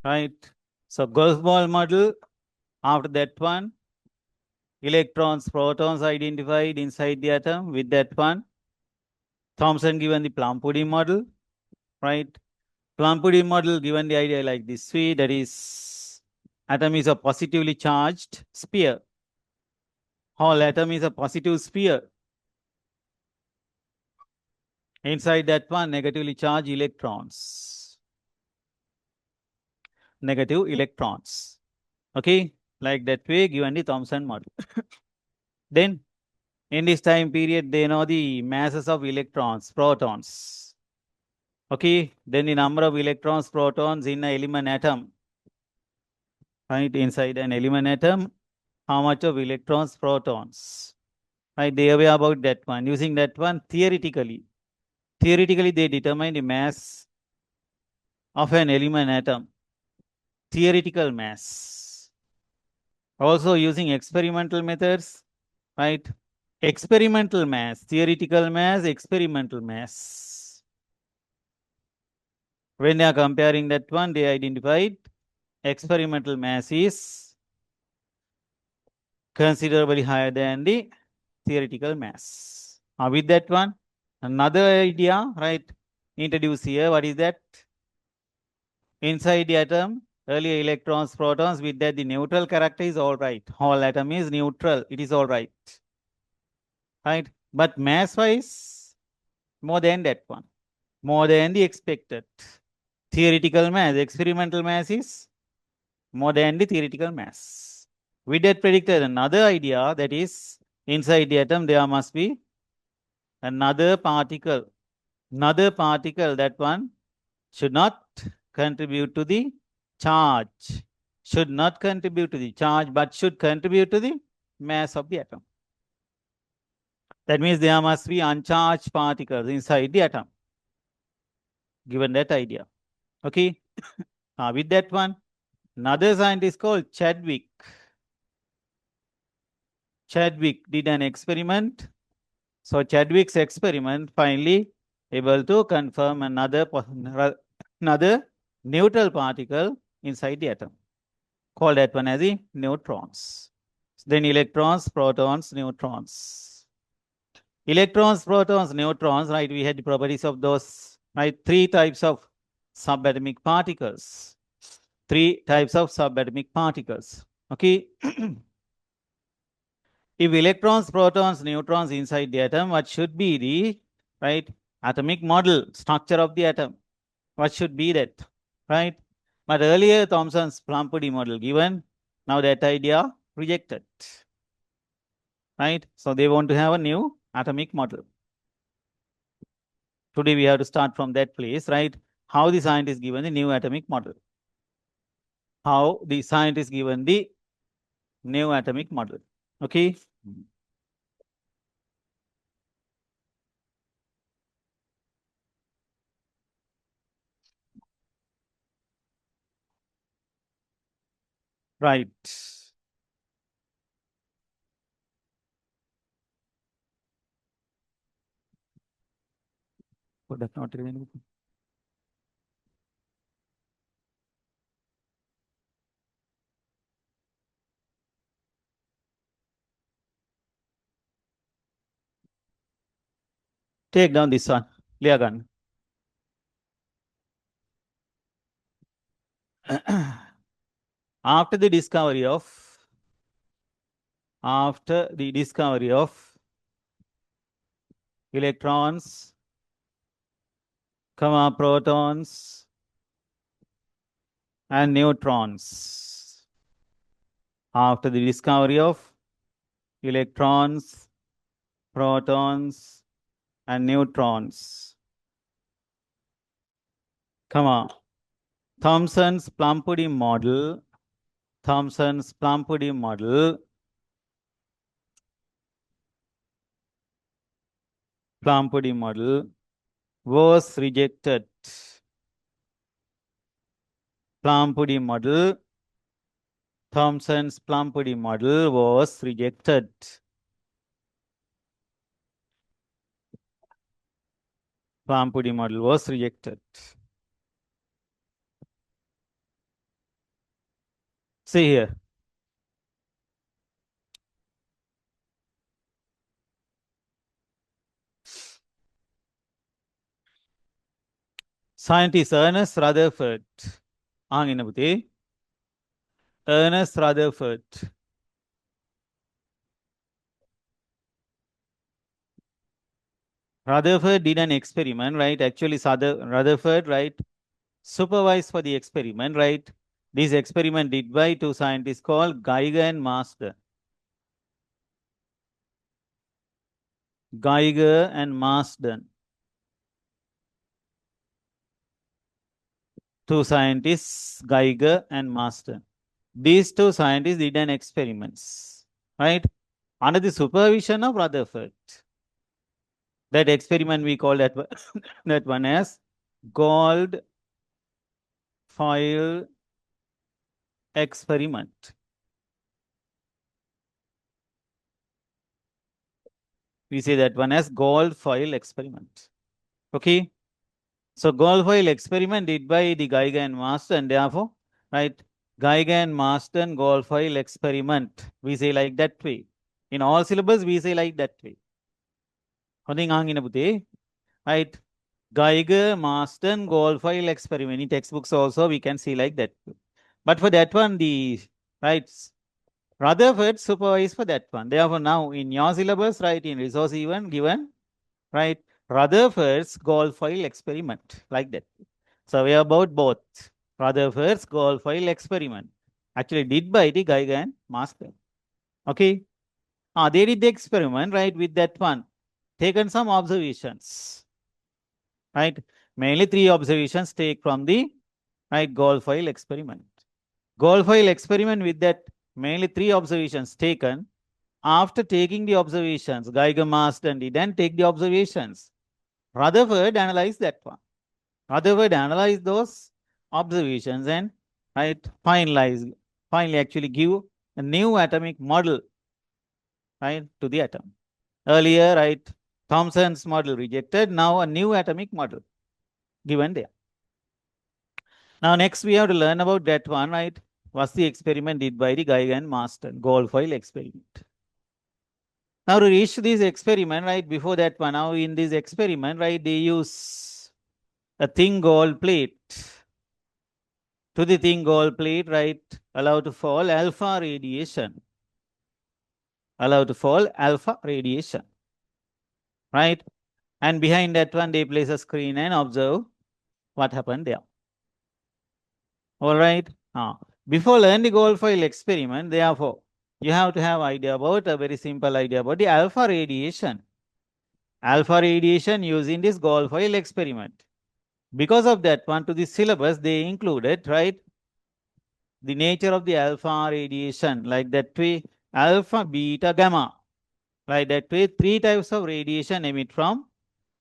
right? So golf ball model, after that one, electrons, protons identified inside the atom with that one. Thomson given the plum pudding model, right? Plum pudding model given the idea like this way, that is, atom is a positively charged sphere. Whole atom is a positive sphere. Inside that one, negatively charged electrons. Negative electrons. Okay, like that way given the Thomson model. Then in this time period, they know the masses of electrons, protons. Okay, then the number of electrons, protons in an element atom. Right, inside an element atom, how much of electrons, protons. Right, they aware about that one. Using that one theoretically. Theoretically, they determine the mass of an element atom. Theoretical mass. Also using experimental methods, right? Experimental mass, theoretical mass, experimental mass. When they are comparing that one, they identified experimental mass is considerably higher than the theoretical mass. With that one, another idea, right, introduced here. What is that? Inside the atom, earlier electrons, protons, with that the neutral character is all right. Whole atom is neutral. It is all right. Right? But mass-wise, more than that one. More than the expected. Theoretical mass, experimental mass is more than the theoretical mass. We did predicted another idea, that is, inside the atom there must be another particle. Another particle, that one should not contribute to the charge. Should not contribute to the charge, but should contribute to the mass of the atom. That means there must be uncharged particles inside the atom, given that idea. Okay. With that one, another scientist called Chadwick. Chadwick did an experiment. So Chadwick's experiment finally able to confirm another neutral particle inside the atom. Call that one as the neutrons. Then electrons, protons, neutrons. Electrons, protons, neutrons, right? We had the properties of those, right? Three types of subatomic particles. Three types of subatomic particles. Okay. If electrons, protons, neutrons inside the atom, what should be the, right, atomic model, structure of the atom? What should be that, right? But earlier Thomson's plum pudding model given, now that idea rejected, right? So they want to have a new atomic model. Today we have to start from that place, right? How the scientist given the new atomic model. How the scientist given the new atomic model. Okay. Right. Put that not even. Take down this one. Liagan. After the discovery of electrons, protons and neutrons. After the discovery of electrons, protons and neutrons. Thomson's plum pudding model. Thomson's plum pudding model. Plum pudding model was rejected. Plum pudding model. Thomson's plum pudding model was rejected. Plum pudding model was rejected. See here. Scientist Ernest Rutherford. Angina puthi. Ernest Rutherford. Rutherford did an experiment, right? Actually, Rutherford, right, supervised for the experiment, right? This experiment did by two scientists called Geiger and Marsden. Geiger and Marsden. Two scientists, Geiger and Marsden. These two scientists did an experiments, right? Under the supervision of Rutherford. That experiment we call that, that one as gold foil experiment. We say that one as gold foil experiment. Okay. So gold foil experiment did by the Geiger and Marsden, therefore, right? Geiger and Marsden gold foil experiment. We say like that way. In all syllables, we say like that way. Right? Geiger, Marsden, gold foil experiment. In textbooks also, we can see like that. But for that one, the right Rutherford supervised for that one. Therefore, now in your syllabus, right, in resource even given, right, Rutherford's gold foil experiment, like that. So we are about both. Rutherford's gold foil experiment, actually did by the Geiger and Marsden. Okay. They did the experiment, right, with that one. Taken some observations, right? Mainly three observations take from the right gold foil experiment. Gold foil experiment with that mainly three observations taken. After taking the observations, Geiger Marsden didn't take the observations. Rutherford analyzed that one. Rutherford analyzed those observations and right finally actually give a new atomic model, right, to the atom. Earlier, right, Thomson's model rejected, now a new atomic model given there. Now next we have to learn about that one, right? Was the experiment did by the Geiger and Marsden, gold foil experiment. Now to reach this experiment, right, before that one, now in this experiment, right, they use a thin gold plate. To the thin gold plate, right, allow to fall alpha radiation. Allow to fall alpha radiation, right? And behind that one, they place a screen and observe what happened there. All right. Before learning the gold foil experiment, therefore, you have to have idea about a very simple idea about the alpha radiation. Alpha radiation using this gold foil experiment. Because of that one, to the syllabus, they included, right, the nature of the alpha radiation, like that way, alpha, beta, gamma. Like that way, three types of radiation emit from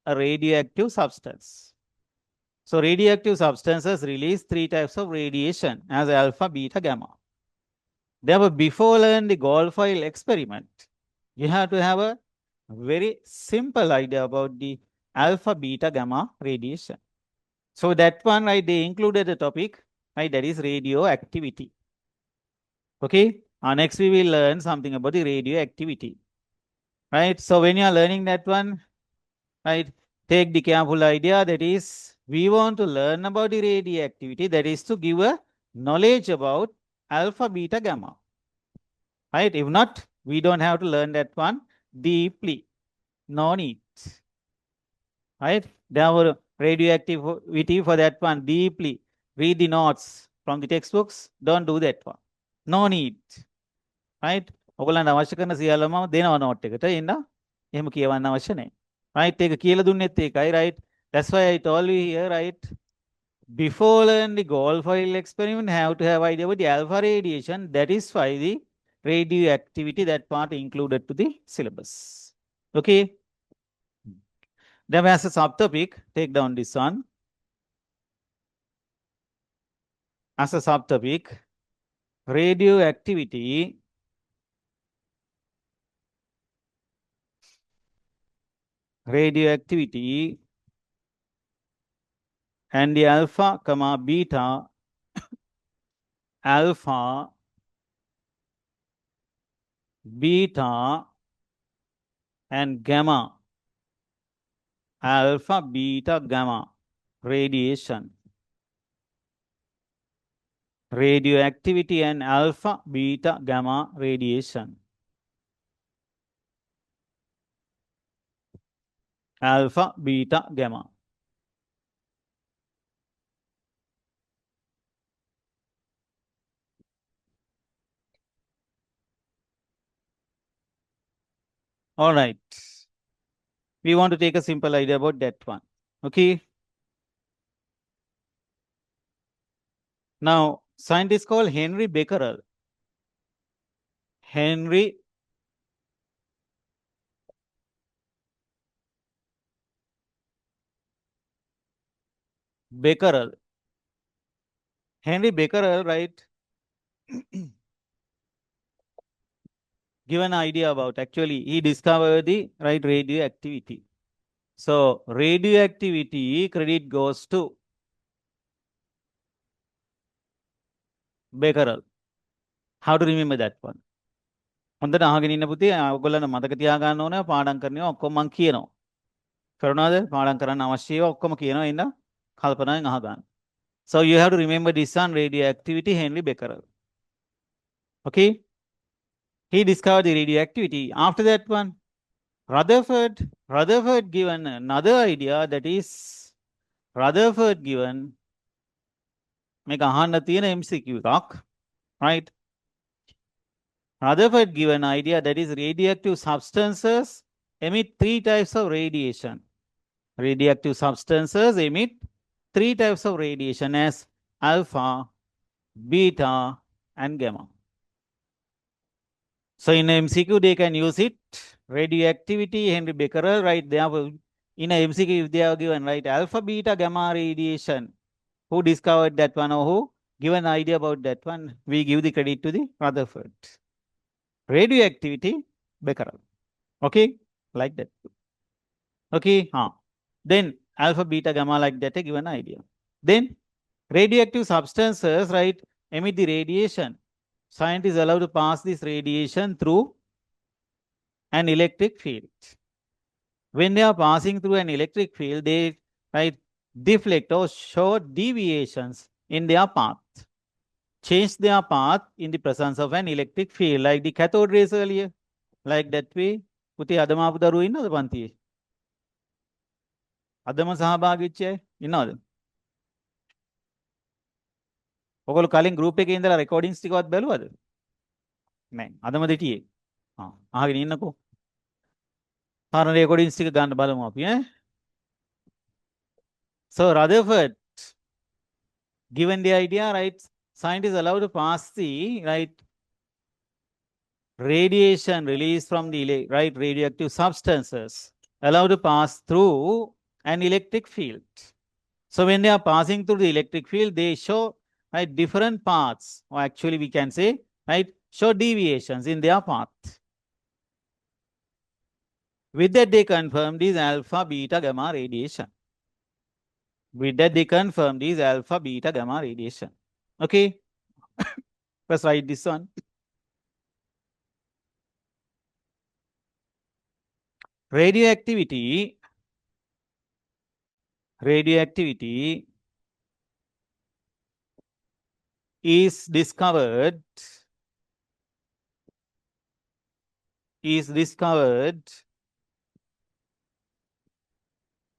a radioactive substance. So radioactive substances release three types of radiation as alpha, beta, gamma. Therefore, before learning the gold foil experiment, you have to have a very simple idea about the alpha, beta, gamma radiation. So that one, right, they included a topic, right, that is radioactivity. Okay. Next we will learn something about the radioactivity. Right. So when you are learning that one, right, take the careful idea that is we want to learn about the radioactivity, that is to give a knowledge about alpha, beta, gamma. Right. If not, we don't have to learn that one deeply. No need. Right. There were radioactivity for that one deeply. Read the notes from the textbooks. Don't do that one. No need. Right. ඔයගොල්ලන්ට අවශ්‍ය කරන සියල්ලම දෙනවා note එකට. එන්න එහෙම කියවන්න අවශ්‍ය නැහැ. Right. ඒක කියලා දුන්නෙත් ඒකයි. Right. That's why I told you here, right. Before learning the gold foil experiment, have to have idea about the alpha radiation. That is why the radioactivity, that part included to the syllabus. Okay. Then as a subtopic, take down this one. As a subtopic, radioactivity and the alpha, beta, alpha, beta and gamma, alpha, beta, gamma radiation, radioactivity and alpha, beta, gamma radiation, alpha, beta, gamma. All right. We want to take a simple idea about that one. Okay. Now, scientist called Henry Becquerel. Henry Becquerel. Henry Becquerel, right? Give an idea about actually he discovered the right radioactivity. So radioactivity credit goes to Becquerel. How to remember that one? හොඳට අහගෙන ඉන්න පුතේ ඔයගොල්ලන්ට මතක තියාගන්න ඕනේ පාඩම් කරනවා ඔක්කොම මම කියනවා. කරනවාද? පාඩම් කරන්න අවශ්‍ය ඒවා ඔක්කොම කියනවා ඉන්න කල්පනාවෙන් අහගන්න. So you have to remember this one radioactivity Henry Becquerel. Okay? He discovered the radioactivity. After that one, Rutherford given another idea that is Rutherford given make අහන්න තියෙන MCQ එකක්, right? Rutherford given idea that is radioactive substances emit three types of radiation. Radioactive substances emit three types of radiation as alpha, beta, and gamma. So in MCQ they can use it. Radioactivity, Henry Becquerel, right? They have in a MCQ if they are given right alpha, beta, gamma radiation. Who discovered that one or who given idea about that one? We give the credit to the Rutherford. Radioactivity, Becquerel. Okay, like that. Okay, then alpha, beta, gamma like that a given idea. Then radioactive substances, right, emit the radiation. Scientists allowed to pass this radiation through an electric field. When they are passing through an electric field, they right deflect or show deviations in their path. Change their path in the presence of an electric field, like the cathode rays earlier. Like that way. පුතේ අදම ආපු දරුවෝ ඉන්නවද පන්තියේ? අදම සහභාගී වෙච්ච අය ඉන්නවද? ඔයගොල්ලෝ කලින් group එකේ ඉඳලා recordings ටිකවත් බැලුවද? නෑ. අදම දෙටියේ. අහගෙන ඉන්නකෝ. පාරණ recordings ටික ගන්න බලමු අපි ඈ. So Rutherford given the idea, right? Scientists allowed to pass the right radiation released from the right radioactive substances allowed to pass through an electric field. So when they are passing through the electric field, they show right different paths, or actually we can say right show deviations in their path. With that, they confirm this alpha, beta, gamma radiation. With that, they confirm this alpha, beta, gamma radiation. Okay, let's write this one. Radioactivity is discovered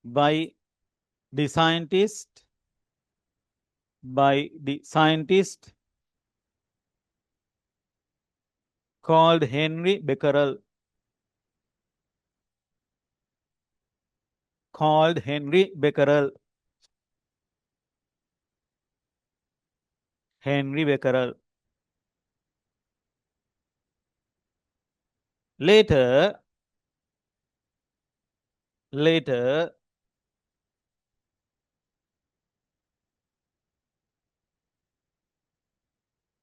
by the scientist called Henry Becquerel. Henry Becquerel. Later,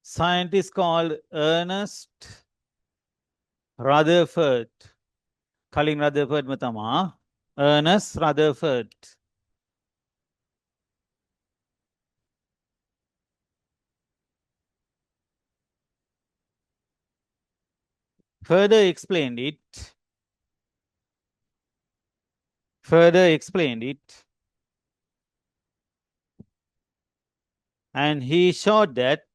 scientist called Ernest Rutherford. Calling Rutherford matama. Ernest Rutherford. further explained it, further explained it, and he showed that,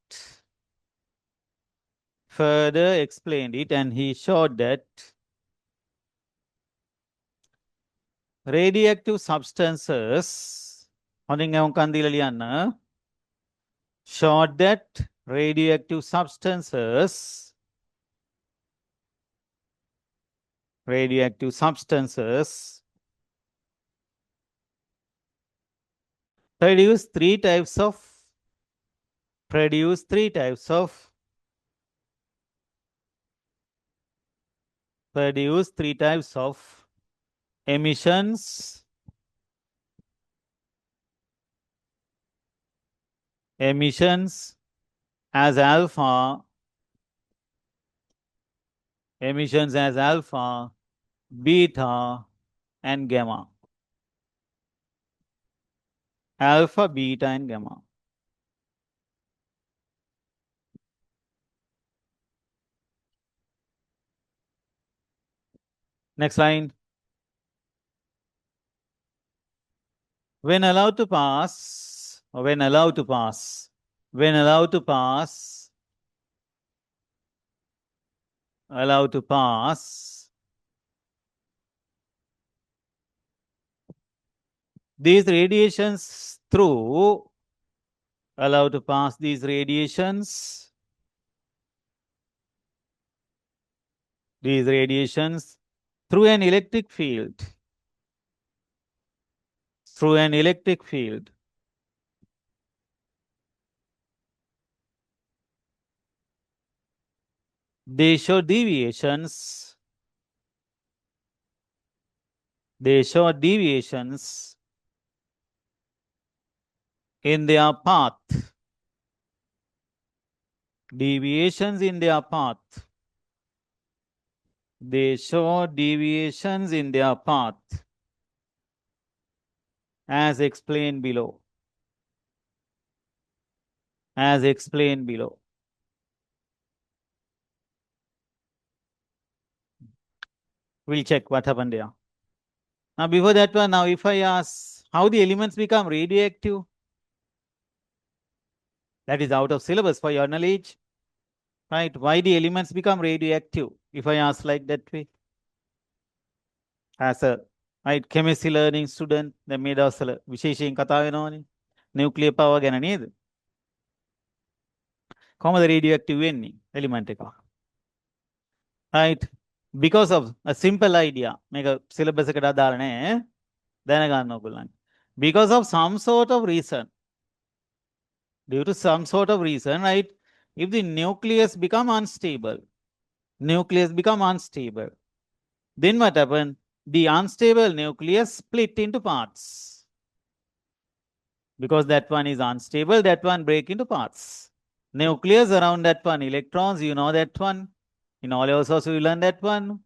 further explained it, and he showed that radioactive substances, හොඳින් එවුම්කන් දීලා ලියන්න, showed that radioactive substances produce three types of emissions as alpha, beta, and gamma. Alpha, beta, and gamma. Next line. When allowed to pass, these radiations through, through an electric field, they show deviations in their path. They show deviations in their path as explained below. We'll check what happened there. Now, before that one, now if I ask how the elements become radioactive, that is out of syllabus for your knowledge, right? Why the elements become radioactive? If I ask like that way, as a right chemistry learning student, then මේ දවස්වල විශේෂයෙන් කතා වෙනවනේ nuclear power ගැන නේද? කොහොමද radioactive වෙන්නේ element එක? Right? Because of a simple idea. මේක syllabus එකට අදාළ නැහැ. දැනගන්න ඕගොල්ලන්. Because of some sort of reason. Due to some sort of reason, right? If the nucleus become unstable, then what happens? The unstable nucleus split into parts. Because that one is unstable, that one break into parts. Nucleus around that one, electrons, you know that one. In all your sources, you learn that one.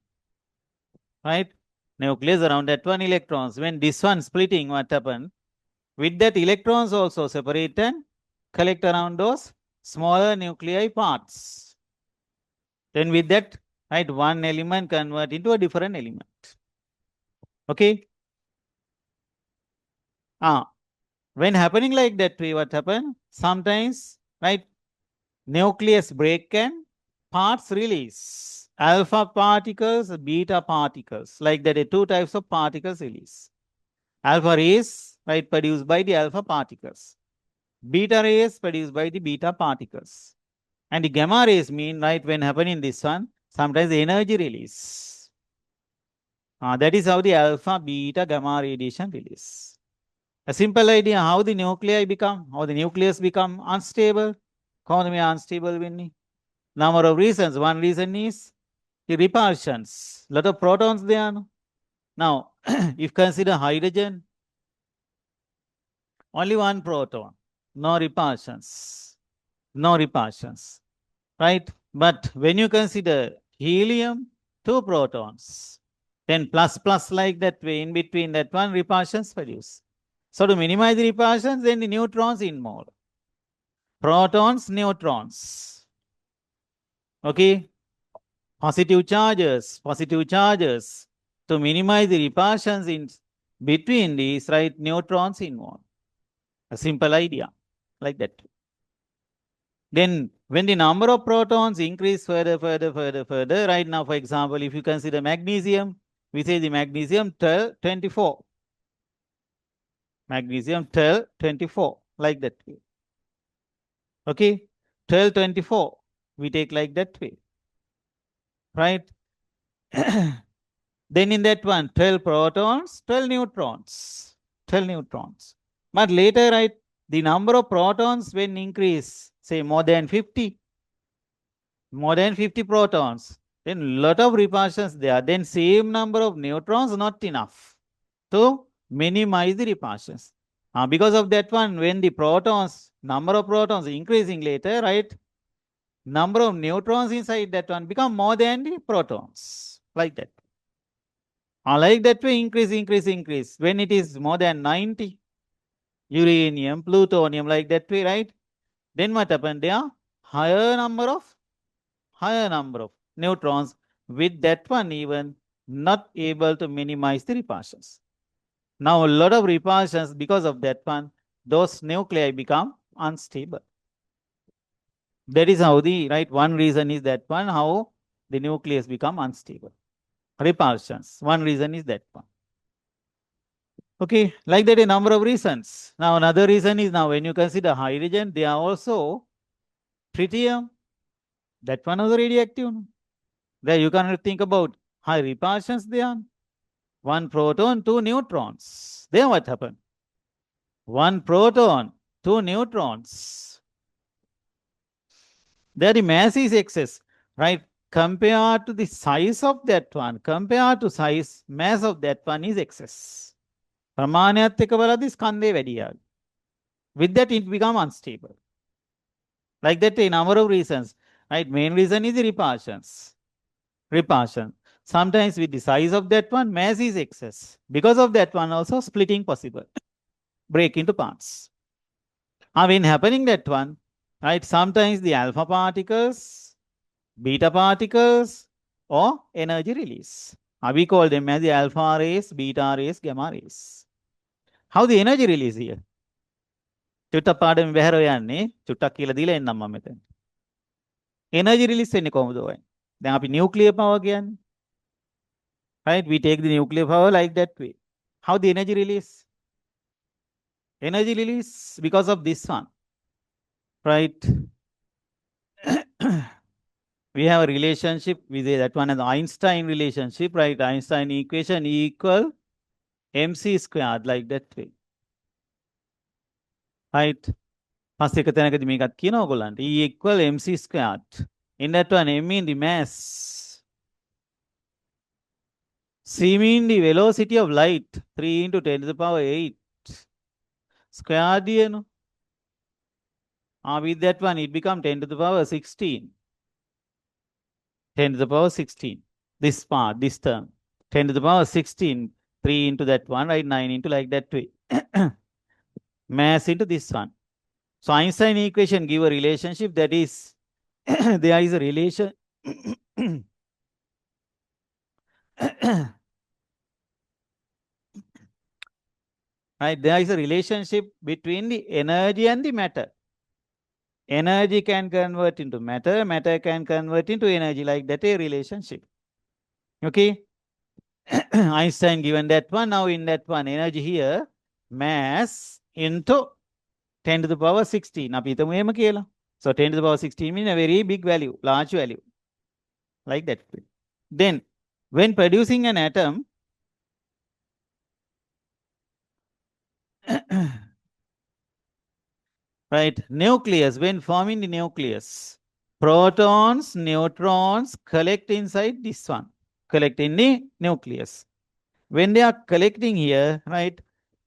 Right? Nucleus around that one, electrons. When this one splitting, what happens? With that, electrons also separate and collect around those smaller nuclei parts. Then with that, right, one element convert into a different element. Okay? When happening like that way, what happen? Sometimes, right, nucleus break and parts release. Alpha particles, beta particles. Like that, two types of particles release. Alpha rays, right, produced by the alpha particles. Beta rays produced by the beta particles. And the gamma rays mean, right, when happening this one, sometimes energy release. That is how the alpha, beta, gamma radiation release. A simple idea how the nucleus become unstable. How they unstable වෙන්නේ? Number of reasons. One reason is the repulsions. Lot of protons there. Now, if consider hydrogen, only one proton, no repulsions. Right? But when you consider helium, two protons, then plus like that way, in between that one, repulsions produce. So to minimize the repulsions, then the neutrons involved. Protons, neutrons. Okay? positive charges to minimize the repulsions in between these, right, neutrons involved. A simple idea like that. Then when the number of protons increase further, right now, for example, if you consider magnesium, we say the magnesium 12, 24. Magnesium 12, 24, like that way. Okay, 12, 24, we take like that way, right? Then in that one, 12 protons, 12 neutrons, 12 neutrons. But later, right, the number of protons when increase, say more than 50 protons, then lot of repulsions there. Then same number of neutrons, not enough to minimize the repulsions. Because of that one, when the protons, number of protons increasing later, right, number of neutrons inside that one become more than the protons, like that. Like that way, increase. When it is more than 90, uranium, plutonium, like that way, right? Then what happened there? Higher number of neutrons. With that one, even not able to minimize the repulsions. Now, a lot of repulsions because of that one, those nuclei become unstable. That is how the, right, one reason is that one, how the nucleus become unstable. Repulsions. One reason is that one. Okay, like that a number of reasons. Now another reason is now when you consider hydrogen, they are also tritium. That one also radioactive. There you can think about high repulsions there. One proton, two neutrons. Then what happened? One proton, two neutrons. There the mass is excess, right? Compared to the size of that one, compared to size, mass of that one is excess. ප්‍රමාණයත් එක්ක බලද්දී ස්කන්ධය වැඩි යාවි. With that, it become unstable. Like that, a number of reasons. Right? Main reason is the repulsions. Repulsion. Sometimes with the size of that one, mass is excess. Because of that one, also splitting possible. Break into parts. When happening that one, right? Sometimes the alpha particles, beta particles, or energy release. We call them as the alpha rays, beta rays, gamma rays. How the energy release here? චුට්ටක් පාඩම බැහැර යන්නේ චුට්ටක් කියලා දීලා එන්නම් මම මෙතන. එනර්ජි රිලීස් වෙන්නේ කොහොමද ඔය? දැන් අපි නියුක්ලියර් පවර් කියන්නේ. Right? We take the nuclear power like that way. How the energy release? Energy release because of this one. Right? We have a relationship with that one as the Einstein relationship, right? Einstein equation equal mc squared, like that way. Right? පස්සේ එක තැනකදී මේකත් කියනවා ඔයගොල්ලන්ට E equal mc squared. In that one, m mean the mass. C mean the velocity of light, 3 into 10 to the power 8. Squared, you know. With that one, it become 10 to the power 16. 10 to the power 16. This part, this term. 10 to the power 16. 3 into that one, right? 9 into like that way. Mass into this one. So Einstein equation give a relationship that is, there is a relation. Right, there is a relationship between the energy and the matter. Energy can convert into matter, matter can convert into energy, like that a relationship. Okay? Einstein given that one, now in that one, energy here, mass into 10 to the power 16. So 10 to the power 16 means a very big value, large value. Like that. Then, when producing an atom, right, nucleus, when forming the nucleus, protons, neutrons collect inside this one, collect in the nucleus. When they are collecting here, right,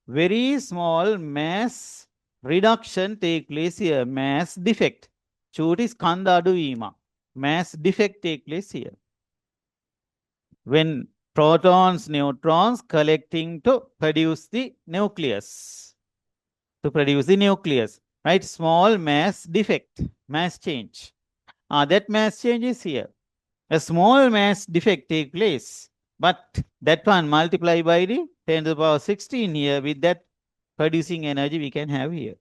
very small mass reduction take place here, mass defect. Chuti skanda aduwima. Mass defect take place here. When protons, neutrons collecting to produce the nucleus. To produce the nucleus. Right? Small mass defect, mass change. That mass change is here. a small mass defect take place. But that one multiply by the 10 to the power 16 here, with that producing energy we can have here.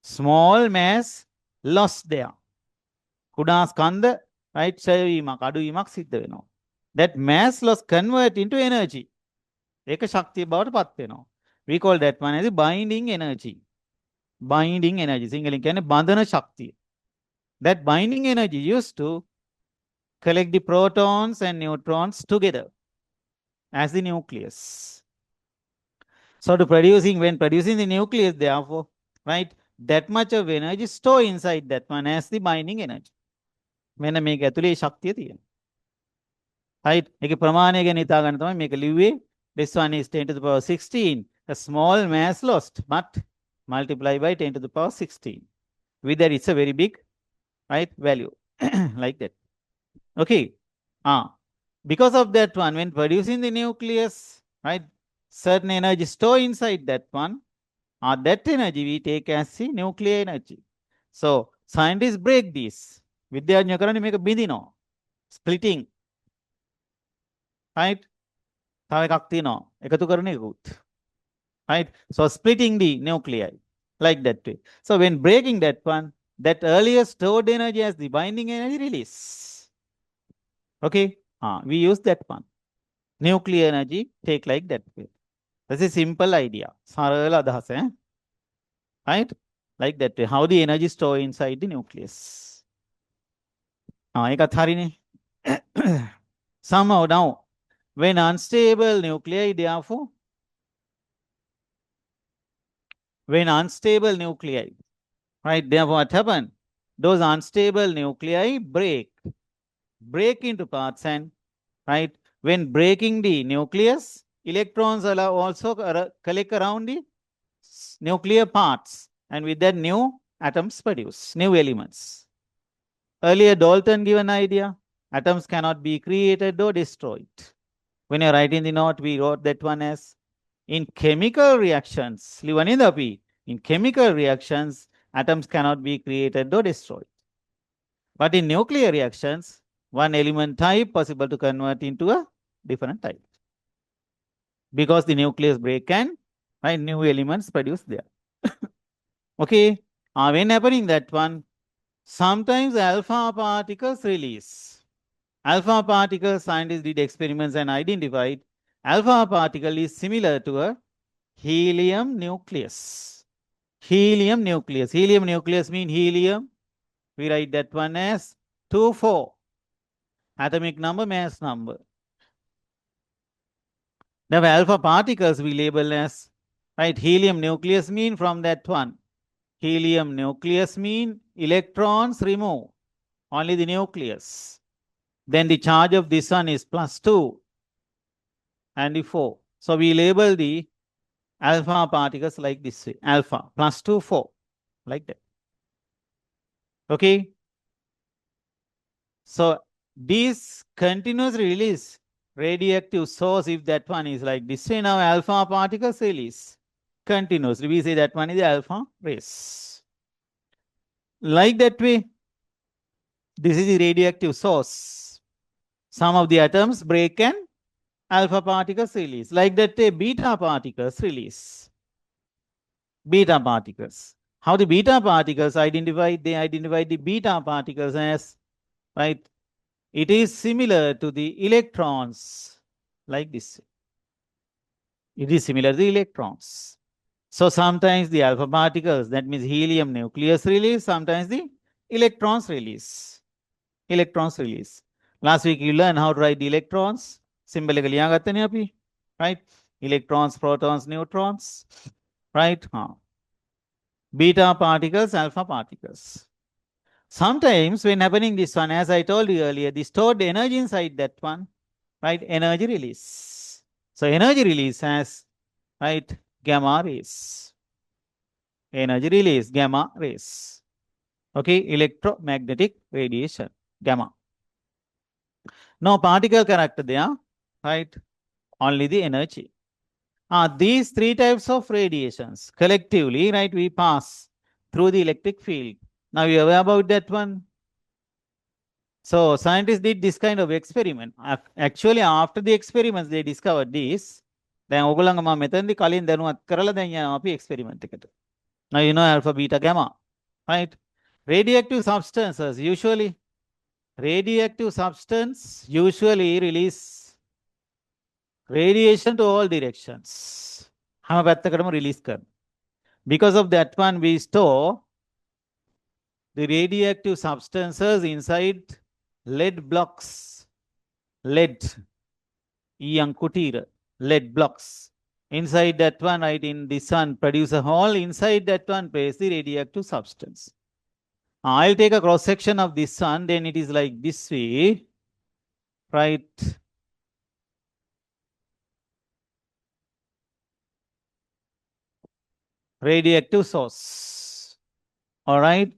Small mass lost there. කුඩා ස්කන්ධ right ඡයවීමක් අඩුවීමක් සිද්ධ වෙනවා. That mass loss convert into energy. ඒක ශක්තිය බවට පත් වෙනවා. We call that one as binding energy. Binding energy. සිංහලෙන් කියන්නේ බඳන ශක්තිය. That binding energy used to collect the protons and neutrons together as the nucleus. So when producing the nucleus, therefore, right, that much of energy stored inside that one as the binding energy. මෙන්න මේක ඇතුලේ ශක්තිය තියෙනවා. right, ඒකේ ප්‍රමාණය ගැන හිතා ගන්න තමයි මේක ලිව්වේ. This one is 10 to the power 16, a small mass lost, but multiply by 10 to the power 16. With that, it's a very big, right, value, like that. Okay. Because of that one, when producing the nucleus, right, certain energy stored inside that one, that energy we take as the nuclear energy. So scientists break this. විද්‍යාඥයෝ කරන්නේ මේක බිඳිනවා. Splitting. Right? තව එකක් තියෙනවා. එකතු කරන එකකුත්. Right? So splitting the nuclei like that way. So when breaking that one, that earlier stored energy as the binding energy release. Okay? We use that one. Nuclear energy take like that way. That's a simple idea. සරල අදහස. Right? Like that way. How the energy stored inside the nucleus. ඒකත් හරිනේ. Somehow now, when unstable nuclei, therefore, right, therefore what happened? Those unstable nuclei break into parts, and right, when breaking the nucleus, electrons are also collect around the nuclear parts, and with that new atoms produce, new elements. Earlier, Dalton gave an idea. Atoms cannot be created or destroyed. When you're writing the note, we wrote that one as in chemical reactions. In chemical reactions, atoms cannot be created or destroyed. But in nuclear reactions, one element type possible to convert into a different type. Because the nucleus break and right, new elements produced there. Okay. When happening that one, sometimes alpha particles release. Alpha particles, scientists did experiments and identified alpha particle is similar to a helium nucleus. Helium nucleus. Helium nucleus means helium. We write that one as 2,4. Atomic number, mass number. The alpha particles we label as, right, helium nucleus mean from that one. Helium nucleus mean electrons remove, only the nucleus. Then the charge of this one is +2 and the 4. So we label the alpha particles like this way. Alpha +2, 4. Like that. Okay. So this continuous release radioactive source, if that one is like this way, now alpha particles release continuously. We say that one is the alpha rays. Like that way, this is the radioactive source. Some of the atoms break and alpha particles release. Like that way, beta particles release. Beta particles. How the beta particles identified? They identified the beta particles as, right, it is similar to the electrons, like this. It is similar to the electrons. So sometimes the alpha particles, that means helium nucleus release, sometimes the electrons release. Electrons release. Last week you learned how to write the electrons. Symbolically, right? Electrons, protons, neutrons, right? Beta particles, alpha particles. Sometimes when happening this one, as I told you earlier, the stored energy inside that one, right? Energy release. So energy release has, right, gamma rays. Energy release, gamma rays. Okay, electromagnetic radiation, gamma. No particle character there, right? Only the energy. These three types of radiations, collectively, right, we pass through the electric field. Now you aware about that one? So scientists did this kind of experiment. Actually, after the experiments, they discovered this. දැන් ඕගොල්ලන්ගේ මම මෙතනදී කලින් දැනුවත් කරලා දැන් යනවා අපි experiment එකට. Now you know alpha, beta, gamma, right? Radioactive substances usually release radiation to all directions. හැම පැත්තකටම release කරනවා. Because of that one, we store the radioactive substances inside lead blocks. Lead blocks. Inside that one, right, in the sun, produce a hole. Inside that one, place the radioactive substance. I'll take a cross section of this sun, then it is like this way, right? Radioactive source. All right.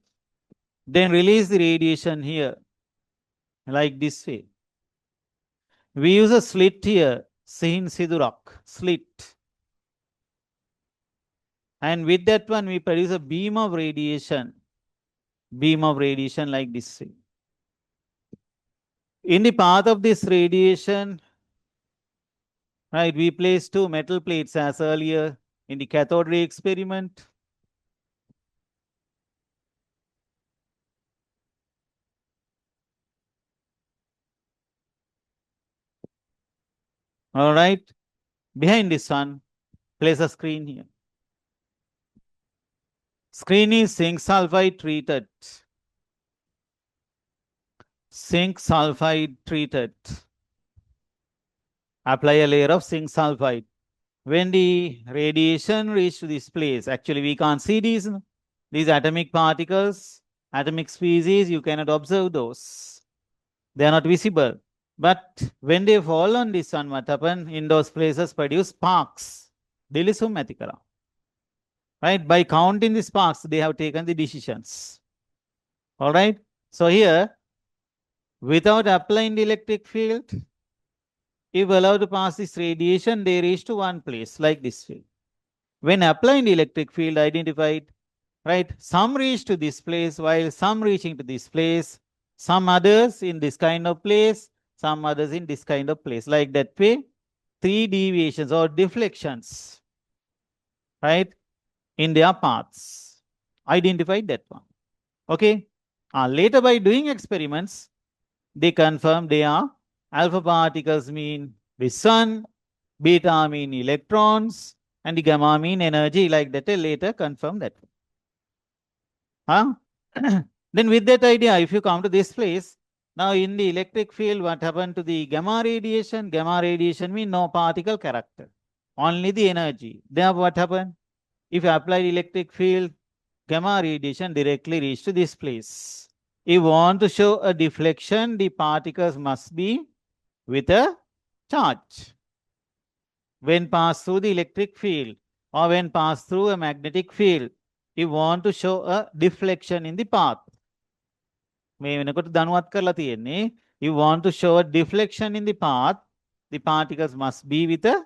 Then release the radiation here, like this way. We use a slit here, Sihin Sidurak, slit. And with that one, we produce a beam of radiation like this way. In the path of this radiation, right, we place two metal plates as earlier in the cathode ray experiment. All right. Behind this one, place a screen here. Screen is zinc sulfide treated. Zinc sulfide treated. Apply a layer of zinc sulfide. When the radiation reaches this place, actually we can't see these atomic particles, atomic species, you cannot observe those. They are not visible. But when they fall on this one, what happens? In those places produce sparks. Dilisumatikara. Right? By counting the sparks, they have taken the decisions. All right? So here, without applying the electric field, if allowed to pass this radiation, they reach to one place, like this way. When applying the electric field identified, right, some reach to this place, while some reaching to this place, some others in this kind of place, some others in this kind of place. Like that way, 3 deviations or deflections, right, in their paths. Identified that one. Okay. Later, by doing experiments, they confirm they are alpha particles mean the sun, beta mean electrons, and the gamma mean energy. Like that, later confirm that. Then with that idea, if you come to this place, now in the electric field, what happened to the gamma radiation? Gamma radiation means no particle character, only the energy. Then what happened? If you apply the electric field, gamma radiation directly reach to this place. If you want to show a deflection, the particles must be with a charge. When pass through the electric field or when pass through a magnetic field, you want to show a deflection in the path. You want to show a deflection in the path, the particles must be with a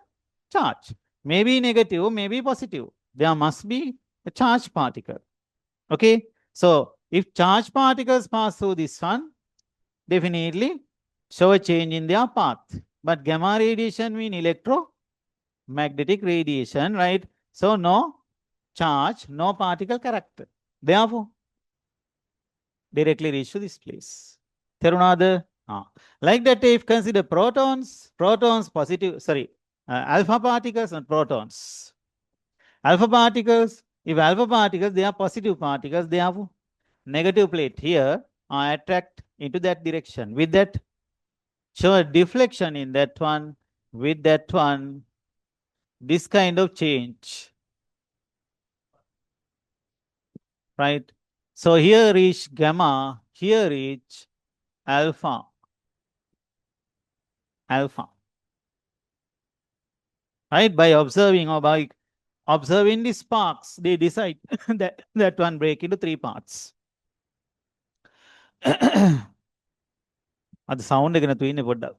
charge. Maybe negative, maybe positive. There must be a charged particle. Okay. So if charged particles pass through this one, definitely show a change in their path. But gamma radiation means electromagnetic radiation, right? So no charge, no particle character. Therefore, directly reach to this place. Terunada. Like that, if consider protons, alpha particles and protons. Alpha particles, if alpha particles, they are positive particles, they have negative plate here, attract into that direction. With that, show a deflection in that one. With that one, this kind of change. Right? So here reach gamma, here reach alpha. Right? By observing or by observing the sparks, they decide that one break into 3 parts. අද sound එක නැතු ඉන්නේ පොඩ්ඩක්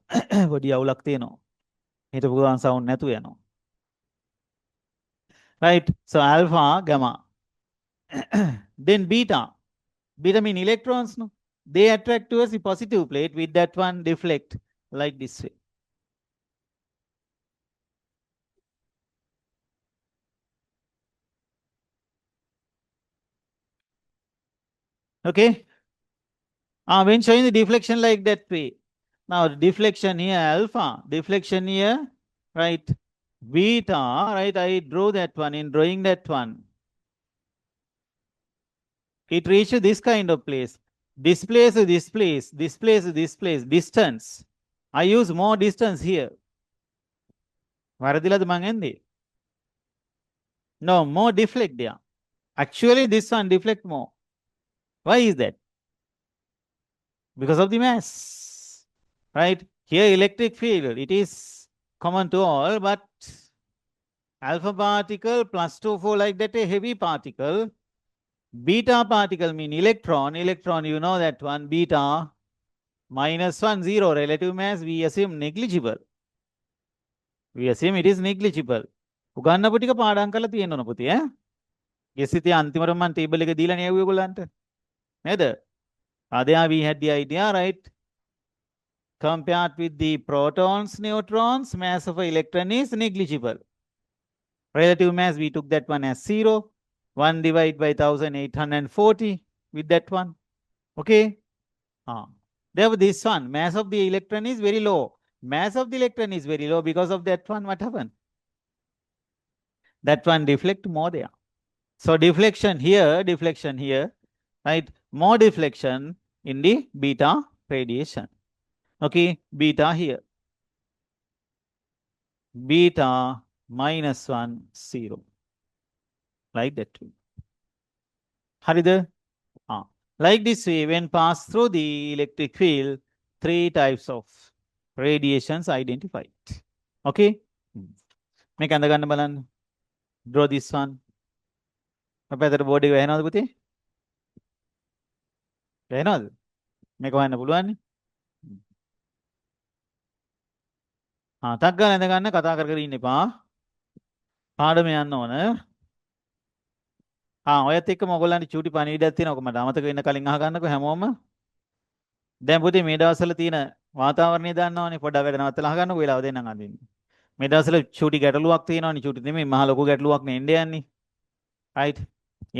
පොඩි අවුලක් තියෙනවා. හිටපු ගමන් සවුන්ඩ් නැතු යනවා. Right? So alpha, gamma. Then beta. Beta mean electrons, no? they attract towards the positive plate, with that one deflect like this way. Okay. When showing the deflection like that way. Now deflection here alpha, deflection here, right? Beta, right? I draw that one. In drawing that one, it reaches this kind of place. This place to this place, this place to this place, distance. I use more distance here. Varadilada mangendi. No, more deflect there. Actually, this one deflect more. Why is that? Because of the mass. Right? Here electric field, it is common to all, but alpha particle plus 2, 4 like that, a heavy particle. Beta particle mean electron. Electron, you know that one. Beta minus 1, 0. Relative mass, we assume negligible. We assume it is negligible. උගන්නපු ටික පාඩම් කරලා තියෙන්න ඕන පුතේ ඈ. ගෙසිතේ අන්තිමට මම table එක දීලා නේ ඔයගොල්ලන්ට. නේද? There we had the idea, right? Compared with the protons, neutrons, mass of an electron is negligible. Relative mass, we took that one as 0. 1 divided by 1840 with that one. Okay. Therefore, this one, mass of the electron is very low. Mass of the electron is very low. Because of that one, what happened? That one deflect more there. So deflection here, right? More deflection in the beta radiation. Okay, beta here. Beta minus 1, 0. Like that too. Harida? Like this way, when pass through the electric field, 3 types of radiations identified. Okay? Make අඳගන්න බලන්න. Draw this one. අපේ අතට board එක වැහෙනවද පුතේ? වැහෙනවද? මේක හොයන්න පුළුවන්. ටක් ගාලා ඇඳගන්න, කතා කර කර ඉන්න එපා. පාඩම යන්න ඕන. ඔයත් එක්කම ඔයගොල්ලන්ට චූටි පණිවිඩයක් තියෙනවා. ඔක මට අමතක වෙන්න කලින් අහගන්නකෝ හැමෝම. දැන් පුතේ මේ දවස්වල තියෙන වාතාවරණය දන්නවනේ. පොඩ්ඩක් වැඩ නවත්තලා අහගන්නකෝ වෙලාව දෙන්නම් අදින්න. මේ දවස්වල චූටි ගැටලුවක් තියෙනවනේ. චූටි නෙමෙයි මහ ලොකු ගැටලුවක් නේ එන්න යන්නේ. right?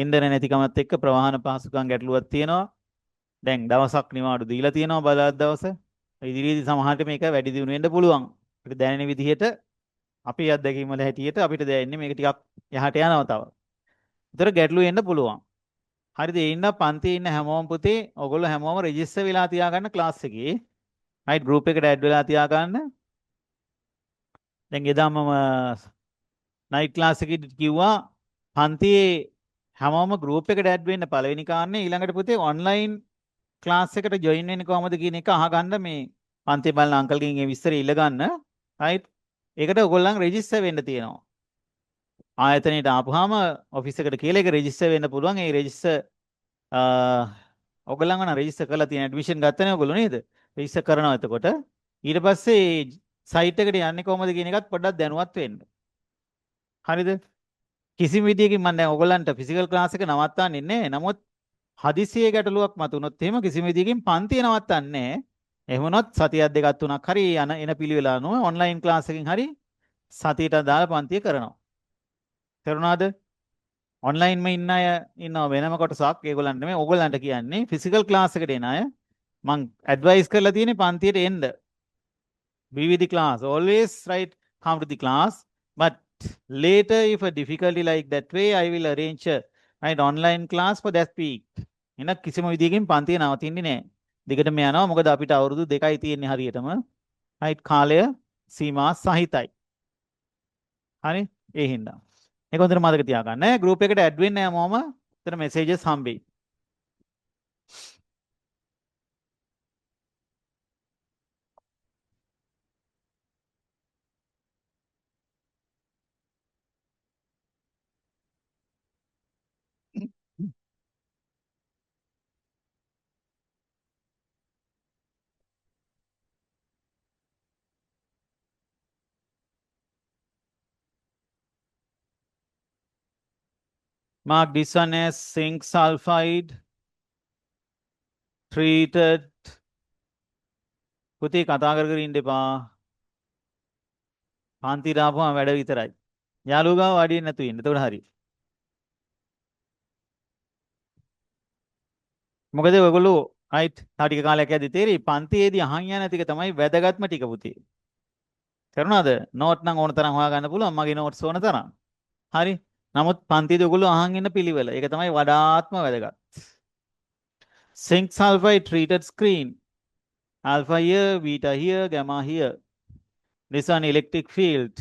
ඉන්ධන නැතිකමත් එක්ක ප්‍රවාහන පහසුකම් ගැටලුවක් තියෙනවා. දැන් දවසක් නිවාඩු දීලා තියෙනවා බලවත් දවස. ඉදිරියේදී සමහරට මේක වැඩි දියුණු වෙන්න පුළුවන්. අපිට දැනෙන විදිහට අපේ අත්දැකීම් වල හැටියට අපිට දැනෙන්නේ මේක ටිකක් යහට යනවා තව. ඒතර ගැටලු එන්න පුළුවන්. හරිද? ඒ ඉන්න පන්තියේ ඉන්න හැමෝම පුතේ ඔයගොල්ලෝ හැමෝම රෙජිස්ටර් වෙලා තියාගන්න ක්ලාස් එකේ. right group එකට ඇඩ් වෙලා තියාගන්න. දැන් එදා මම නයිට් ක්ලාස් එකේදී කිව්වා පන්තියේ හැමෝම group එකට ඇඩ් වෙන්න පළවෙනි කාරණේ ඊළඟට පුතේ online ක්ලාස් එකට join වෙන්නේ කොහමද කියන එක අහගන්න මේ පන්තියේ බලන අංකල්ගෙන් ඒ විස්තර ඉල්ල ගන්න. right? ඒකට ඔයගොල්ලන් රෙජිස්ටර් වෙන්න තියෙනවා. ආයතනයට ආපුවාම ඔෆිස් එකට කියලා ඒක රෙජිස්ටර් වෙන්න පුළුවන්. ඒ රෙජිස්ටර් ඔයගොල්ලන්ව නම් රෙජිස්ටර් කරලා තියෙන ඇඩ්මිෂන් ගත්තනේ ඔයගොල්ලෝ නේද? රෙජිස්ටර් කරනවා එතකොට. ඊට පස්සේ සයිට් එකට යන්නේ කොහොමද කියන එකත් පොඩ්ඩක් දැනුවත් වෙන්න. හරිද? කිසිම විදියකින් මම දැන් ඔයගොල්ලන්ට ෆිසිකල් ක්ලාස් එක නවත්තන්නේ නැහැ. නමුත් හදිසියේ ගැටලුවක් මතුනොත් එහෙම කිසිම විදියකින් පන්තිය නවත්තන්නේ නැහැ. එහෙම වුණොත් සතියක් දෙකක් තුනක් හරි එන පිළිවෙල අනුව ඔන්ලයින් ක්ලාස් එකකින් හරි සතියට දාලා පන්තිය කරනවා. තේරුණාද? ඔන්ලයින් මේ ඉන්න අය ඉන්නව වෙනම කොටසක් ඒගොල්ලන්ට නෙමෙයි ඕගොල්ලන්ට කියන්නේ ෆිසිකල් ක්ලාස් එකට එන අය මම ඇඩ්වයිස් කරලා තියෙන්නේ පන්තියට එන්න. be with the class. Always right, come to the class. But later, if a difficulty like that way, I will arrange a right online class for that week. එන කිසිම විදියකින් පන්තිය නවතින්නේ නැහැ. දිගටම යනවා. මොකද අපිට අවුරුදු 2යි තියෙන්නේ හරියටම. right කාලය සීමා සහිතයි. හරි? ඒ හින්දා. මේක හොඳට මතක තියාගන්න. group එකට add වෙන්න යමම උතන messages හම්බෙයි. Mark this one as zinc sulfide treated පුතේ කතා කර කර ඉන්න එපා. පන්තිට ආපුවම වැඩ විතරයි. යාළුවෝ ගාව වාඩි වෙන්න නැතුව ඉන්න. එතකොට හරි. මොකද ඔයගොල්ලෝ රයිට් තා ටික කාලයක් යද්දි තේරෙයි පන්තියේදී අහන් යන ටික තමයි වැදගත්ම ටික පුතේ. තේරුණාද? නෝට් නම් ඕන තරම් හොයාගන්න පුළුවන්. මගේ නෝට්ස් ඕන තරම්. හරි. නමුත් පන්තියේදී ඔයගොල්ලෝ අහන් ඉන්න පිළිවෙල. ඒක තමයි වඩාත්ම වැදගත්. zinc sulfide treated screen. Alpha here, beta here, gamma here. This one electric field.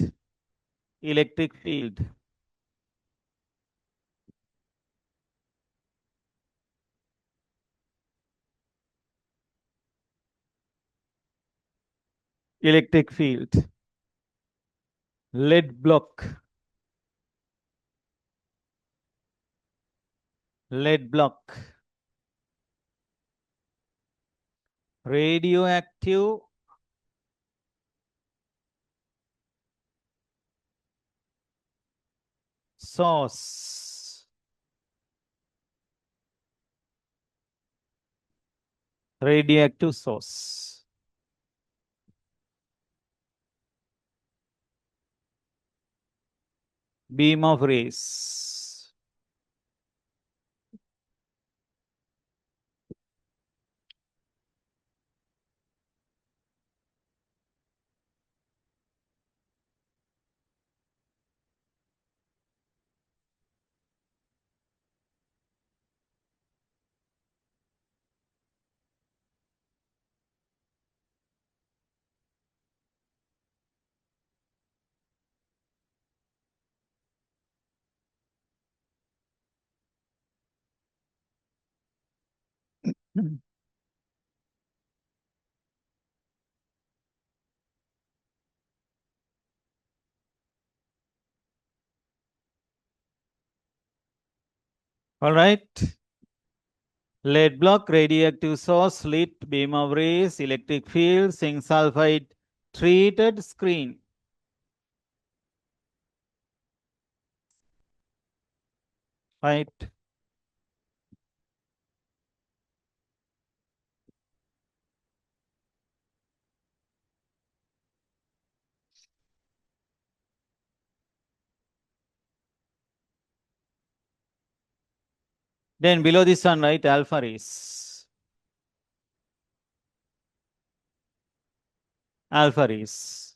Electric field. Electric field. Lead block. Lead block. Radioactive source. Radioactive source. Beam of rays. All right. Lead block, radioactive source, slit, beam of rays, electric field, zinc sulfide, treated screen. Right. Then below this one, right, alpha rays. Alpha rays.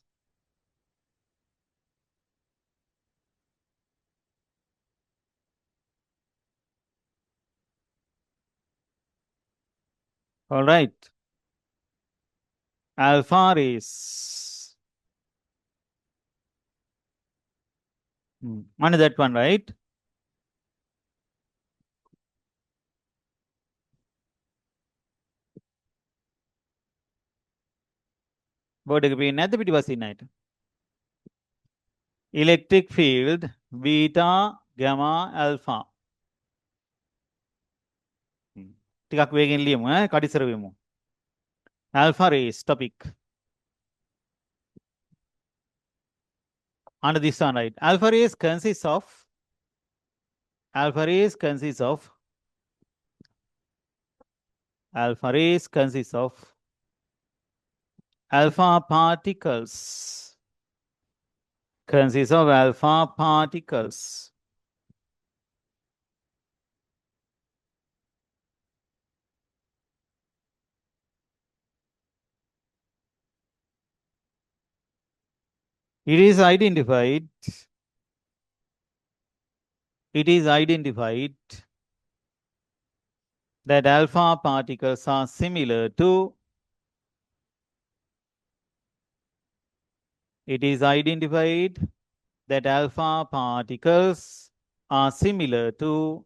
All right. Alpha rays. One is that one, right? Board එක පේන්නේ නැද්ද පිටිපස්සේ ඉන්න අයට? Electric field beta gamma alpha. ටිකක් වේගෙන් ලියමු ඈ කඩිසර වෙමු. Alpha rays topic. Under this one, right? Alpha rays consists of alpha particles. Consists of alpha particles. It is identified that alpha particles are similar to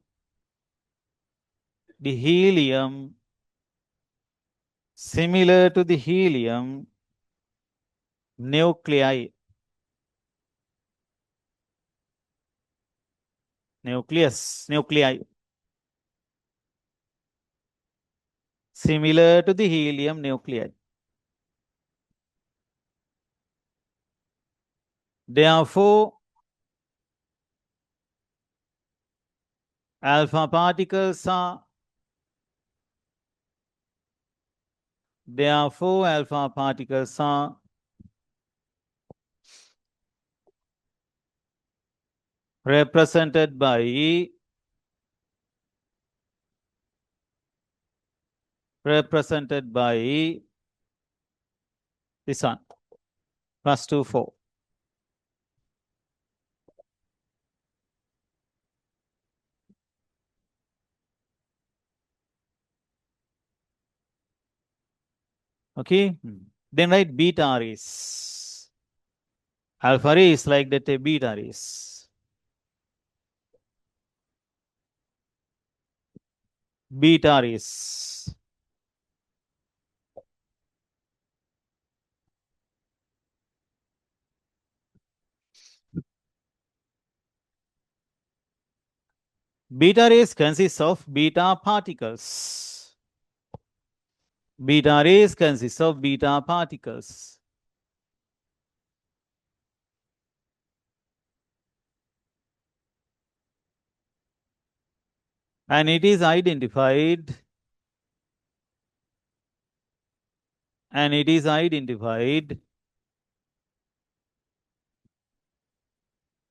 the helium nuclei. Similar to the helium nuclei. Therefore, alpha particles are Therefore, alpha particles are represented by this one, plus 2, 4. Okay. Then write beta rays. Alpha rays like that, a beta rays. Beta rays. Beta rays consist of beta particles. Beta rays consist of beta particles. And it is identified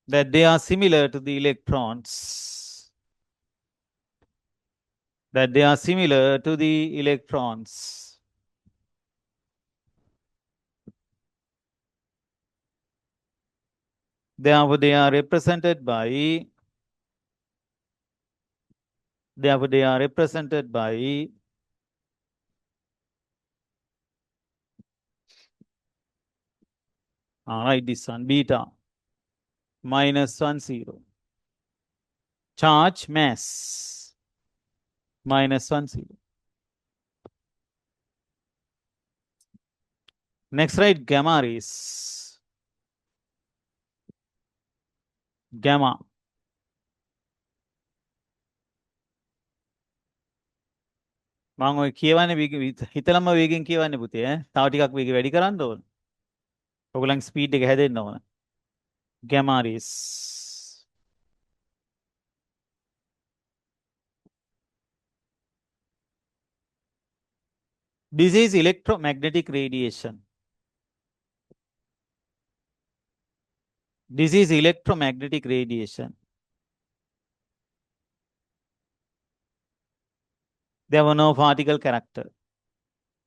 that they are similar to the electrons. That they are similar to the electrons. Therefore, they are represented by write this one, beta minus 1, 0. Charge mass minus 1, 0. Next, write gamma rays. Gamma. මම ඔය කියවන්නේ හිතලම වේගෙන් කියවන්නේ පුතේ ඈ. තව ටිකක් වේගෙ වැඩි කරන්න ඕන. ඔයගොල්ලන්ගේ ස්පීඩ් එක හැදෙන්න ඕන. Gamma rays. This is electromagnetic radiation. This is electromagnetic radiation. There were no particle character.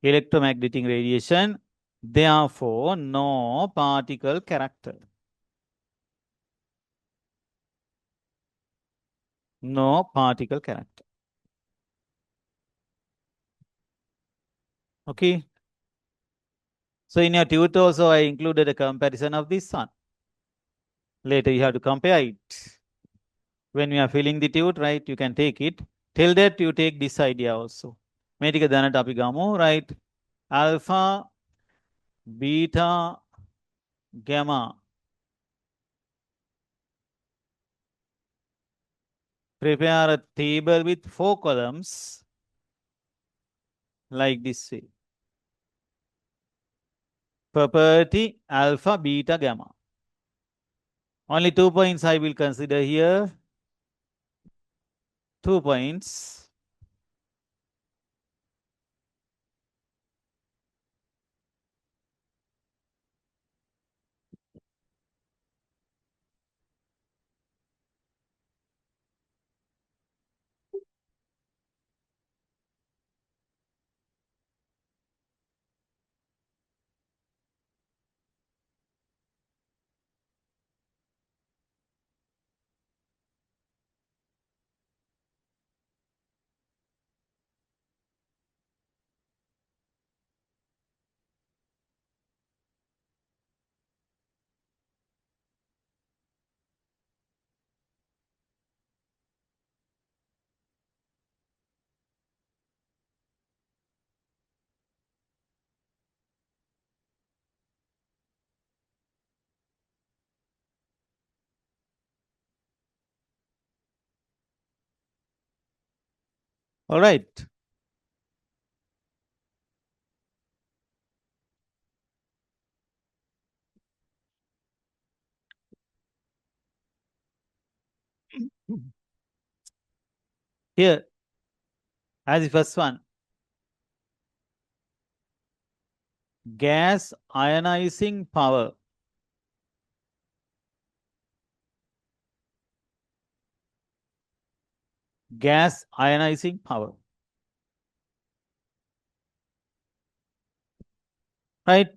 Electromagnetic radiation, therefore no particle character. No particle character. Okay. So in your tutor also I included a comparison of this one. Later you have to compare it. When you are filling the tute, right, you can take it. Till that you take this idea also. මේ ටික දැනට අපි ගමු, right? Alpha, beta, gamma. Prepare a table with 4 columns like this way. Property alpha, beta, gamma. Only 2 points I will consider here. 2 points. All right. Here, as the first one, gas ionizing power. Gas ionizing power. Right?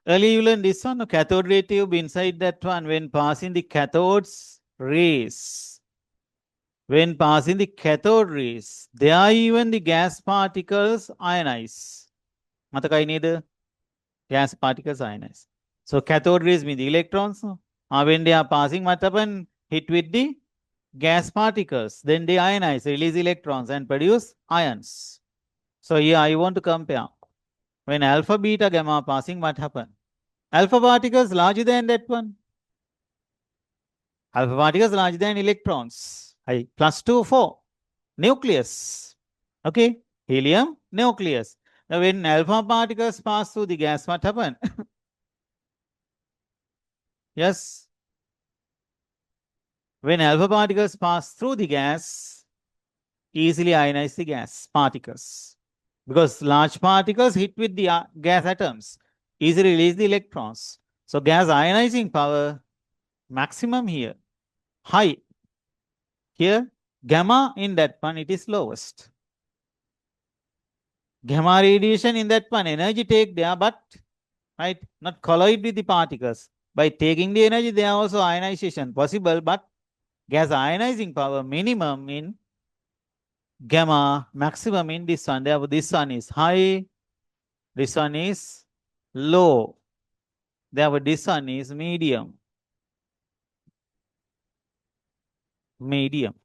Earlier you learned this one, the cathode ray tube inside that one when passing the cathode's rays. When passing the cathode rays, there even the gas particles ionize. Matakai neda? Gas particles ionize. So cathode rays mean the electrons. When they are passing, what happen? Hit with the gas particles. Then they ionize, release electrons and produce ions. So here I want to compare. When alpha, beta, gamma passing, what happen? Alpha particles larger than that one. Alpha particles larger than electrons. I plus 2, 4. Nucleus. Okay. Helium, nucleus. Now when alpha particles pass through the gas, what happen? Yes. When alpha particles pass through the gas, easily ionize the gas particles. Because large particles hit with the gas atoms, easily release the electrons. So gas ionizing power, maximum here, high. Here, gamma in that one, it is lowest. Gamma radiation in that one, energy take there, but right, not collide with the particles. By taking the energy, there are also ionization possible, but gas ionizing power minimum in gamma, maximum in this one. Therefore, this one is high, this one is low. Therefore, this one is medium. Medium.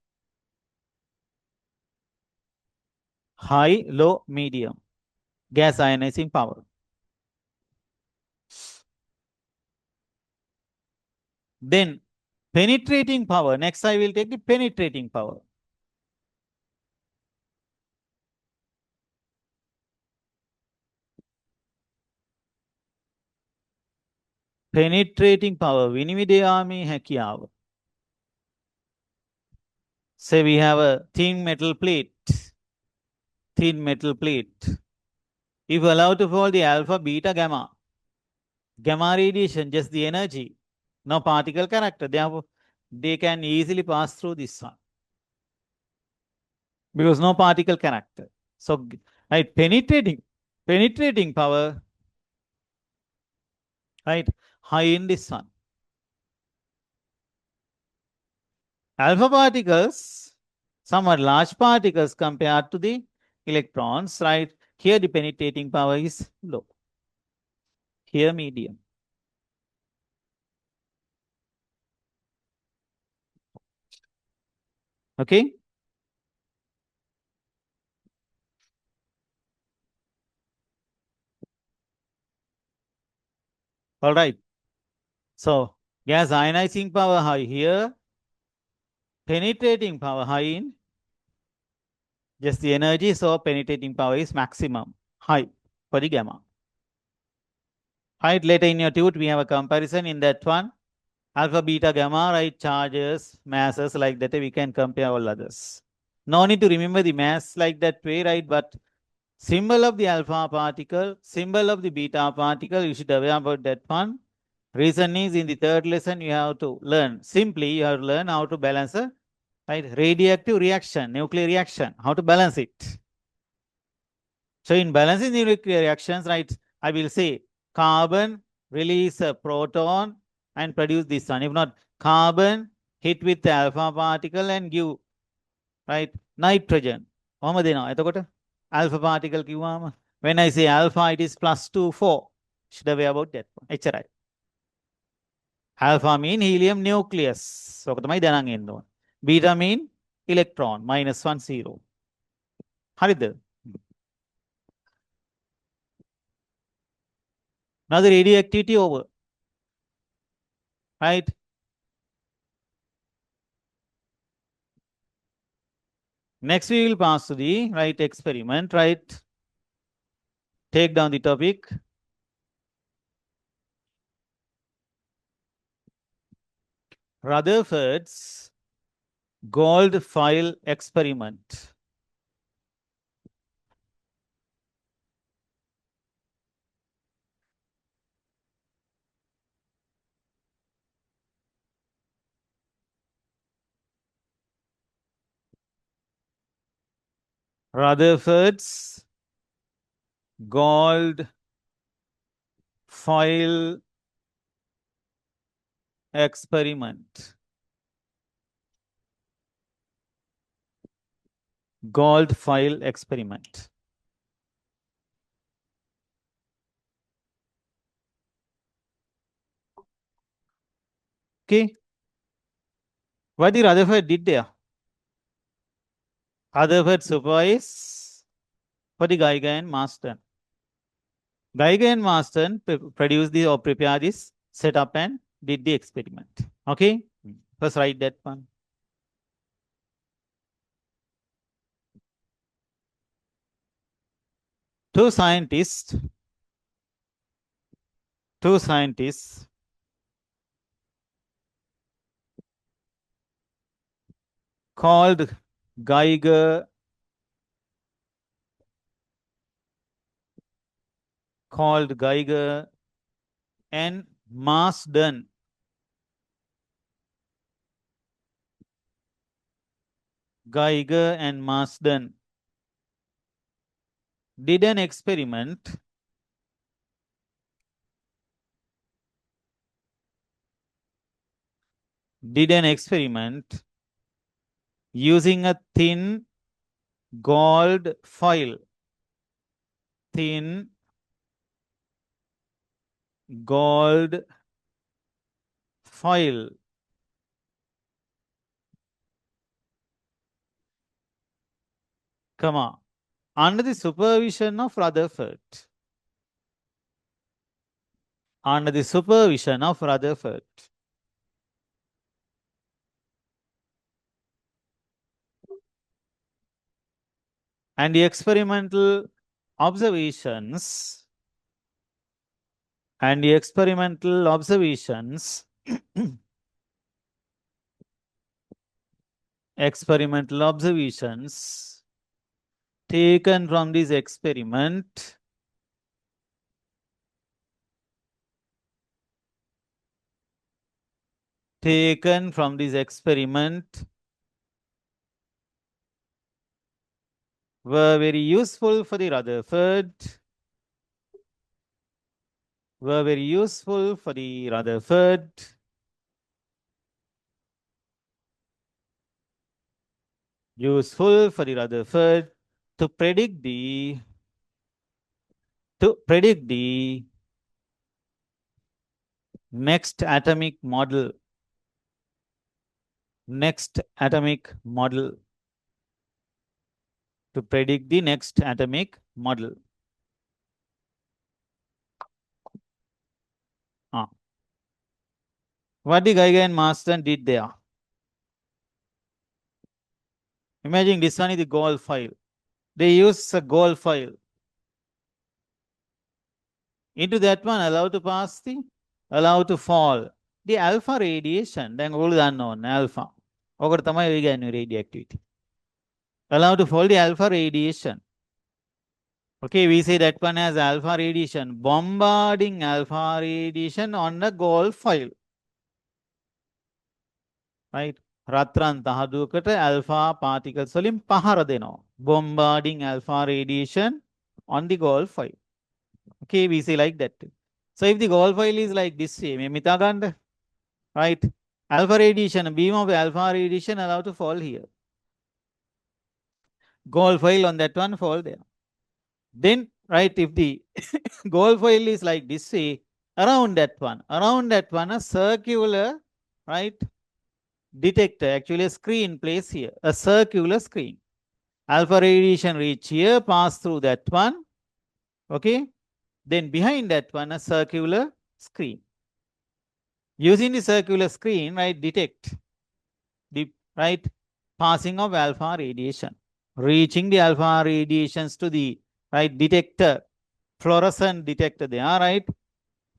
High, low, medium. Gas ionizing power. Then penetrating power. Next, I will take the penetrating power. Penetrating power. Vinimidayami හැකියාව. Say we have a thin metal plate. Thin metal plate. If allowed to fall the alpha, beta, gamma. Gamma radiation, just the energy. No particle character. Therefore, they can easily pass through this one. Because no particle character. So, right, penetrating power, right, high in this one. Alpha particles, somewhat large particles compared to the electrons, right? Here the penetrating power is low. Here medium. Okay? All right. So, gas ionizing power high here, penetrating power high in just the energy, so penetrating power is maximum high for the gamma. Right, later in your tute, we have a comparison in that one. Alpha, beta, gamma, right, charges, masses like that, we can compare all others. No need to remember the mass like that way, right? But symbol of the alpha particle, symbol of the beta particle, you should aware about that one. Reason is in the third lesson, you have to learn. Simply, you have to learn how to balance a right, radioactive reaction, nuclear reaction, how to balance it. So in balancing the nuclear reactions, right, I will say carbon release a proton and produce this one. If not, carbon hit with the alpha particle and give right nitrogen. Alpha particle කිව්වම when I say alpha, it is plus 2, 4. Should aware about that one. එච්චරයි. Alpha mean helium nucleus. ඕක තමයි දැනන් ඉන්න ඕන. Beta mean electron minus 1, 0. හරිද? Now the radioactivity over. Right? Next, we will pass to the right experiment, right? Take down the topic. Rutherford's gold foil experiment. Rutherford's gold foil experiment. Gold foil experiment. Okay. What did Rutherford did there? Rutherford supervised for the Geiger and Marsden. Geiger and Marsden produced the or prepared this setup and did the experiment. Okay. First write that one. Two scientists called Geiger and Marsden did an experiment using a thin gold foil. Thin gold foil. Come on. Under the supervision of Rutherford. Under the supervision of Rutherford. And the experimental observations experimental observations taken from this experiment were very useful for the Rutherford. To predict the next atomic model. To predict the next atomic model. What the Geiger and Marsden did there? Imagine this one is the gold foil. They use a gold foil. Into that one, allow to fall. The alpha radiation, then all unknown alpha. Over the radioactivity. Allow to fall the alpha radiation. Okay, we say that one has alpha radiation, bombarding alpha radiation on the gold foil. Right? රත්රන් තහඩුවකට alpha particles වලින් පහර දෙනවා. Bombarding alpha radiation on the gold foil. Okay, we say like that. So if the gold foil is like this way, මේ මිතා ගන්න. Right? Alpha radiation, beam of alpha radiation allowed to fall here. Gold foil on that one fall there. Then, right, if the gold foil is like this way, around that one, a circular, right, detector, actually a screen placed here, a circular screen. Alpha radiation reach here, pass through that one, okay. Then behind that one, a circular screen. Using the circular screen, right, detect the, right, passing of alpha radiation, reaching the alpha radiations to the, right, detector, fluorescent detector they are, right,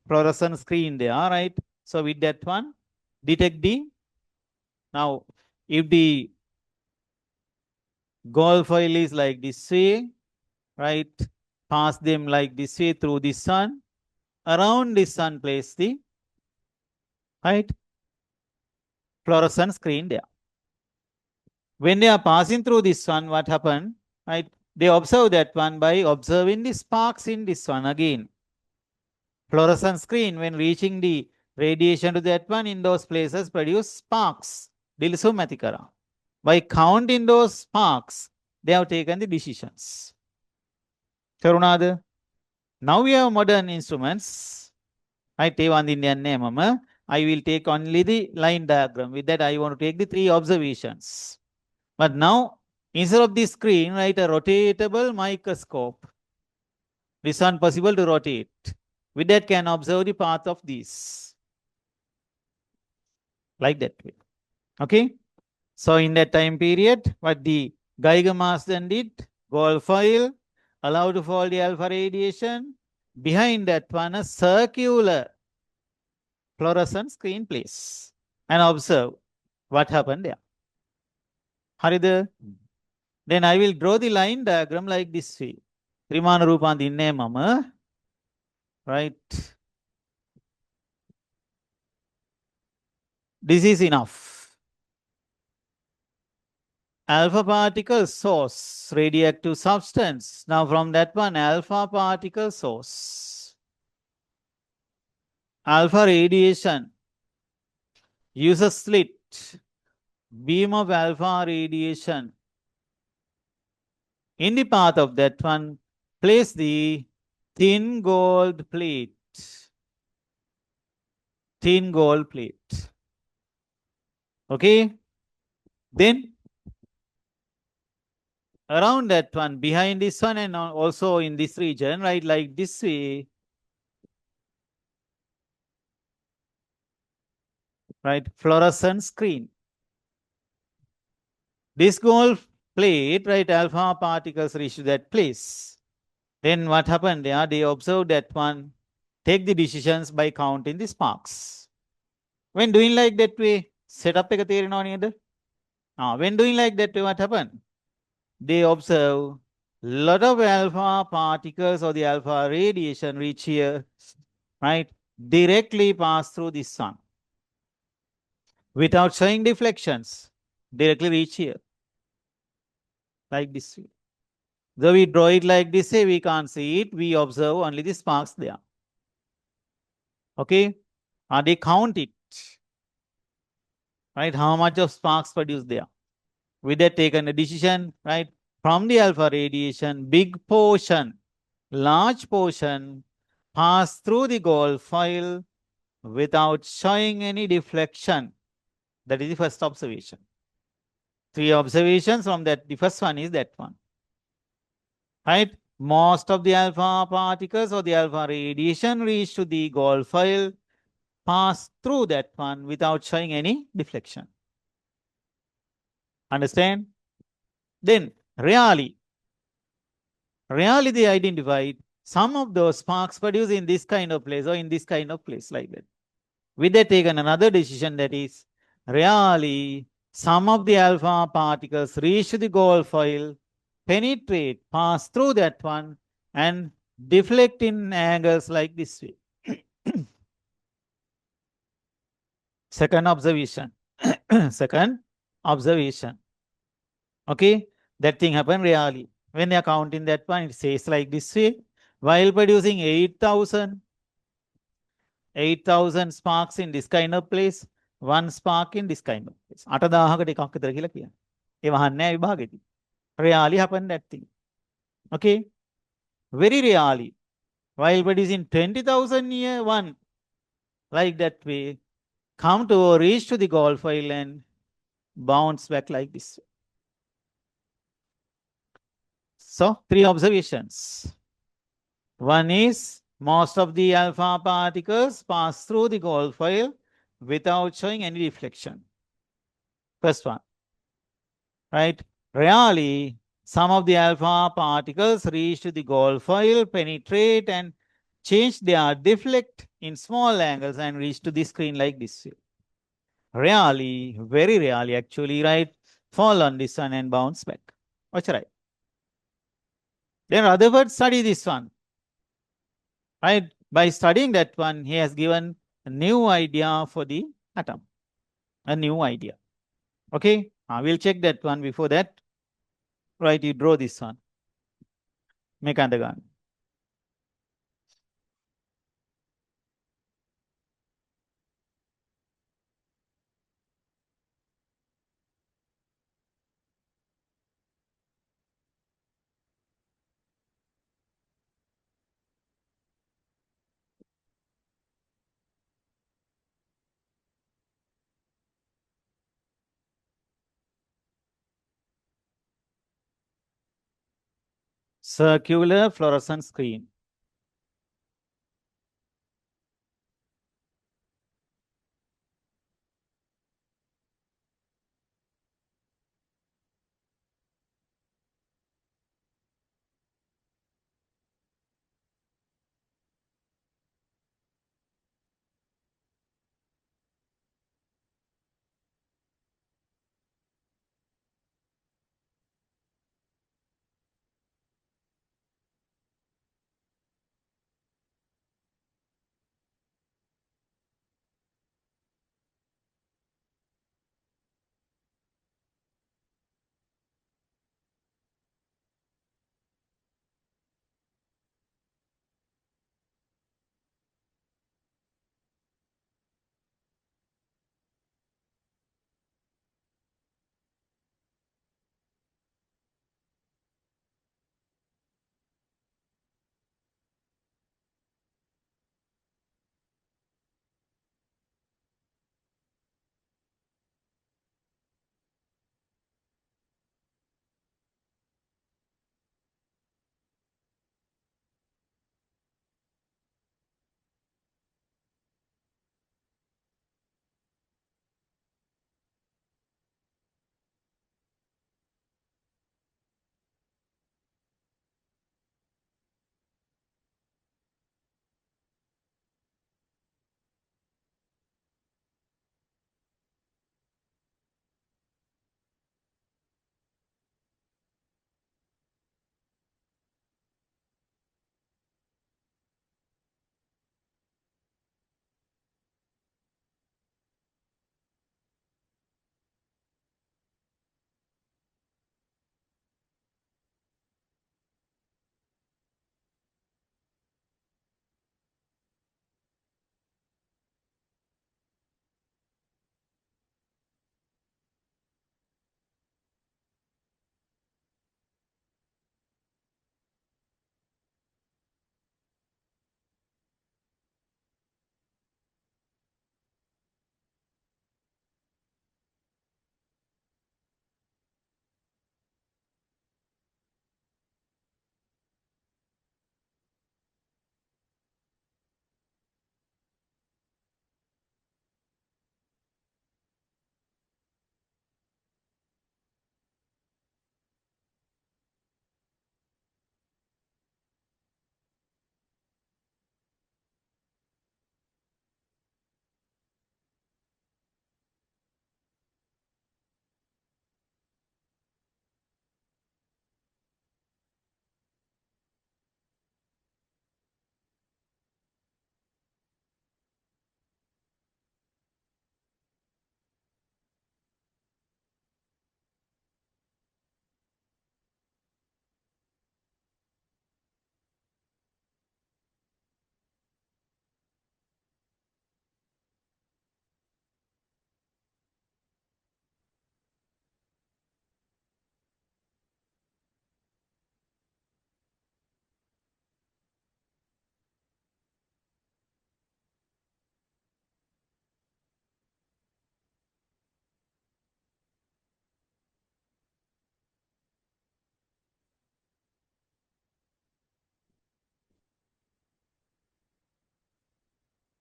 fluorescent screen they are, right. So with that one, detect the, now if the gold foil is like this way, right, pass them like this way through the sun, around the sun place the, right, fluorescent screen there. When they are passing through this sun, what happened, right, They observe that one by observing the sparks in this one again. Fluorescent screen, when reaching the radiation to that one, in those places produce sparks. Dilisumatikara. By counting those sparks, they have taken the decisions. Karunada. Now we have modern instruments. I take one Indian name. I will take only the line diagram. With that, I want to take the 3 observations. But now, instead of the screen, write a rotatable microscope. This one possible to rotate. With that, can observe the path of these. Like that way. Okay. So in that time period, what the Geiger mask then did, gold foil, allowed to fall the alpha radiation. Behind that one, a circular fluorescent screen place. And observe what happened there. Harida. Then I will draw the line diagram like this way. Trimana Rupan dinne mama. Right. This is enough. Alpha particle source, radioactive substance. Now from that one, alpha particle source. Alpha radiation. Use a slit. Beam of alpha radiation. In the path of that one, place the thin gold plate. Thin gold plate. Okay. Then around that one, behind this one and also in this region, right, like this way, right, fluorescent screen. This gold plate, right, alpha particles reach to that place. Then what happened there? They observe that one, take the decisions by counting the sparks. When doing like that way, setup එක තේරෙනව නේද? When doing like that way, what happened? They observe lot of alpha particles or the alpha radiation reach here, right? Directly pass through the sun without showing deflections. Directly reach here. Like this way. Though we draw it like this way, we can't see it. We observe only the sparks there. Okay? They count it. Right? How much of sparks produced there. With that taken a decision, right? From the alpha radiation, big portion, large portion pass through the gold foil without showing any deflection. That is the first observation. 3 observations from that. The first one is that one. Right? Most of the alpha particles or the alpha radiation reach to the gold foil, pass through that one without showing any deflection. Understand? Then, really they identified some of those sparks produced in this kind of place or in this kind of place like that. With that taken another decision, that is, really some of the alpha particles reach the gold foil, penetrate, pass through that one and deflect in angles like this way. Second observation. Second observation. Okay, that thing happened really. When they are counting that one, it says like this way. While producing 8,000 sparks in this kind of place, 1 spark in this kind of place. 8,000කට එකක් විතර කියලා කියන්නේ. ඒ වහන්නේ නැහැ විභාගෙදී. Really happened that thing. Okay, very rarely. While producing 20,000 year one, like that way, come to reach to the gold foil and bounce back like this. So 3 observations. One is most of the alpha particles pass through the gold foil without showing any reflection. First one. Right? Rarely, some of the alpha particles reach to the gold foil, penetrate and change their deflect in small angles and reach to the screen like this. Rarely, very rarely actually, right? Fall on this one and bounce back. What's right? Then Rutherford study this one. Right? By studying that one, he has given a new idea for the atom. A new idea. Okay? We'll check that one before that. Right, you draw this one. මේක අඳ ගන්න. Circular fluorescent screen.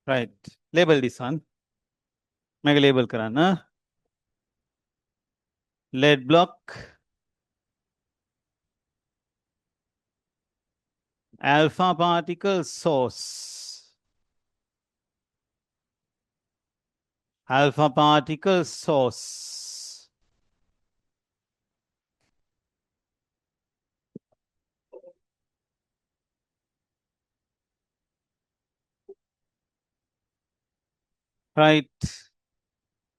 Right. Label this one. මේක label කරන්න. Lead block. Alpha particle source. Alpha particle source. Right.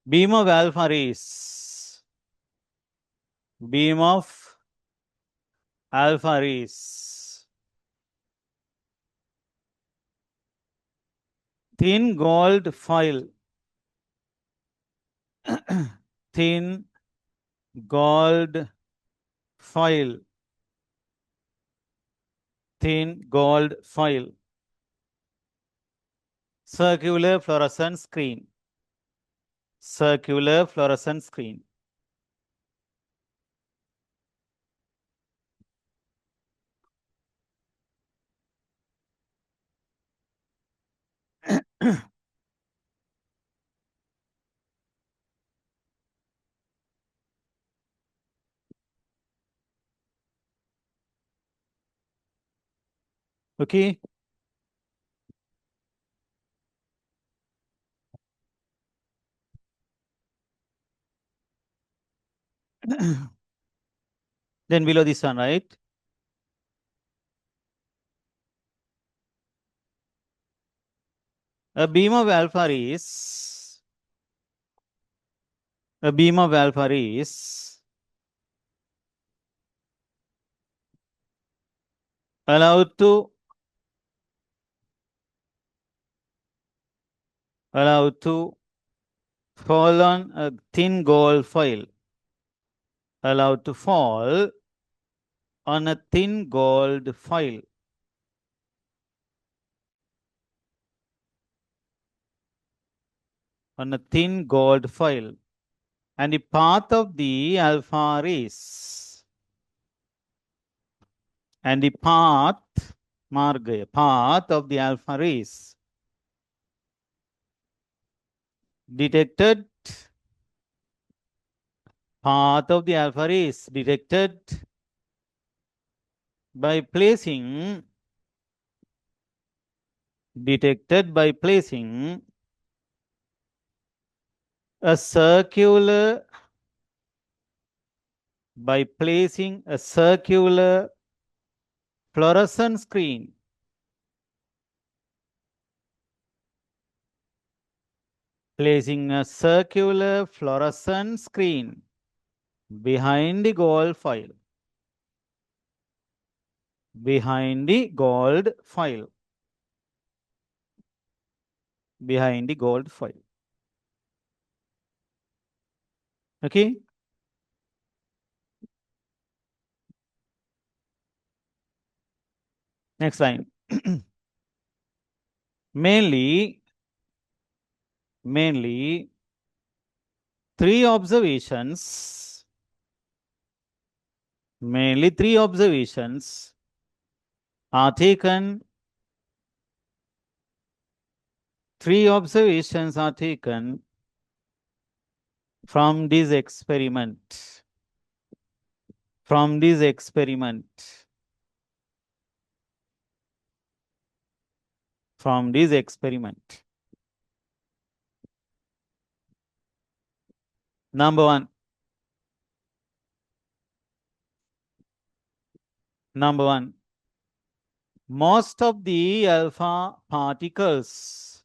Beam of alpha rays. Beam of alpha rays. thin gold foil. Thin gold foil. Thin gold foil. Circular fluorescent screen. Circular fluorescent screen. Okay. Then below this one, right? A beam of alpha rays. A beam of alpha rays allowed to fall on a thin gold foil. Allowed to fall on a thin gold foil. On a thin gold foil. And the path of the alpha rays. And the path, path of the alpha rays detected. Path of the alpha rays detected by placing a circular fluorescent screen placing a circular fluorescent screen behind the gold foil. Behind the gold foil. Behind the gold foil. Okay. Next line. Mainly three observations. Mainly three observations are taken. Three observations are taken from this experiment. From this experiment. From this experiment. Number one. Number one. Most of the alpha particles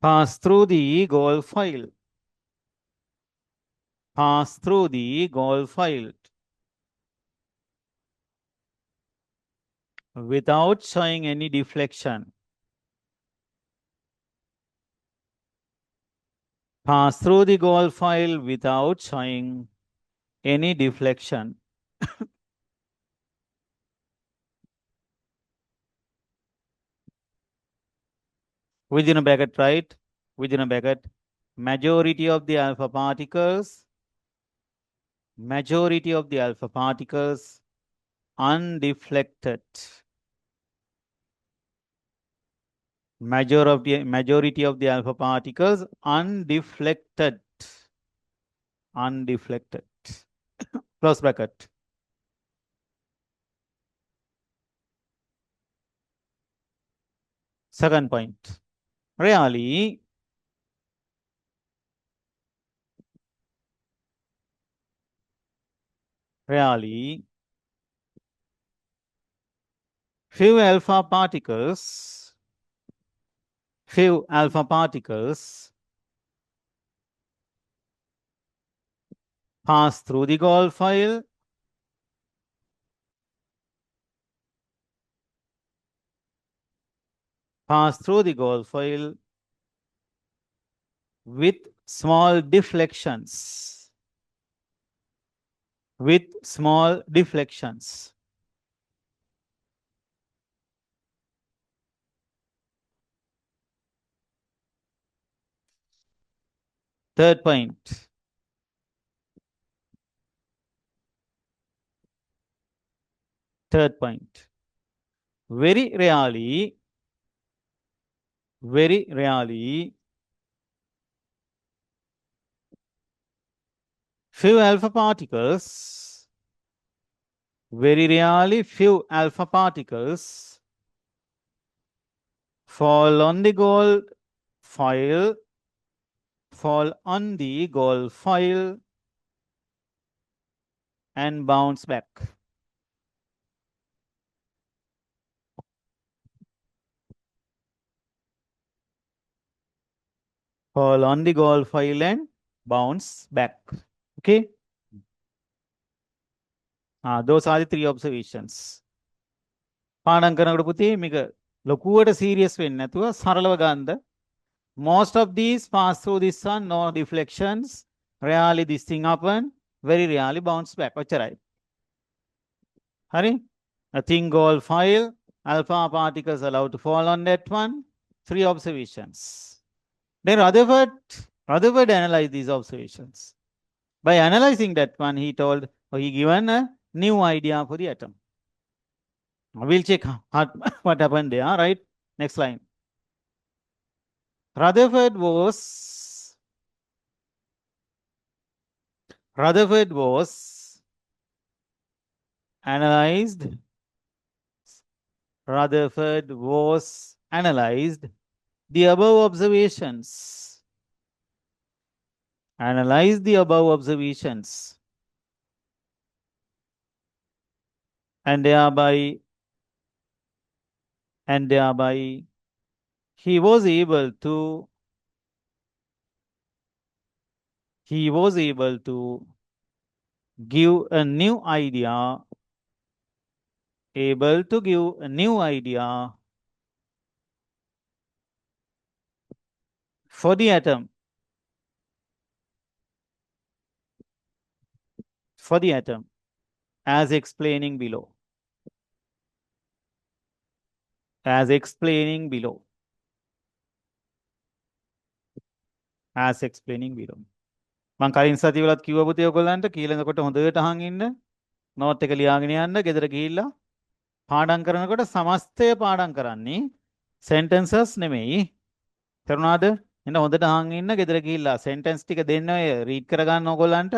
pass through the gold foil. Pass through the gold foil without showing any deflection. Pass through the gold foil without showing any deflection. Within a bracket, right? Within a bracket, majority of the alpha particles undeflected. Majority of the alpha particles undeflected. Undeflected. Close bracket. Second point. Really, few alpha particles few alpha particles pass through the gold foil with small deflections. With small deflections. Third point. Third point. Very rarely, few alpha particles, very rarely few alpha particles fall on the gold foil, and bounce back. Fall on the gold foil and bounce back. Okay. Those are the three observations. පාඩම් කරනකොට පුතේ මේක ලොකුවට serious වෙන්නේ නැතුව සරලව ගන්න. Most of these pass through this one, no deflections. Rarely this thing happen. Very rarely bounce back. ඔච්චරයි. හරි? A thin gold foil, alpha particles allowed to fall on that one. Three observations. Then Rutherford analyzed these observations. By analyzing that one, he told, or he given a new idea for the atom. We'll check what happened there, right? Next line. Rutherford was analyzed the above observations. Analyze the above observations. And thereby he was able to give a new idea, for the atom. As explaining below. As explaining below. මං කලින් සතියවලත් කිව්ව පුතේ ඔයගොල්ලන්ට කීලනකොට හොඳට අහන් ඉන්න. Note එක ලියාගෙන යන්න. ගෙදර ගිහිල්ලා පාඩම් කරනකොට සමස්තය පාඩම් කරන්නේ sentences නෙමෙයි. තේරුණාද? එහෙනම් හොඳට අහන් ඉන්න. ගෙදර ගිහිල්ලා sentence ටික දෙන්න ඔය රීඩ් කරගන්න ඕගොල්ලන්ට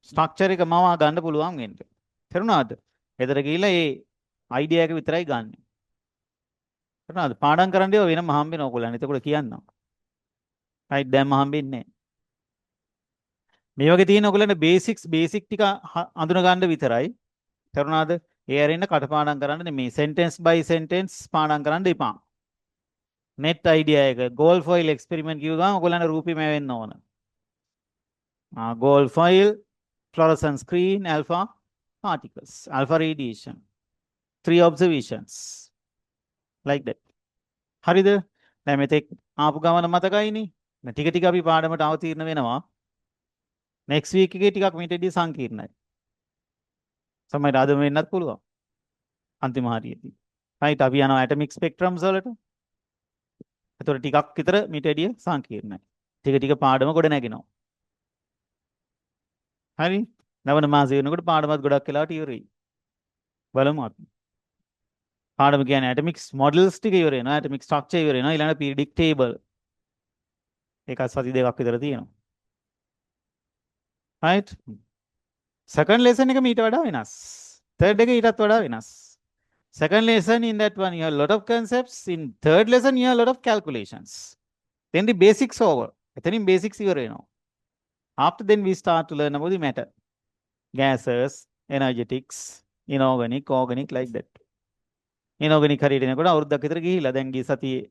ස්ට්‍රක්චර් එක මවා ගන්න පුළුවන් වෙන්න. තේරුණාද? ගෙදර ගිහිල්ලා ඒ අයිඩියා එක විතරයි ගන්න. තේරුණාද? පාඩම් කරන්න ඒවා වෙනම හම්බෙන ඕගොල්ලන්. එතකොට කියන්නම්. right දැම්ම හම්බෙන්නේ නැහැ. මේ වගේ තියෙන ඔයගොල්ලන්ට බේසික් ටික අඳුන ගන්න විතරයි. තේරුණාද? ඒ ඇරෙන්න කටපාඩම් කරන්න නෙමෙයි. sentence by sentence පාඩම් කරන්න එපා. net idea එක gold foil experiment කිව්ව ගමන් ඔයගොල්ලන්ට රූපෙම වෙන්න ඕන. gold foil, fluorescence screen, alpha particles, alpha radiation. 3 observations. Like that. හරිද? දැන් මෙතෙක් ආපු ගමන මතකයිනේ. දැන් ටික ටික අපි පාඩමට අවතීර්ණ වෙනවා. next week එකේ ටිකක් මීටදී සංකීර්ණයි. සමහර අද වෙන්නත් පුළුවන්. අන්තිම හරියදී. right අපි යනවා atomic spectrums වලට. ඒතකොට ටිකක් විතර මීටදී සංකීර්ණයි. ටික ටික පාඩම ගොඩ නැගෙනවා. හරි? නවන මාසෙ වෙනකොට පාඩමත් ගොඩක් වෙලාවට ඉවරයි. බලමු අපි. පාඩම කියන්නේ atomic models ටික ඉවර වෙනවා. atomic structure ඉවර වෙනවා. ඊළඟ periodic table. ඒක සති දෙකක් විතර තියෙනවා. right? Second lesson එක මීට වඩා වෙනස්. Third එක ඊටත් වඩා වෙනස්. Second lesson, in that one you have a lot of concepts. In third lesson you have a lot of calculations. Then the basics over. එතනින් basics ඉවර වෙනවා. After then we start to learn about the matter. Gases, energetics, inorganic, organic, like that. Inorganic හරියට එනකොට අවුරුද්දක් විතර ගිහිල්ලා දැන් ගිය සතියේ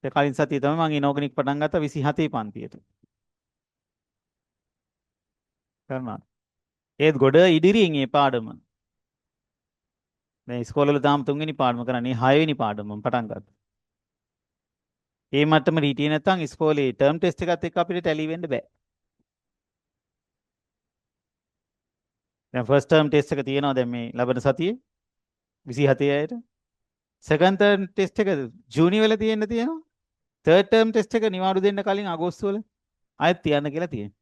ඒ කලින් සතියේ තමයි මම ඉනෝගනික් පටන් ගත්තා 27 පන්තියට. කරනවා. ඒත් ගොඩ ඉදිරියෙන් මේ පාඩම. දැන් ඉස්කෝලේ වල තාම 3 වෙනි පාඩම කරන්නේ 6 වෙනි පාඩම මම පටන් ගත්තා. ඒ මට්ටම හිටියේ නැත්නම් ඉස්කෝලේ ටර්ම් ටෙස්ට් එකත් එක්ක අපිට ටැලි වෙන්න බෑ. දැන් ෆස්ට් ටර්ම් ටෙස්ට් එක තියෙනවා දැන් මේ ලබන සතියේ 27 අයට. සෙකන්ඩ් ටර්ම් ටෙස්ට් එක ජූනි වල තියෙනවා. තර්ඩ් ටර්ම් ටෙස්ට් එක නිවාඩු දෙන්න කලින් අගෝස්තු වල ආයෙත් තියන්න කියලා තියෙනවා.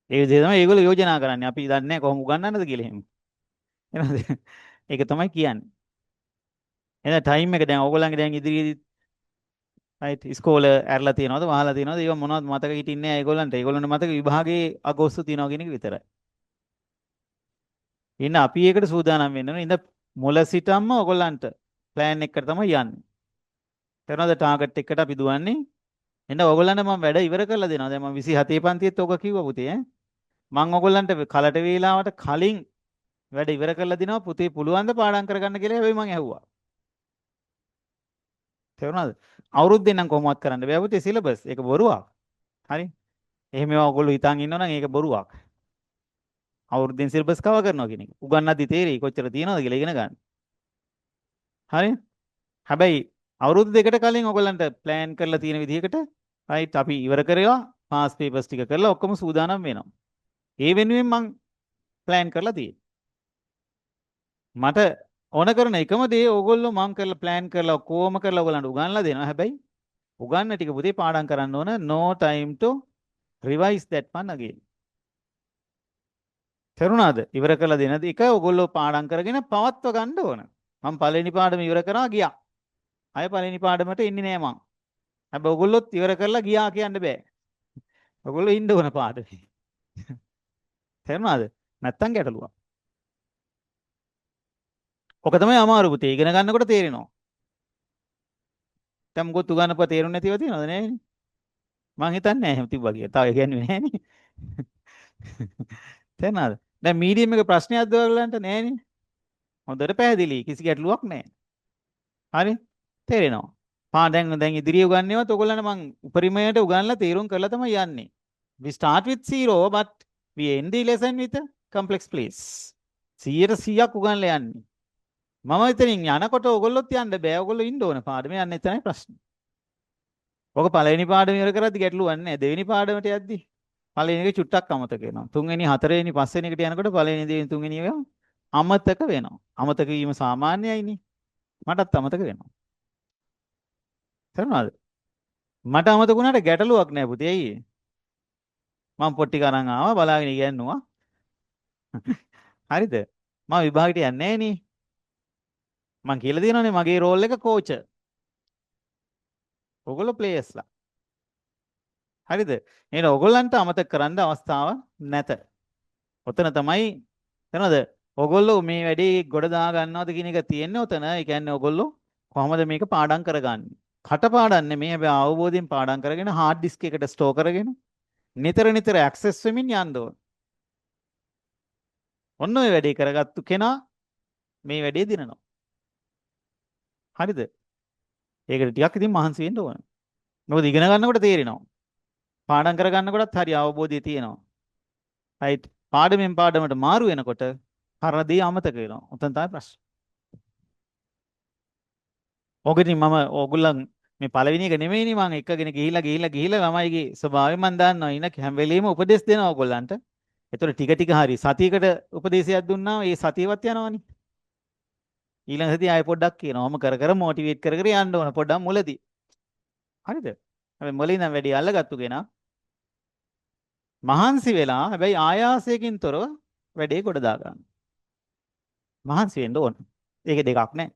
ඒ විදිහට තමයි ඒගොල්ලෝ යෝජනා කරන්නේ. අපි දන්නේ නැහැ කොහොම උගන්වන්නද කියලා එහෙම. එහෙමද? ඒක තමයි කියන්නේ. එහෙනම් ටයිම් එක දැන් ඕගොල්ලන්ගේ දැන් ඉදිරියේදී රයිට් ඉස්කෝල ඇරලා තියනවද වහලා තියනවද ඒව මොනවද මතක හිටින්නේ නැහැ ඒගොල්ලන්ට. ඒගොල්ලන්ට මතක විභාගයේ අගෝස්තු තියනවා කියන එක විතරයි. ඉන්න අපි ඒකට සූදානම් වෙන්න ඕනේ. ඉන්න මුල සිටම්ම ඕගොල්ලන්ට ප්ලෑන් එකකට තමයි යන්නේ. තේරෙනවද ටාගට් එකට අපි දුවන්නේ. එන්න ඕගොල්ලන්ට මම වැඩ ඉවර කරලා දෙනවා. දැන් මම 27 පන්තියේත් ඕක කිව්වා පුතේ ඈ. මම ඕගොල්ලන්ට කලට වේලාවට කලින් වැඩ ඉවර කරලා දිනවා පුතේ පුළුවන් ද පාඩම් කරගන්න කියලා හැබැයි මම ඇහුවා. තේරුණාද? අවුරුද්දෙන් නම් කොහොමවත් කරන්න බෑ පුතේ සිලබස්. ඒක බොරුවක්. හරි? එහෙම ඒවා ඔයගොල්ලෝ හිතන් ඉන්නවනම් ඒක බොරුවක්. අවුරුද්දෙන් සිලබස් කව කරනවා කියන එක. උගන්නද්දි තේරෙයි කොච්චර තියෙනවද කියලා ඉගෙන ගන්න. හරි? හැබැයි අවුරුදු දෙකට කලින් ඔයගොල්ලන්ට ප්ලෑන් කරලා තියෙන විදිහකට රයිට් අපි ඉවර කරේවා පාස් පේපර්ස් ටික කරලා ඔක්කොම සූදානම් වෙනවා. ඒ වෙනුවෙන් මම ප්ලෑන් කරලා තියෙන්නේ. මට ඕන කරන එකම දේ ඕගොල්ලෝ මම කරලා ප්ලෑන් කරලා කොහොම කරලා ඔයගලන්ට උගන්ලා දෙනවා. හැබැයි උගන්න ටික පුතේ පාඩම් කරන්න ඕන no time to revise that one again. තේරුණාද? ඉවර කරලා දෙන එක ඔයගොල්ලෝ පාඩම් කරගෙන පවත්ව ගන්න ඕන. මම පළවෙනි පාඩම ඉවර කරා ගියා. අය පළවෙනි පාඩමට එන්නේ නෑ මං. හැබැයි ඔයගොල්ලොත් ඉවර කරලා ගියා කියන්න බෑ. ඔයගොල්ලෝ ඉන්න ඕන පාඩමේ. තේරුණාද? නැත්තම් ගැටලුවක්. ඔක තමයි අමාරු පුතේ. ඉගෙන ගන්නකොට තේරෙනවා. දැන් මොකද උගන්නපුවා තේරුන්නේ නැතිව තියෙනවද නෑනේ. මං හිතන්නේ නෑ එහෙම තිබ්බා කියලා. තාම කියන්නේ නෑනේ. තේරුණාද? දැන් මීඩියම් එක ප්‍රශ්නයක්ද ඔයගලන්ට නෑනේ. හොඳට පැහැදිලි. කිසි ගැටලුවක් නෑ. හරි? තේරෙනවා. දැන් ඉදිරිය උගන්වනවත් ඔයගොල්ලන්ට මං උපරිමයට උගන්ලා තීරුම් කරලා තමයි යන්නේ. We start with 0 but we end the lesson with a complex place. 100% උගන්ලා යන්නේ. මම ඉතින් යනකොට ඔයගොල්ලොත් යන්න බෑ. ඔයගොල්ලෝ ඉන්න ඕන පාඩමේ යන්න එතනයි ප්‍රශ්නේ. ඔක පළවෙනි පාඩම ඉවර කරද්දි ගැටලුවක් නැහැ. දෙවෙනි පාඩමට යද්දි පළවෙනි එක චුට්ටක් අමතක වෙනවා. තුන්වෙනි හතරවෙනි පස්වෙනි එකට යනකොට පළවෙනි දෙවෙනි තුන්වෙනි ඒවා අමතක වෙනවා. අමතක වීම සාමාන්‍යයිනේ. මටත් අමතක වෙනවා. තේරුණාද? මට අමතක වුණාට ගැටලුවක් නෑ පුතේ. ඇයි ඒ? මම පොට්ටි කරන් ආවා බලාගෙන ඉගෙනුවා. හරිද? මම විභාගෙට යන්නේ නෑනේ. මං කියලා දෙනවනේ මගේ රෝල් එක කෝච්. ඔයගොල්ලෝ ප්ලේයර්ස්ලා. හරිද? එහෙනම් ඔයගොල්ලන්ට අමතක කරන්න අවස්ථාවක් නැත. ඔතන තමයි තනද? ඔයගොල්ලෝ මේ වැඩේ ගොඩ දා ගන්නවද කියන එක තියෙන්නේ ඔතන. ඒ කියන්නේ ඔයගොල්ලෝ කොහොමද මේක පාඩම් කරගන්නේ? කටපාඩම් නෙමෙයි හැබැයි අවබෝධයෙන් පාඩම් කරගෙන හાર્ඩ් ඩිස්ක් එකට ස්ටෝර් කරගෙන නිතර නිතර ඇක්සස් වෙමින් යන්න ඕන. ඔන්න ඔය වැඩේ කරගත්තු කෙනා මේ වැඩේ දිනනවා. හරිද? ඒකට ටිකක් ඉතින් මහන්සි වෙන්න ඕන. මොකද ඉගෙන ගන්නකොට තේරෙනවා. පාඩම් කරගන්නකොටත් හරි අවබෝධය තියෙනවා. රයිට්. පාඩමෙන් පාඩමට මාරු වෙනකොට හරදී අමතක වෙනවා. උතන තමයි ප්‍රශ්නේ. ඔකකින් මම ඕගොල්ලන් මේ පළවෙනි එක නෙමෙයිනේ මම එකගෙන ගිහිලා ළමයිගේ ස්වභාවය මම දන්නවා. ඉන්න හැම වෙලෙම උපදෙස් දෙනවා ඕගොල්ලන්ට. ඒතකොට ටික ටික හරි සතියකට උපදේශයක් දුන්නාම ඒ සතියවත් යනවනේ. ඊළඟ සතිය ආයෙ පොඩ්ඩක් කියනවා. ඔහම කර කර මොටිවේට් කර කර යන්න ඕන පොඩ්ඩක් මුලදී. හරිද? හැබැයි මුලින් නම් වැඩි අල්ලගත්තු කෙනා මහන්සි වෙලා හැබැයි ආයාසයෙන් තොරව වැඩේ ගොඩ දා ගන්න. මහන්සි වෙන්න ඕන. ඒක දෙකක් නෑ.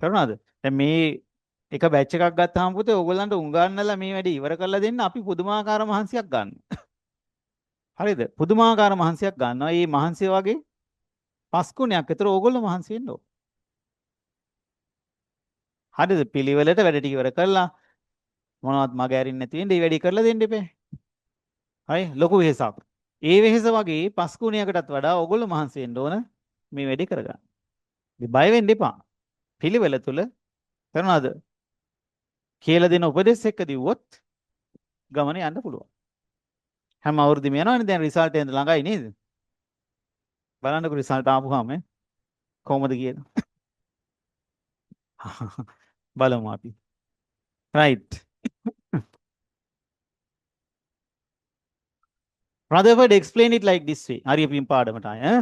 කරුණාද? දැන් මේ එක බැච් එකක් ගත්තාම පුතේ ඕගොල්ලන්ට උගන්වලා මේ වැඩේ ඉවර කරලා දෙන්න අපි පුදුමාකාර මහන්සියක් ගන්න. හරිද? පුදුමාකාර මහන්සියක් ගන්නවා. මේ මහන්සිය වගේ 5 ගුණයක් විතර ඕගොල්ලෝ මහන්සි වෙන්න ඕන. හරිද? පිළිවෙලට වැඩ ටික ඉවර කරලා මොනවත් මග ඇරින්න නැති වෙන්න මේ වැඩේ කරලා දෙන්න එපේ. හරි? ලොකු වෙහසක්. ඒ වෙහස වගේ 5 ගුණයකටත් වඩා ඕගොල්ලෝ මහන්සි වෙන්න ඕන මේ වැඩේ කරගන්න. ඉතින් බය වෙන්න එපා. පිළිවෙල තුල කරනවද? කියලා දෙන උපදෙස් එක්ක දිව්වොත් ගමන යන්න පුළුවන්. හැම අවුරුද්දෙම යනවනේ දැන් රිසල්ට් එන්න ළඟයි නේද? බලන්නකො රිසල්ට් ආපුවාම කොහොමද කියලා. බලමු අපි. right. Rutherford explain it like this way. හරි අපි පාඩමට ආය ඈ.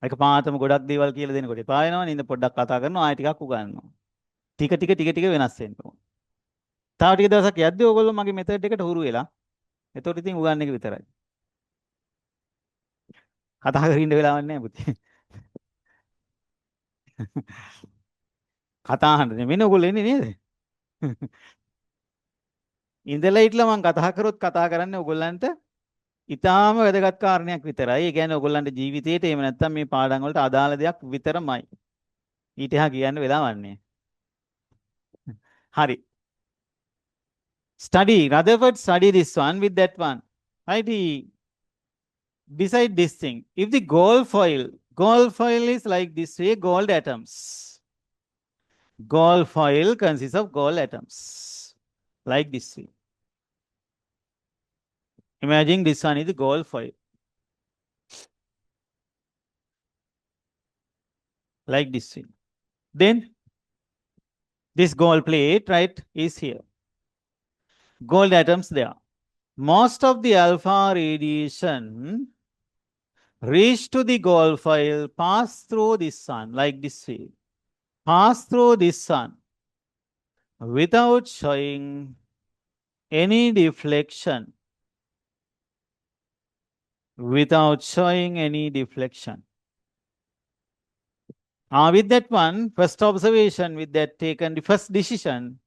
ඒක පාතම ගොඩක් දේවල් කියලා දෙනකොට එපා වෙනවනේ. ඉතින් පොඩ්ඩක් කතා කරනවා ආයෙ ටිකක් උගන්වනවා. ටික වෙනස් වෙන්න ඕන. තව ටික දවසක් යද්දී ඕගොල්ලෝ මගේ මෙතඩ් එකට හුරු වෙලා. එතකොට ඉතින් උගන්න එක විතරයි. කතා කරගෙන ඉන්න වෙලාවක් නැහැ පුතේ. කතා අහන්න නෙමෙයි ඕගොල්ලෝ එන්නේ නේද? ඉඳලා හිටලා මම කතා කරොත් කතා කරන්නේ ඕගොල්ලන්ට ඊටාම වැදගත් කාරණයක් විතරයි. ඒ කියන්නේ ඕගොල්ලන්ට ජීවිතේට එහෙම නැත්නම් මේ පාඩම් වලට අදාළ දෙයක් විතරමයි. ඊට එහා කියන්න වෙලාවක් නැහැ. හරි. Study. Rutherford study this one with that one. Right? He decide this thing. If the gold foil is like this way, gold atoms. Gold foil consists of gold atoms. Like this way. Imagine this one is the gold foil. Like this way. Then this gold plate, right, is here. Gold atoms there. Most of the alpha radiation reach to the gold foil, pass through this sun like this way. Pass through this sun without showing any deflection. Without showing any deflection. With that one, first observation, with that taken the first decision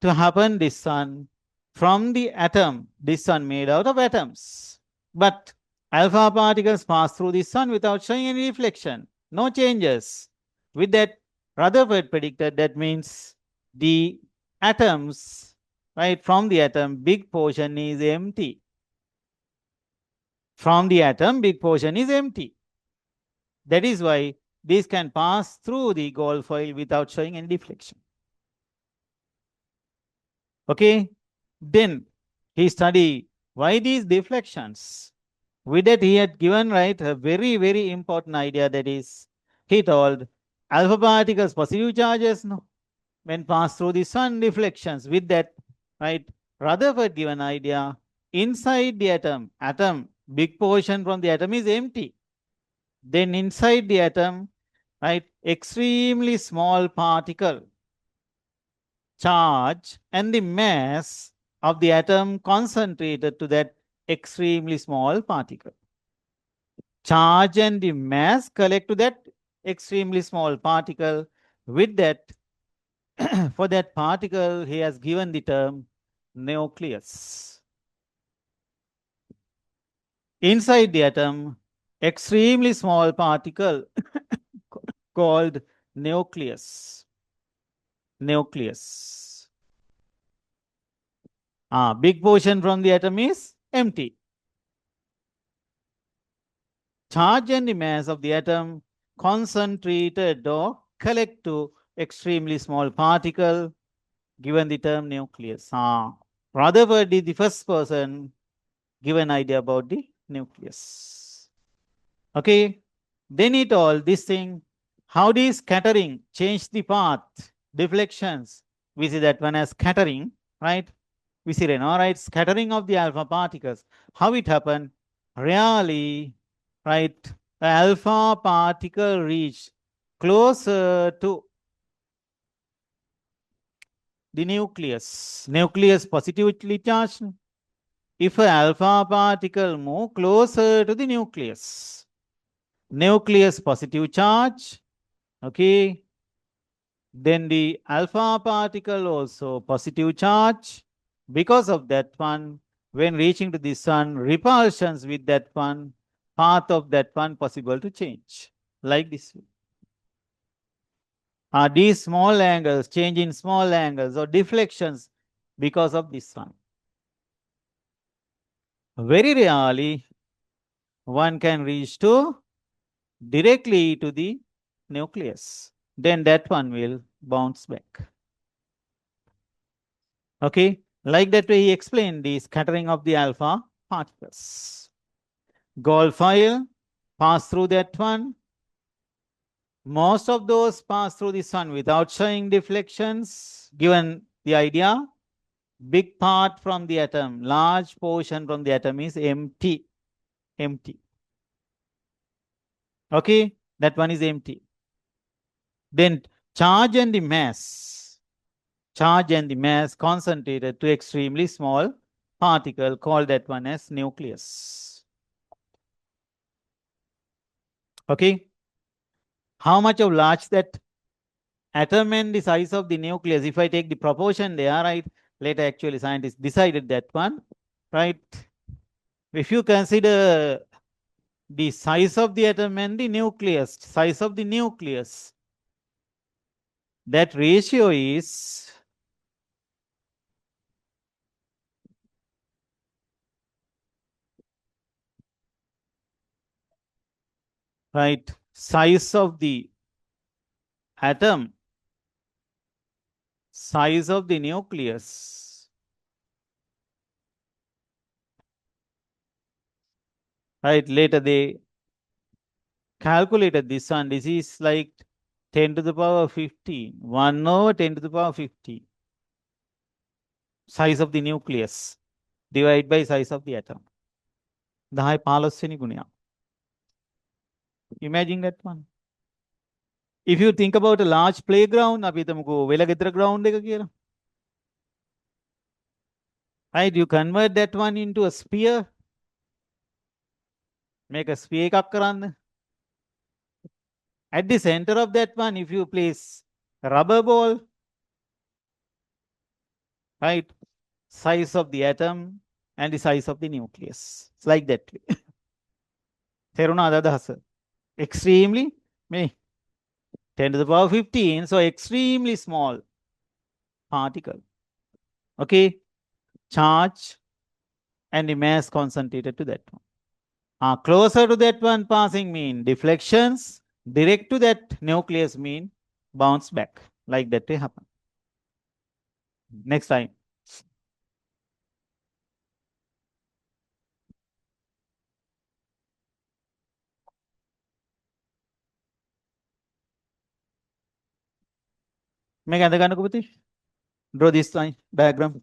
to happen this sun from the atom, this sun made out of atoms. But alpha particles pass through the sun without showing any reflection, no changes. With that, Rutherford predicted that means the atoms, right, from the atom, big portion is empty. From the atom, big portion is empty. That is why these can pass through the gold foil without showing any deflection. Okay, then he studied why these deflections. With that, he had given, right, a very, very important idea, that is, he told alpha particles, positive charges, no, when pass through the sun, deflections. With that, right, Rutherford given idea, inside the atom, big portion from the atom is empty. Then inside the atom, right, extremely small particle, charge and the mass of the atom concentrated to that extremely small particle. Charge and the mass collect to that extremely small particle. With that, for that particle, he has given the term nucleus. Inside the atom, extremely small particle called nucleus. Nucleus. Big portion from the atom is empty. Charge and the mass of the atom concentrated or collect to extremely small particle, given the term nucleus. Rutherford is the first person given idea about the nucleus. Okay, then he told this thing, how does scattering change the path, deflections? We see that one as scattering, right? We see it, all right, scattering of the alpha particles. How it happened? Really, right, the alpha particle reach closer to the nucleus. Nucleus positively charged. If an alpha particle move closer to the nucleus, nucleus positive charge, okay, then the alpha particle also positive charge. Because of that one, when reaching to the sun, repulsions with that one, path of that one possible to change, like this. These small angles, change in small angles or deflections because of this one. Very rarely, one can reach to directly to the nucleus. then that one will bounce back. Okay, like that way he explained the scattering of the alpha particles. Gold foil pass through that one. Most of those pass through the sun without showing deflections, given the idea. Big part from the atom, large portion from the atom is empty. Empty. Okay, that one is empty. Then charge and the mass. Charge and the mass concentrated to extremely small particle, call that one as nucleus. Okay. How much of large that atom and the size of the nucleus, if I take the proportion there, right? Later actually scientists decided that one, right? If you consider the size of the atom and the nucleus, size of the nucleus, that ratio is right, size of the atom, size of the nucleus, right? Later they calculated this one. This is like 10 to the power 15, 1 over 10 to the power 15, size of the nucleus divided by size of the atom. 10 15 වෙනි ගුණයක්. Imagine that one. If you think about a large playground, අපි හිතමුකෝ Welagedara ground එක කියලා. Right, you convert that one into a sphere. Make a sphere එකක් කරන්න. At the center of that one, if you place a rubber ball, right, size of the atom and the size of the nucleus. It's like that. තේරුණාද අදහස? Extremely many. 10 to the power 15, so extremely small particle. Okay, charge and the mass concentrated to that one. Closer to that one passing mean deflections, direct to that nucleus mean bounce back. Like that will happen. Next time. මේක ඇඳ ගන්නකො පුතේ. Draw this line diagram.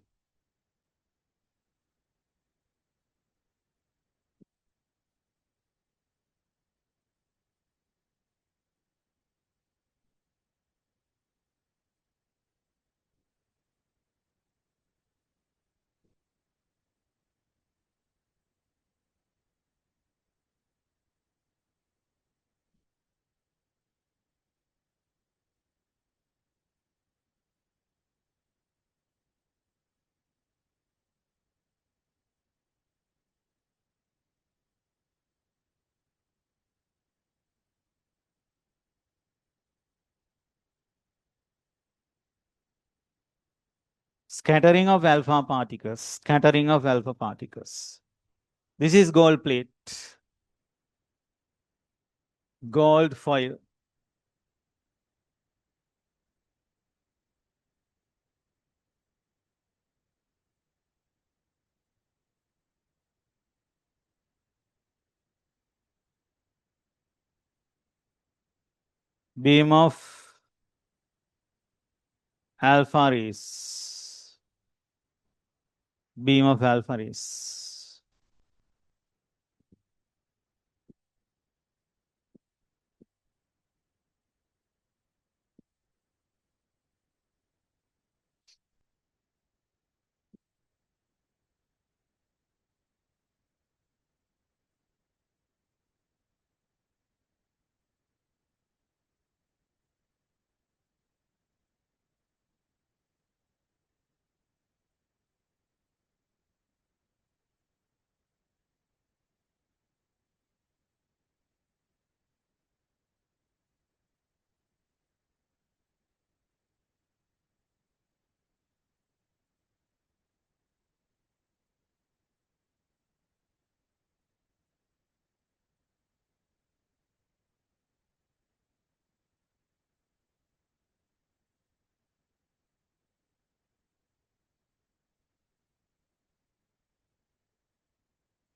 Scattering of alpha particles. Scattering of alpha particles. This is gold plate. Gold foil. Beam of alpha rays. Beam of alpha rays.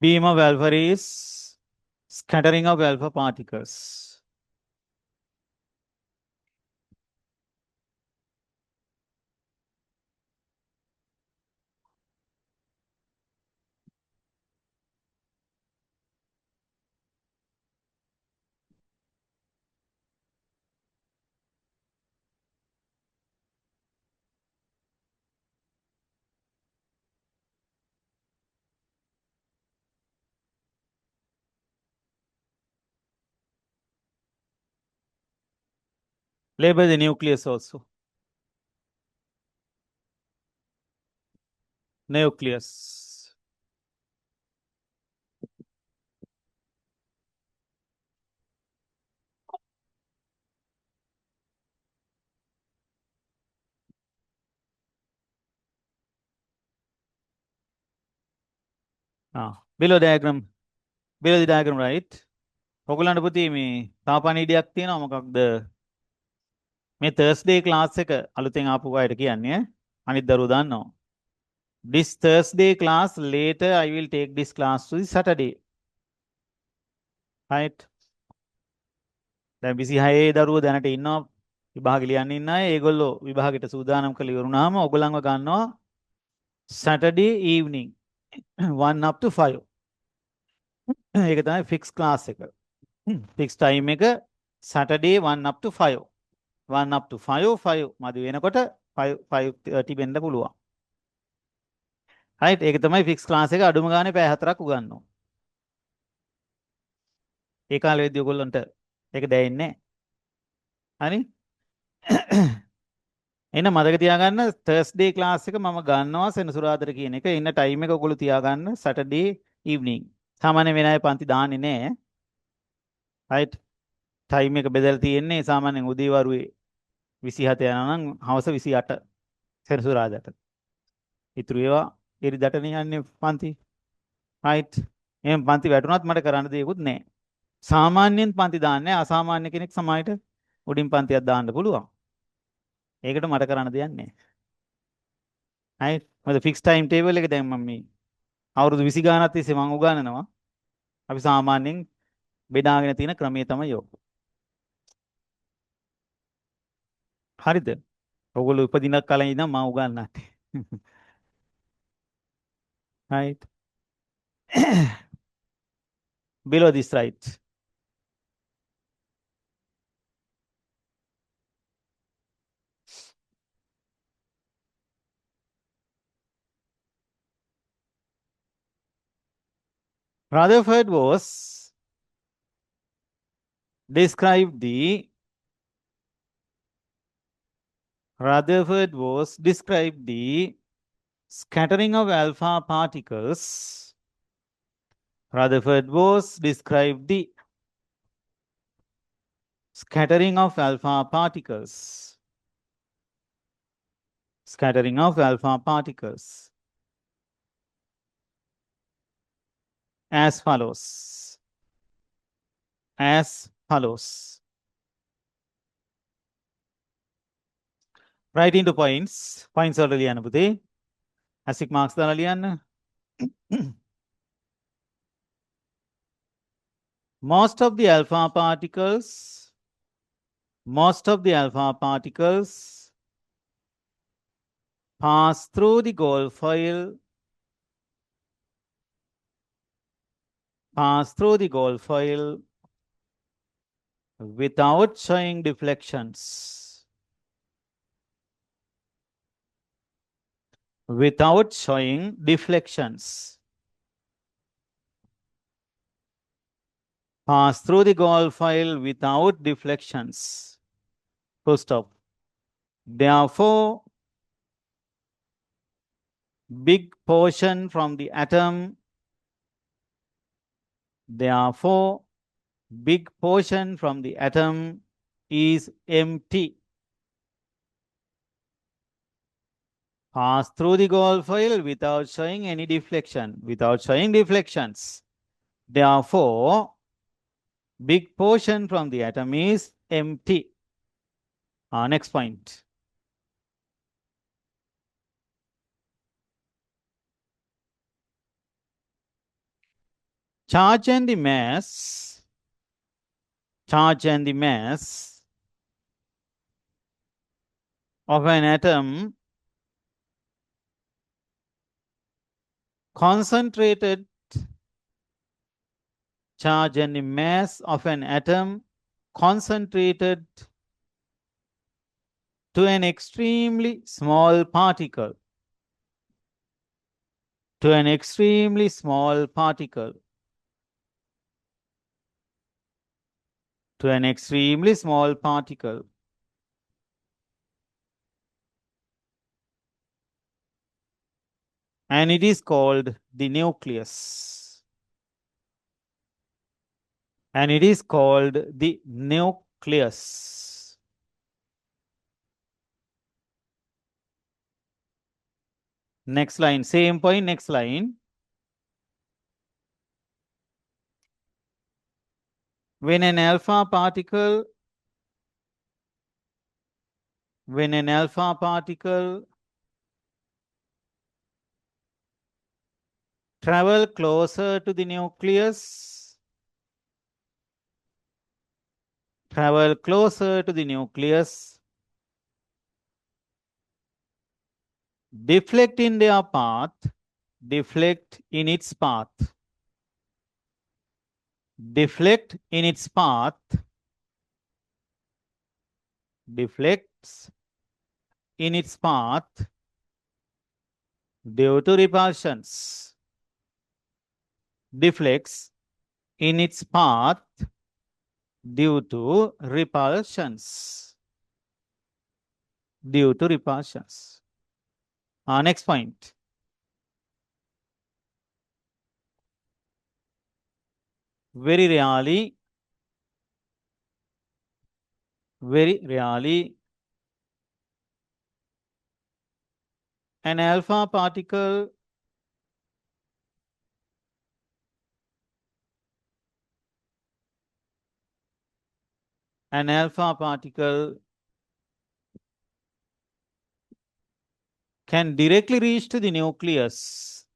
Beam of alpha is scattering of alpha particles. Label the nucleus also. Nucleus. Below diagram. Below the diagram, right? ඔගලන්ට පුතේ මේ තාපානීඩියක් තියෙනවා මොකක්ද මේ Thursday class එක අලුතෙන් ආපු අයට කියන්නේ අනිත් දරුවෝ දන්නවා. This Thursday class later I will take this class to the Saturday. Right? දැන් 26 දරුවෝ දැනට ඉන්නවා විභාග ලියන්න ඉන්න අය. ඒගොල්ලෝ විභාගෙට සූදානම් කරලා ඉවරුනහම ඔයගොල්ලන්ව ගන්නවා Saturday evening 1 up to 5. ඒක තමයි fixed class එක. fixed time එක Saturday 1 up to 5. 1 up to 5 මදි වෙනකොට 5:30 වෙන්න පුළුවන්. right ඒක තමයි fixed class එක අඩුම ගානේ පැය 4ක් උගන්වනවා. ඒ කාලෙදී ඔයගොල්ලන්ට ඒක දැනෙන්නේ නැහැ. හරි? එන්න මතක තියාගන්න Thursday class එක මම ගන්නවා සෙනසුරාදාට කියන එක. ඉන්න time එක ඔයගොල්ලෝ තියාගන්න Saturday evening. සාමාන්‍ය වෙන අය පන්ති දාන්නේ නැහැ. right? time එක බෙදලා තියෙන්නේ සාමාන්‍යයෙන් උදේවරුේ 27 යනවා නම් හවස 28 සෙනසුරාදාට. ඉතුරු ඒවා ඉරිදටනේ යන්නේ පන්ති. right? එහෙනම් පන්ති වැටුණත් මට කරන්න දෙයක්වත් නැහැ. සාමාන්‍යයෙන් පන්ති දාන්නේ අසාමාන්‍ය කෙනෙක් සමාජයට උඩින් පන්තියක් දාන්න පුළුවන්. ඒකට මට කරන්න දෙයක් නැහැ. right? මොකද ෆික්ස් ටයිම් ටේබල් එක දැන් මම මේ අවුරුදු 20 ගානක් තිස්සේ මම උගන්වනවා. අපි සාමාන්‍යයෙන් බෙදාගෙන තියෙන ක්‍රමය තමයි යෝග. හරිද? ඔයගොල්ලෝ උපදින කලින් ඉඳන් මම උගන්වන්නේ. right? below this right. Rutherford was described the scattering of alpha particles. Rutherford was described the scattering of alpha particles. Scattering of alpha particles as follows. As follows. Write into points. Points වලට ලියන්න පුතේ. asterisk marks දාලා ලියන්න. Most of the alpha particles pass through the gold foil without showing deflections. Without showing deflections. Pass through the gold foil without deflections. Full stop. Therefore, big portion from the atom is empty. Pass through the gold foil without showing any deflection, without showing deflections. Therefore, big portion from the atom is empty. Next point. Charge and the mass, charge and the mass of an atom concentrated, charge and the mass of an atom concentrated to an extremely small particle, to an extremely small particle, to an extremely small particle. And it is called the nucleus. And it is called the nucleus. Next line, same point, next line. When an alpha particle travel closer to the nucleus, travel closer to the nucleus, deflect in their path, deflect in its path, deflect in its path, deflects in its path due to repulsions, deflects in its path due to repulsions, due to repulsions. Next point. Very rarely, an alpha particle can directly reach to the nucleus,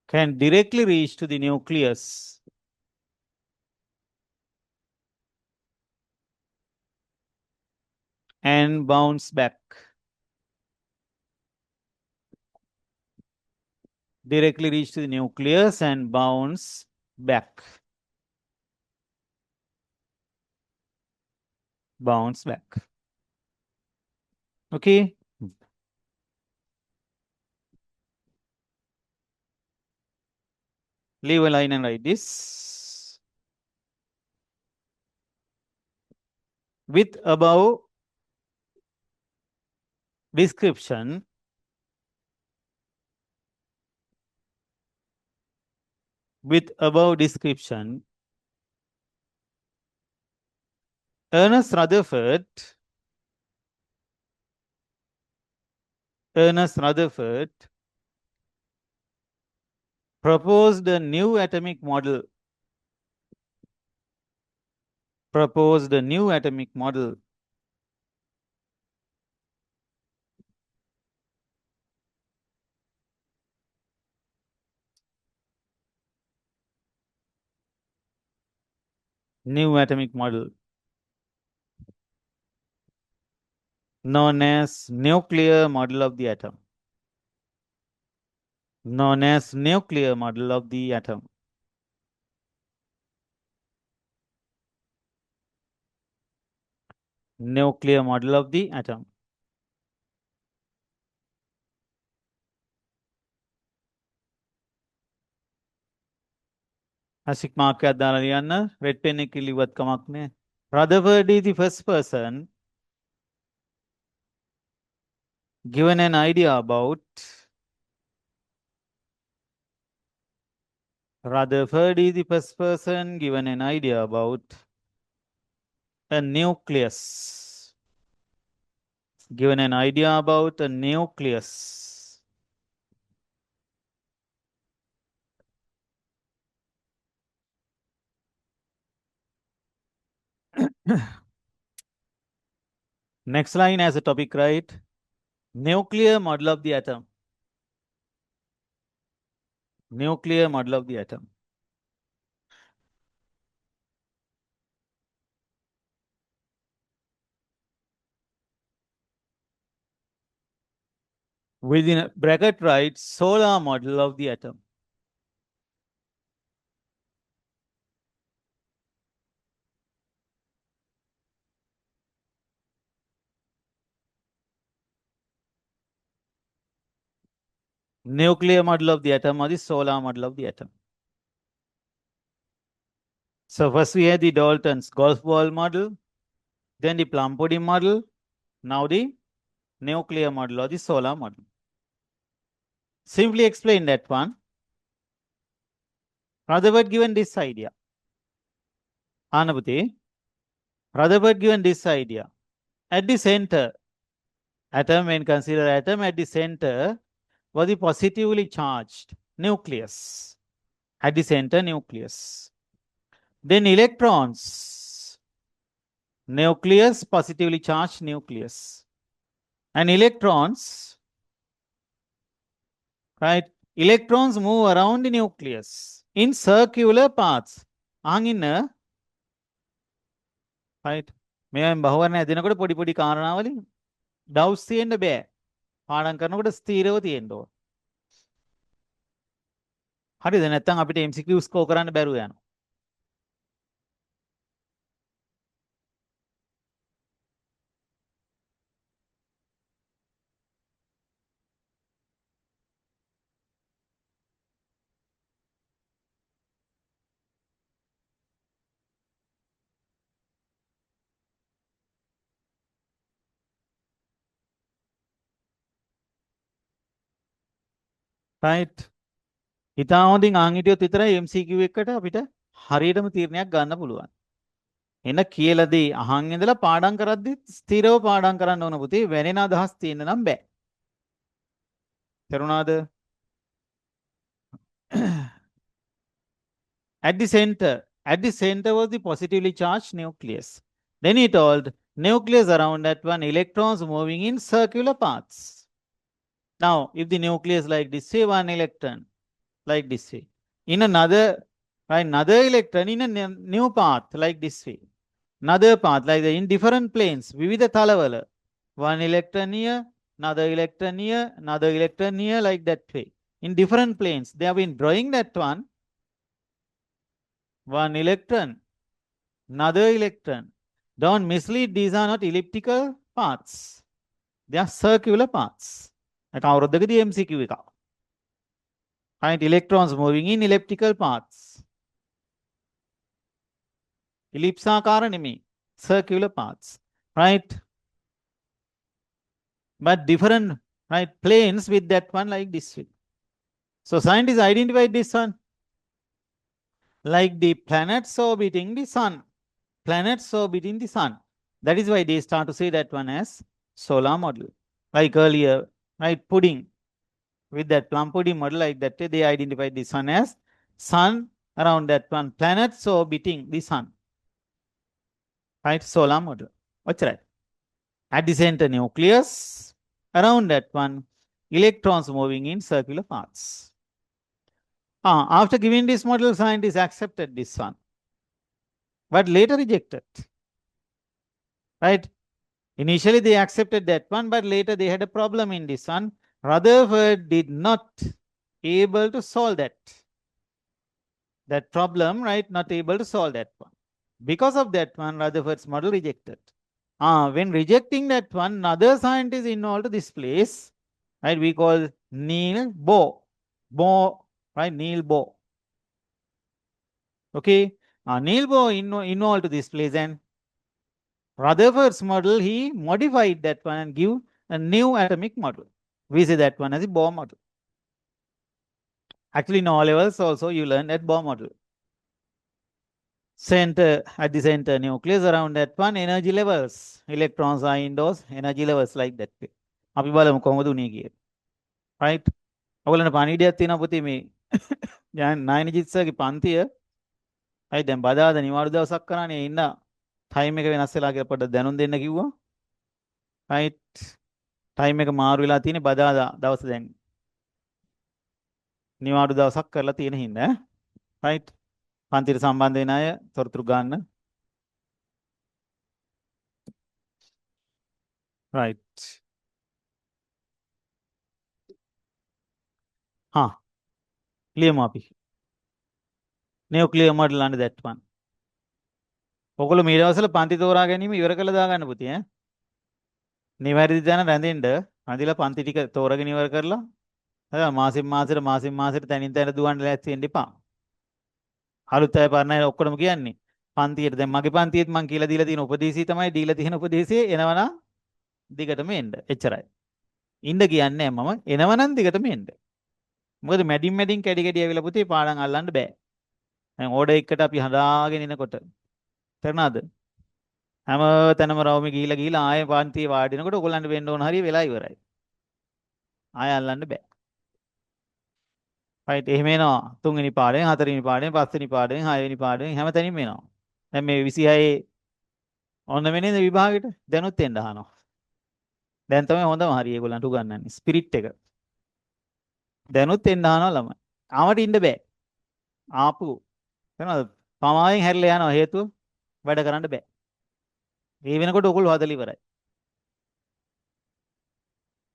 can directly reach to the nucleus and bounce back. Directly reach to the nucleus and bounce back. Bounce back. Okay. Leave a line and write this. With above description, Ernest Rutherford proposed a new atomic model. Known as nuclear model of the atom. Nuclear model of the atom. Ashik mark එකක් දාලා ලියන්න. red pen එක ලිව්වත් කමක් නෑ. Rutherford is the first person given an idea about a nucleus. Next line as a topic, right? Nuclear model of the atom. Nuclear model of the atom. Within a bracket write solar model of the atom. Nuclear model of the atom or the solar model of the atom. So first we had the Dalton's golf ball model, then the plum pudding model, now the nuclear model or the solar model. Simply explain that one. Rutherford given this idea. Anabhuti, Rutherford given this idea. At the center, atom, when consider atom at the center, was the positively charged nucleus. At the center, nucleus. Then electrons, nucleus, positively charged nucleus. And electrons, right? Electrons move around the nucleus in circular paths. Angina, right? මෙයන් බහුවරණය දෙනකොට පොඩි පොඩි කාරණාවලින් ඩවුස් තියෙන්න බෑ. පාඩම් කරනකොට ස්ථීරව තියෙන්න ඕන. හරිද? නැත්නම් අපිට MCQ ස්කෝර් කරන්න බැරුව යනවා. right? ඉතා හොඳින් අහන් හිටියොත් විතරයි MCQ එකට අපිට හරියටම තීරණයක් ගන්න පුළුවන්. එන කියලාදී අහන් ඉඳලා පාඩම් කරද්දි ස්ථිරව පාඩම් කරන්න ඕන පුතේ. වෙනෙන අදහස් තියෙන්න නම් බෑ. තේරුණාද? at the center was the positively charged nucleus. Then he told nucleus around that one, electrons moving in circular paths. Now, if the nucleus like this way, one electron like this way, in another, right, another electron in a new path like this way, another path like that in different planes, vividha thalawala, one electron here, another electron here, another electron here, like that way, in different planes. They have been drawing that one electron, another electron. Don't mislead, these are not elliptical paths. They are circular paths. කවුරුද්දකදී MCQ එක. Right, electrons moving in elliptical paths. Ellipsaakara නෙමෙයි, circular paths. Right? But different, right, planes with that one like this way. So scientists identified this one like the planets orbiting the sun. Planets orbiting the sun. That is why they start to say that one as solar model. Like earlier, right, pudding. With that plum pudding model like that, they identified the sun as sun around that one, planets orbiting the sun. Right, solar model. What's right? At the center nucleus, around that one, electrons moving in circular paths. After giving this model, scientists accepted this one, but later rejected. Right? Initially they accepted that one, but later they had a problem in this one. Rutherford did not able to solve that problem, right? Not able to solve that one. Because of that one, Rutherford's model rejected. When rejecting that one, another scientist involved to this place, right? We call Neil Bohr, right? Neil Bohr. Okay. Neil Bohr involved to this place, and Rutherford's model, he modified that one and give a new atomic model. We say that one as a Bohr model. Actually, in all levels also you learn that Bohr model. Center, at the center nucleus, around that one, energy levels. Electrons are in those energy levels like that. අපි බලමු කොහොමද උනේ කියලා. Right? ඔයගොල්ලන්ට පණිවිඩයක් තියෙනවා පුතේ මේ නයනජිත් සර්ගේ පන්තිය. right, දැන් බදාද නිවාඩු දවසක් කරානේ ඉන්න ටයිම් එක වෙනස් වෙලා කියලා පොඩ්ඩක් දැනුම් දෙන්න කිව්වා. right? ටයිම් එක මාරු වෙලා තියෙන්නේ බදාදා දවස දැන්. නිවාඩු දවසක් කරලා තියෙන හින්දා රයිට්. පන්තිට සම්බන්ධ වෙන අය තොරතුරු ගන්න. රයිට්. හා ලියමු අපි. Nuclear model under that one. ඔගොල්ලෝ මේ දවස්වල පන්ති තෝරා ගැනීම ඉවර කළා දාගන්න පුතේ ඈ. නිවැරදි තැන රැඳෙන්න රැඳිලා පන්ති ටික තෝරගෙන ඉවර කරලා හරි මාසෙන් මාසෙට තැනින් තැන දුවන්න ලෑස්ති වෙන්න එපා. අලුත් අය පරණ අය ඔක්කොම කියන්නේ පන්තියට දැන් මගේ පන්තියෙත් මං කියලා දීලා තියෙන උපදේශය තමයි දීලා තියෙන උපදේශය එනවනම් දිගටම එන්න. එච්චරයි. ඉන්න කියන්නේ මම එනවනම් දිගටම එන්න. මොකද මැඩින් කැඩි කැඩි ඇවිල්ලා පුතේ පාඩම් අල්ලන්න බෑ. දැන් ඕඩර් එකකට අපි හදාගෙන ඉනකොට තේරුණාද? හැම තැනම රවුමේ ගිහිලා ආයෙ පන්තියේ වාඩි වෙනකොට ඔයගොල්ලන්ට වෙන්න ඕන හරිය වෙලා ඉවරයි. ආයෙ අල්ලන්න බෑ. රයිට් එහෙම එනවා. තුන්වෙනි පාඩයෙන්, හතරවෙනි පාඩයෙන්, පස්වෙනි පාඩයෙන්, හයවෙනි පාඩයෙන් හැම තැනින්ම එනවා. දැන් මේ 26 ඔන්න වෙන්නේ විභාගෙට දැනුත් එන්න අහනවා. දැන් තමයි හොඳම හරිය ඒගොල්ලන්ට උගන්වන්නේ. ස්පිරිට් එක. දැනුත් එන්න අහනවා ළමයි. ආවට ඉන්න බෑ. ආපු තේරෙනවද? පමාවෙන් හැරිලා යනවා හේතුව වැඩ කරන්න බෑ. ඒ වෙනකොට ඔයගොල්ලෝ හදලා ඉවරයි.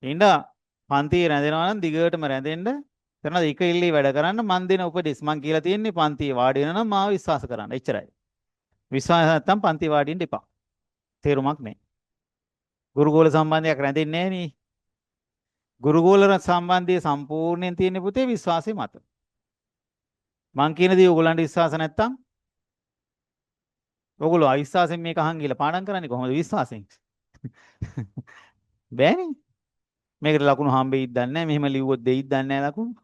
ඉන්න පන්තියේ රැඳෙනවා නම් දිගටම රැඳෙන්න. තේරෙනවද? එක ඉල්ලී වැඩ කරන්න මන් දෙන උපදෙස් මන් කියලා තියෙන්නේ පන්තියේ වාඩි වෙන නම් මාව විශ්වාස කරන්න. එච්චරයි. විශ්වාස නැත්තම් පන්තියේ වාඩි වෙන්න එපා. තේරුමක් නැහැ. ගුරුගෝල සම්බන්ධයක් රැඳෙන්නේ නැහැ නේ. ගුරුගෝල සම්බන්ධය සම්පූර්ණයෙන් තියෙන පුතේ විශ්වාසය මත. මං කියන දේ ඔයගොල්ලන්ට විශ්වාස නැත්තම් ඔයගොල්ලෝ අවිශ්වාසයෙන් මේක අහන් ගිහලා පාඩම් කරන්නේ කොහොමද විශ්වාසයෙන්? බෑනේ. මේකට ලකුණු හම්බෙයිද දන්නේ නැහැ. මෙහෙම ලිව්වොත් දෙයිද දන්නේ නැහැ ලකුණු.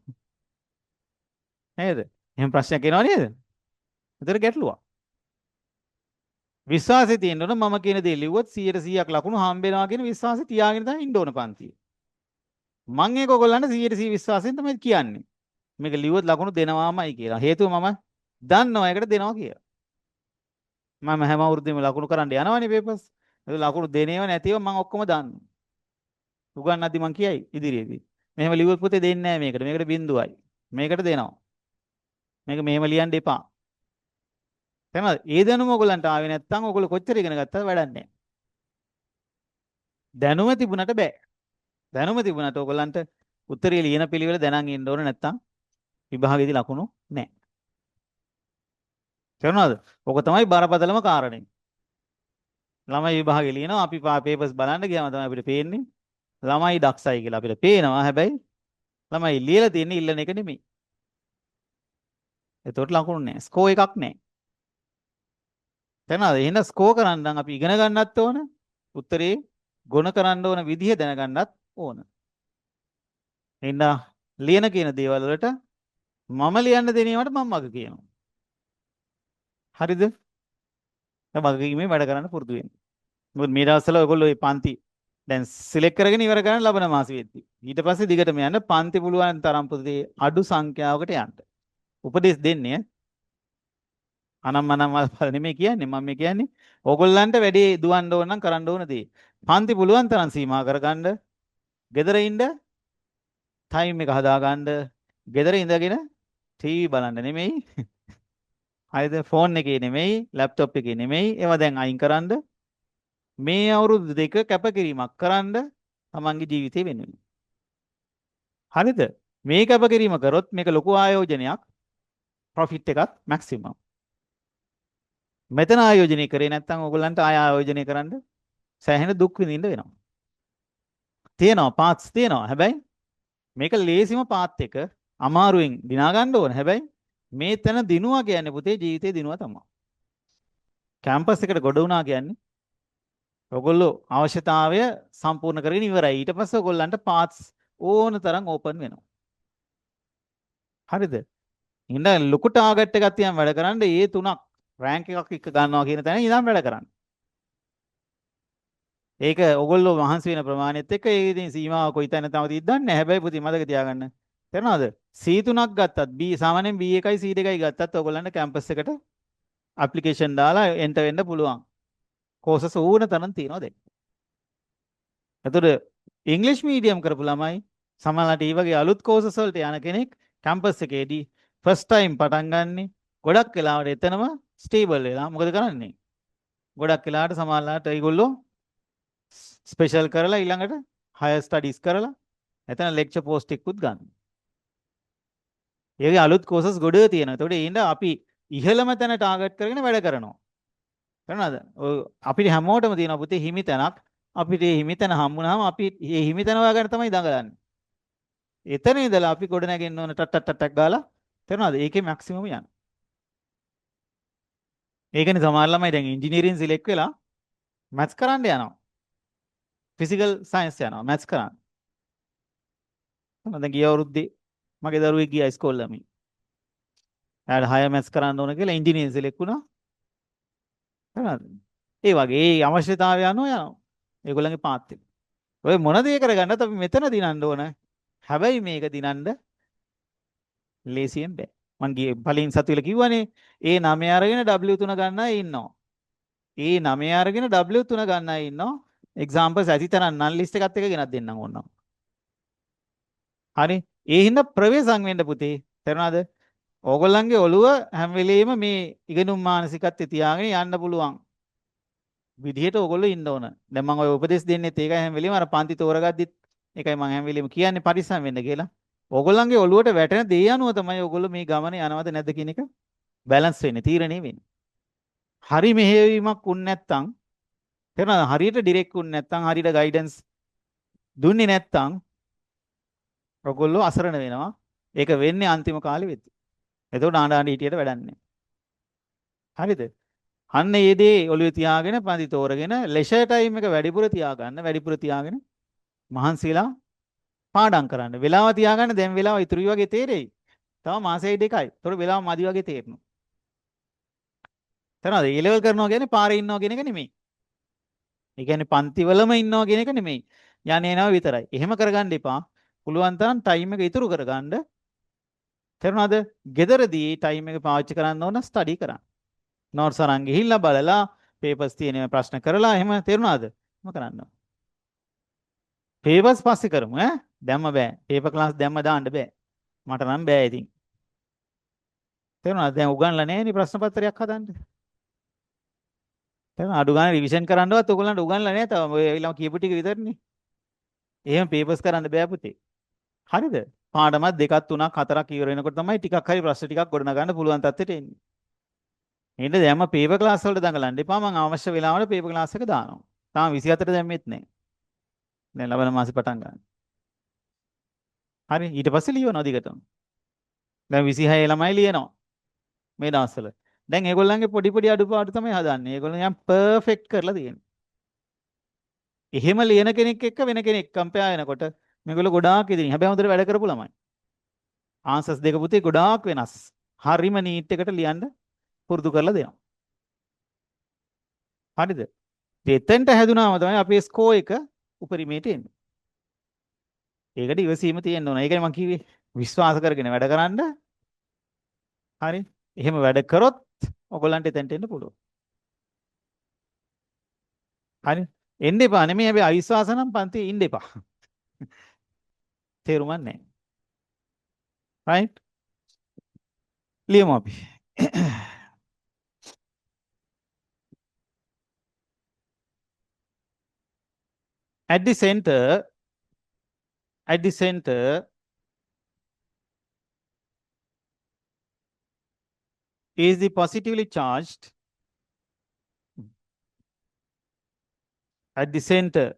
නේද? එහෙම ප්‍රශ්නයක් එනවා නේද? ඒතර ගැටලුවක්. විශ්වාසය තියෙන්න ඕන මම කියන දේ ලිව්වොත් 100%ක් ලකුණු හම්බ වෙනවා කියන විශ්වාසය තියාගෙන තමයි ඉන්න ඕන පන්තියේ. මම ඒක ඔයගොල්ලන්ට 100% විශ්වාසයෙන් තමයි කියන්නේ. මේක ලිව්වොත් ලකුණු දෙනවාමයි කියලා. හේතුව මම දන්නවා ඒකට දෙනවා කියලා. මම හැම අවුරුද්දෙම ලකුණු කරන්න යනවනේ පේපර්ස්. ඒක ලකුණු දෙනේව නැතිව මම ඔක්කොම දන්නවා. උගන්නද්දි මං කියයි ඉදිරියේදී. මෙහෙම ලිව්වොත් පුතේ දෙන්නේ නැහැ මේකට. මේකට බිඳුවයි. මේකට දෙනවා. මේක මෙහෙම ලියන්න එපා. තේරුණාද? ඒ දැනුම ඔයගොල්ලන්ට ආවේ නැත්නම් ඔයගොල්ලෝ කොච්චර ඉගෙන ගත්තත් වැඩක් නැහැ. දැනුම තිබුණට බෑ. දැනුම තිබුණට ඔයගොල්ලන්ට උත්තරේ ලියන පිළිවෙල දැනන් ඉන්න ඕන නැත්නම් විභාගයේදී ලකුණු නැහැ. තේරුණාද? ඔක තමයි බරපතලම කාරණේ. ළමයි විභාගේ ලියනවා අපි පේපර්ස් බලන්න ගියාම තමයි අපිට පේන්නේ ළමයි දක්ෂයි කියලා අපිට පේනවා. හැබැයි ළමයි ලියලා තියෙන්නේ ඉල්ලන එක නෙමෙයි. ඒතකොට ලකුණු නැහැ. ස්කෝර් එකක් නැහැ. තේරුණාද? එහෙනම් ස්කෝර් කරන්න නම් අපි ඉගෙන ගන්නත් ඕන. උත්තරේ ගුණ කරන්න ඕන විදිහ දැනගන්නත් ඕන. එහෙනම් ලියන කියන දේවල් වලට මම ලියන්න දෙන ඒවාට මම මග කියනවා. හරිද? දැන් මගකීමේ වැඩ කරන්න පුරුදු වෙන්න. මොකද මේ දවස්වල ඔයගොල්ලෝ මේ පන්ති දැන් සිලෙක්ට් කරගෙන ඉවර කරන්න ලබන මාසෙ වෙද්දි. ඊට පස්සේ දිගටම යන්න පන්ති පුළුවන් තරම් පුතේ අඩු සංඛ්‍යාවකට යන්න. උපදෙස් දෙන්නේ අනම්මනම් වල නෙමෙයි කියන්නේ මම මේ කියන්නේ ඕගොල්ලන්ට වැඩි දුවන්න ඕන නම් කරන්න ඕන දේ. පන්ති පුළුවන් තරම් සීමා කරගන්න. ගෙදර ඉන්න ටයිම් එක හදාගන්න. ගෙදර ඉඳගෙන ටීවී බලන්න නෙමෙයි. හරිද? ෆෝන් එකේ නෙමෙයි, ලැප්ටොප් එකේ නෙමෙයි. ඒවා දැන් අයින් කරන්න. මේ අවුරුදු දෙක කැපකිරීමක් කරන්න තමන්ගේ ජීවිතේ වෙනුවෙන්. හරිද? මේ කැපකිරීම කරොත් මේක ලොකු ආයෝජනයක්. ප්‍රොෆිට් එකත් මැක්සිමම්. මෙතන ආයෝජනය කරේ නැත්නම් ඕගොල්ලන්ට ආය ආයෝජනය කරන්න සෑහෙන දුක් විඳින්න වෙනවා. තියෙනවා පාත්ස් තියෙනවා. හැබැයි මේක ලේසිම පාත් එක අමාරුවෙන් දිනා ගන්න ඕන. හැබැයි මේ තැන දිනුවා කියන්නේ පුතේ ජීවිතේ දිනුවා තමයි. කැම්පස් එකට ගොඩ වුණා කියන්නේ ඔයගොල්ලෝ අවශ්‍යතාවය සම්පූර්ණ කරගෙන ඉවරයි. ඊට පස්සේ ඔයගොල්ලන්ට පාත්ස් ඕන තරම් ඕපන් වෙනවා. හරිද? ඉන්න ලොකු ටාගට් එකක් තියන් වැඩ කරන්න ඒ තුනක් රෑන්ක් එකක් එක ගන්නවා කියන තැන ඉඳන් වැඩ කරන්න. ඒක ඔයගොල්ලෝ මහන්සි වෙන ප්‍රමාණයත් එක්ක ඒ ඉතින් සීමාව කොයි තැන තමද දන්නේ. හැබැයි පුතේ මතක තියාගන්න. තේරුණාද? C3ක් ගත්තත් B සාමාන්‍යයෙන් B1යි C2යි ගත්තත් ඔයගොල්ලන්ට කැම්පස් එකට ඇප්ලිකේෂන් දාලා එන්ටර් වෙන්න පුළුවන්. කෝසස් ඕන තරම් තියෙනවා දැන්. එතකොට ඉංග්‍රීසි මීඩියම් කරපු ළමයි සමහරවිට මේ වගේ අලුත් කෝසස් වලට යන කෙනෙක් කැම්පස් එකේදී ෆස්ට් ටයිම් පටන් ගන්නෙ ගොඩක් වෙලාවට එතනම ස්ටේබල් වෙලා මොකද කරන්නේ? ගොඩක් වෙලාවට සමහරලාට ඒගොල්ලෝ ස්පෙෂල් කරලා ඊළඟට හයර් ස්ටඩීස් කරලා එතන ලෙක්චර් පෝස්ට් එකකුත් ගන්න. ඒකේ අලුත් කෝසස් ගොඩ තියෙනවා. ඒතකොට ඒඳ අපි ඉහළම තැන ටාගට් කරගෙන වැඩ කරනවා. කරනවද? අපිට හැමෝටම තියෙනවා පුතේ හිමි තැනක්. අපිට මේ හිමි තැන හම්බුනහම අපි මේ හිමි තැන හොයාගන්න තමයි දඟලන්නේ. එතන ඉඳලා අපි ගොඩ නැගෙන්න ඕන ටක් ගාලා තේරෙනවද? ඒකේ මැක්සිමම් යන්න. ඒකනේ සමහර ළමයි දැන් ඉංජිනේරින් සිලෙක්ට් වෙලා මැත්ස් කරන්න යනවා. ෆිසිකල් සයන්ස් යනවා මැත්ස් කරන්න. මම දැන් ගිය අවුරුද්දේ මගේ දරුවෙක් ගියා ඉස්කෝලේ ළමයි. එයාට හයර් මැත්ස් කරන්න ඕන කියලා ඉංජිනේරින් සිලෙක්ට් වුණා. හරිද? ඒ වගේ ඒ අවශ්‍යතාවය අනුව යනවා. ඒගොල්ලන්ගේ පාත් එක. ඔය මොන දේ කරගන්නත් අපි මෙතන දිනන්න ඕන. හැබැයි මේක දිනන්න ලේසියෙන් බෑ. මං ගියේ පළවෙනි සතියේල කිව්වනේ ඒ 9 අරගෙන W3 ගන්න අය ඉන්නවා. ඒ 9 අරගෙන W3 ගන්න අය ඉන්නවා. එක්සැම්පල්ස් ඇතිතරම් නන් ලිස්ට් එකත් එක ගෙනත් දෙන්නම් ඕනනම්. හරි. ඒ හින්දා ප්‍රවේශම් වෙන්න පුතේ. තේරුණාද? ඕගොල්ලන්ගේ ඔළුව හැම වෙලෙම මේ ඉගෙනුම් මානසිකත්වයේ තියාගෙන යන්න පුළුවන් විදිහට ඕගොල්ලෝ ඉන්න ඕන. දැන් මම ඔය උපදේශ දෙන්නෙත් ඒකයි හැම වෙලෙම අර පන්ති තෝරගද්දිත් ඒකයි මම හැම වෙලෙම කියන්නේ පරිස්සම් වෙන්න කියලා. ඕගොල්ලන්ගේ ඔළුවට වැටෙන දේ අනුව තමයි ඕගොල්ලෝ මේ ගමනේ යනවද නැද්ද කියන එක බැලන්ස් වෙන්නේ, තීරණය වෙන්නේ. හරි මෙහෙයවීමක් උන් නැත්තම් තේරෙනවද? හරියට ඩිරෙක්ට් උන් නැත්තම් හරියට ගයිඩන්ස් දුන්නේ නැත්තම් ඔයගොල්ලෝ අසරණ වෙනවා. ඒක වෙන්නේ අන්තිම කාලෙ වෙද්දි. එතකොට ආණ්ඩාණ්ඩ හිටියට වැඩක් නැහැ. හරිද? අන්න ඒ දේ ඔළුවේ තියාගෙන පන්ති තෝරගෙන ලෙෂර් ටයිම් එක වැඩිපුර තියාගන්න, වැඩිපුර තියාගෙන මහන්සිලා පාඩම් කරන්න. වෙලාව තියාගන්න දැන් වෙලාව ඉතුරුයි වගේ තේරෙයි. තව මාසෙයි දෙකයි. ඒතකොට වෙලාව මදි වගේ තේරෙනවා. තේරෙනවද? ඒ ලෙවල් කරනවා කියන්නේ පාරේ ඉන්නවා කියන එක නෙමෙයි. ඒ කියන්නේ පන්තිවලම ඉන්නවා කියන එක නෙමෙයි. යන්නේ එනවා විතරයි. එහෙම කරගන්න එපා. පුළුවන් තරම් ටයිම් එක ඉතුරු කරගන්න. තේරුණාද? ගෙදරදී ටයිම් එක පාවිච්චි කරන්න ඕන ස්ටඩි කරන්න. නෝට්ස් අරන් ගිහිල්ලා බලලා පේපර්ස් තියෙන ප්‍රශ්න කරලා එහෙම තේරුණාද? එහෙම කරන්න ඕන. පේපර්ස් පස්සේ කරමු ඈ. දැම්ම බෑ. පේපර් ක්ලාස් දැම්ම දාන්න බෑ. මට නම් බෑ ඉතින්. තේරුණාද? දැන් උගන්ලා නැහැනේ ප්‍රශ්න පත්‍රයක් හදන්න. තේරුණා? අඩු ගානේ රිවිෂන් කරන්නවත් ඔයගොල්ලන්ට උගන්ලා නැහැ. තව ඔය ඊළඟ කියපු ටික විතරනේ. එහෙම පේපර්ස් කරන්න බෑ පුතේ. හරිද? පාඩමක් දෙකක් තුනක් හතරක් ඉවර වෙනකොට තමයි ටිකක් හරි ප්‍රශ්න ටිකක් ගොඩනගන්න පුළුවන් තත්ත්වයට එන්නේ. එහෙනම් දැන්ම පේපර් ක්ලාස් වලට දඟලන්න එපා. මම අවශ්‍ය වෙලාවට පේපර් ක්ලාස් එක දානවා. තාම 24ට දැම්මෙත් නැහැ. දැන් ලබන මාසේ පටන් ගන්න. හරි ඊට පස්සේ ලියවනවා දිගටම. දැන් 26 ළමයි ලියනවා මේ දවස්වල. දැන් ඒගොල්ලන්ගේ පොඩි පොඩි අඩුපාඩු තමයි හදන්නේ. ඒගොල්ලෝ යම් පර්ෆෙක්ට් කරලා තියෙනවා. එහෙම ලියන කෙනෙක් එක්ක වෙන කෙනෙක් කම්පෙයාර් වෙනකොට මේගොල්ලෝ ගොඩාක් ඉදිරින්. හැබැයි හොඳට වැඩ කරපු ළමයි. ආන්සර්ස් දෙක පුතේ ගොඩාක් වෙනස්. හරිම නීට් එකට ලියන්න පුරුදු කරලා දෙනවා. හරිද? දෙතෙන්ට හැදුනාම තමයි අපේ ස්කෝර් එක උපරිමයට එන්නේ. ඒකට ඉවසීම තියෙන්න ඕන. ඒකයි මම කිව්වේ විශ්වාස කරගෙන වැඩ කරන්න. හරි. එහෙම වැඩ කරොත් ඔයගොල්ලන්ට එතෙන්ට එන්න පුළුවන්. හරි. එන්න එපා නෙමෙයි හැබැයි අවිශ්වාස නම් පන්තියේ ඉන්න එපා. තේරුමක් නැහැ. right? ලියමු අපි. at the center is the positively charged at the center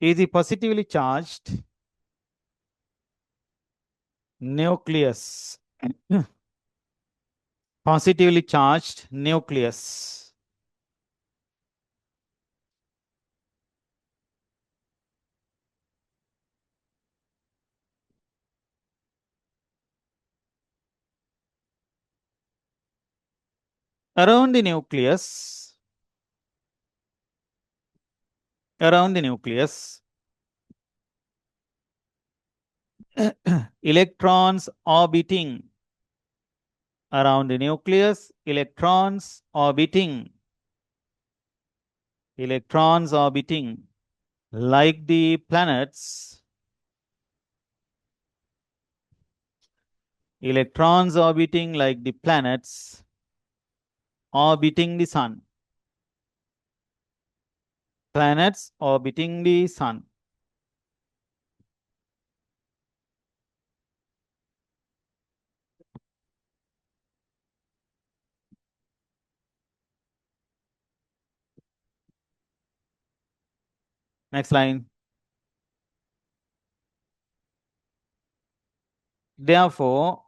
is the positively charged nucleus. Positively charged nucleus. Around the nucleus, electrons orbiting. Around the nucleus, electrons orbiting. Electrons orbiting. Like the planets, Electrons orbiting like the planets orbiting the sun. Planets orbiting the sun. Next line. Therefore,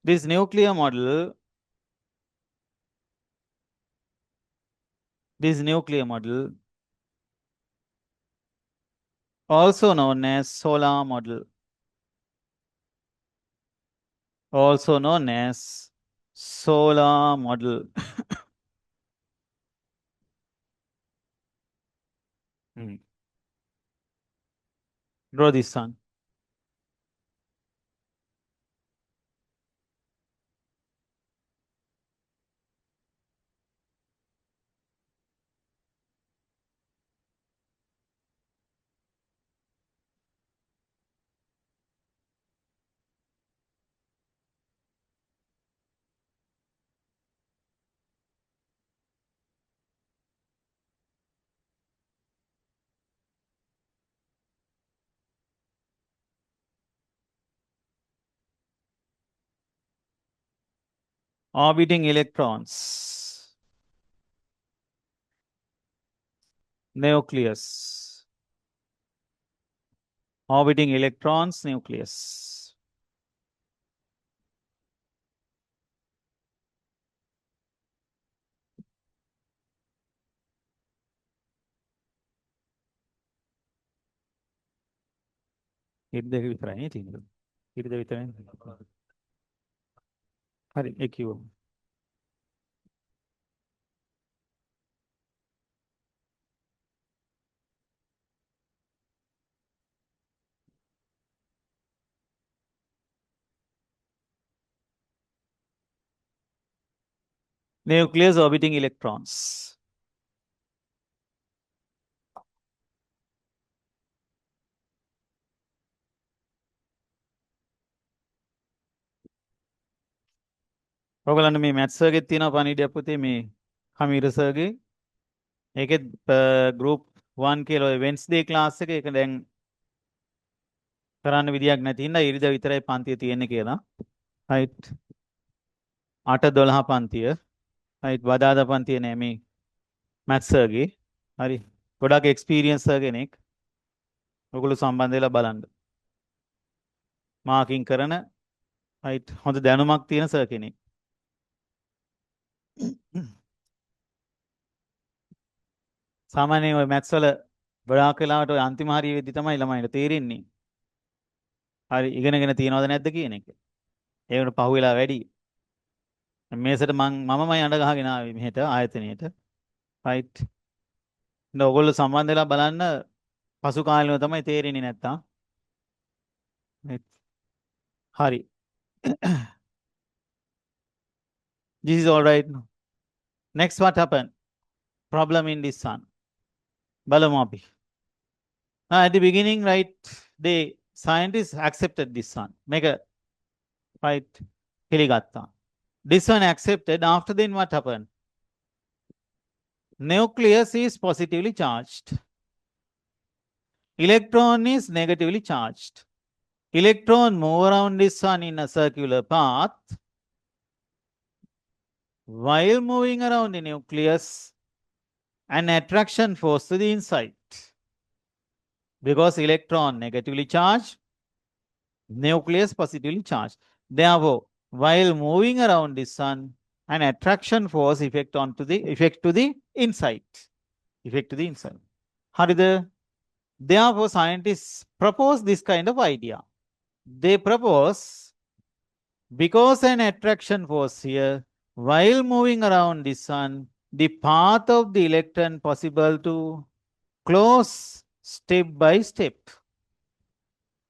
this nuclear model also known as solar model, also known as solar model. Draw this sun. Orbiting electrons. Nucleus. Orbiting electrons, nucleus. හිට දෙක විතරයි තියෙන්නේ. හිට දෙක විතරයි. හරි ඒ කිව්වම. Nucleus orbiting electrons. ඔයගලන්ට මේ මැත්ස් එකේ තියෙන පණිවිඩයක් පුතේ මේ කමීර සර්ගේ ඒකෙත් group 1 කියලා ඔය Wednesday class එක ඒක දැන් කරන්න විදියක් නැති හින්දා ඉරිදා විතරයි පන්තිය තියෙන්නේ කියලා. right 8-12 පන්තිය. right බදාදා පන්තිය නෑ මේ මැත්ස් සර්ගේ. හරි ගොඩක් එක්ස්පීරියන්ස් සර් කෙනෙක්. ඔයගොල්ලෝ සම්බන්ධ වෙලා බලන්න. මාකින් කරන right හොඳ දැනුමක් තියෙන සර් කෙනෙක්. සාමාන්‍යයෙන් ඔය මැත්ස් වල ගොඩාක් වෙලාවට ඔය අන්තිම හරිය වෙද්දි තමයි ළමයින්ට තේරෙන්නේ. හරි ඉගෙනගෙන තියනවද නැද්ද කියන එක. ඒකට පහුවෙලා වැඩි. මේසට මමමයි අඬ ගහගෙන ආවේ මෙහෙට ආයතනයේට. right. ඉතින් ඔයගොල්ලෝ සම්බන්ධ වෙලා බලන්න පසු කාලිනව තමයි තේරෙන්නේ නැත්තම්. හරි. This is all right. Next what happened? Problem in this sun. බලමු අපි. Now at the beginning, right, the scientists accepted this sun. Make a right පිළිගත්තා. This one accepted. After then what happened? Nucleus is positively charged. Electron is negatively charged. Electron move around this sun in a circular path. While moving around the nucleus, an attraction force to the inside. Because electron negatively charged, nucleus positively charged. Therefore, while moving around the sun, an attraction force effect to the inside. Effect to the inside. Harida. Therefore, scientists propose this kind of idea. They propose because an attraction force here, while moving around the sun, the path of the electron possible to close step by step.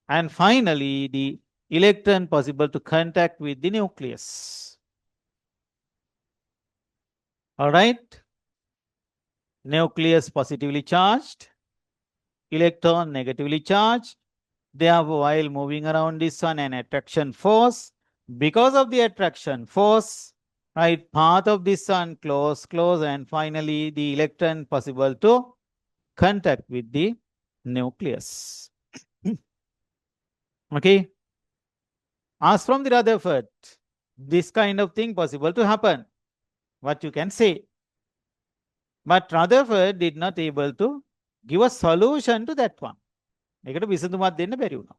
And finally, the electron possible to contact with the nucleus. All right. Nucleus positively charged, electron negatively charged. Therefore, while moving around this one, an attraction force, because of the attraction force, right, path of this one close, and finally the electron possible to contact with the nucleus. Okay. As from the Rutherford, this kind of thing possible to happen. What you can say. But Rutherford did not able to give a solution to that one. ඒකට විසඳුමක් දෙන්න බැරි වුණා.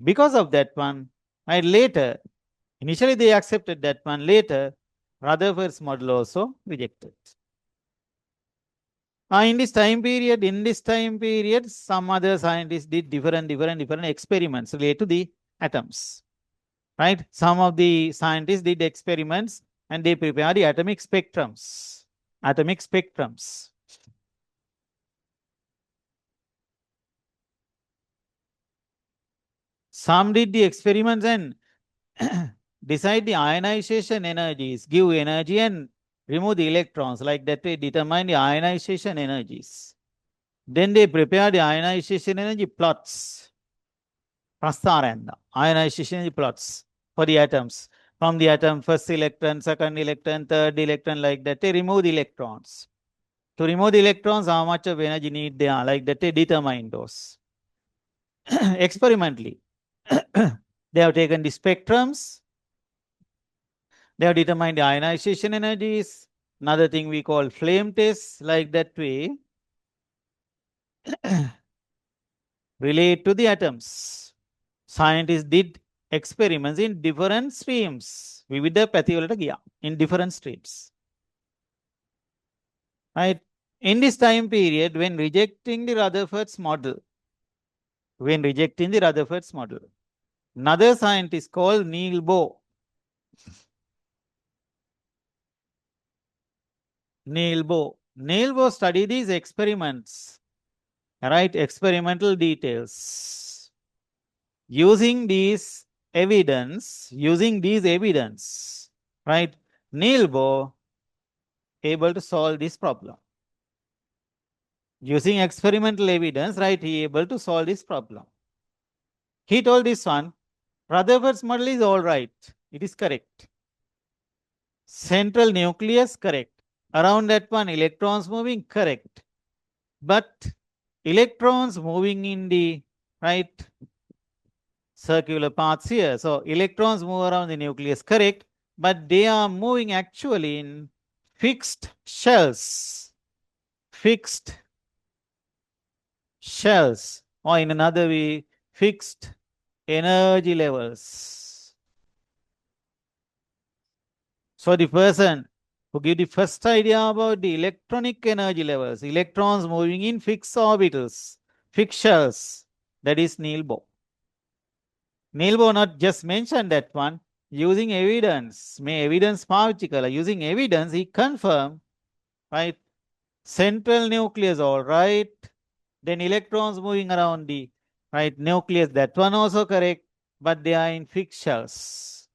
Because of that one, and later, initially they accepted that one, later Rutherford's model also rejected. In this time period, some other scientists did different experiments related to the atoms. Right? Some of the scientists did experiments and they prepared the atomic spectrums. Some did the experiments and decide the ionization energies, give energy and remove the electrons. Like that way, determine the ionization energies. Then they prepare the ionization energy plots. Prastaranda, ionization energy plots for the atoms. From the atom, first electron, second electron, third electron, like that. They remove the electrons. To remove the electrons, how much of energy need they are, like that. They determine those. Experimentally, they have taken the spectrums. They have determined the ionization energies. Another thing we call flame tests, like that way. Relate to the atoms. Scientists did experiments in different streams. In different streams. Right? In this time period, when rejecting the Rutherford's model, another scientist called Niels Bohr. Niels Bohr studied these experiments, right? Experimental details. Using these evidence, right? Niels Bohr able to solve this problem. Using experimental evidence, right? He able to solve this problem. He told this one, Rutherford's model is all right. It is correct. Central nucleus, correct. Around that one, electrons moving, correct. But electrons moving in the right circular paths here. So electrons move around the nucleus, correct. But they are moving actually in fixed shells. Or in another way, fixed energy levels. So the person who gave the first idea about the electronic energy levels, electrons moving in fixed orbitals, fixed shells, that is Niels Bohr. Niels Bohr not just mentioned that one, using evidence, using evidence, he confirmed, right? Central nucleus, all right. Then electrons moving around the right nucleus, that one also correct, but they are in fixed shells.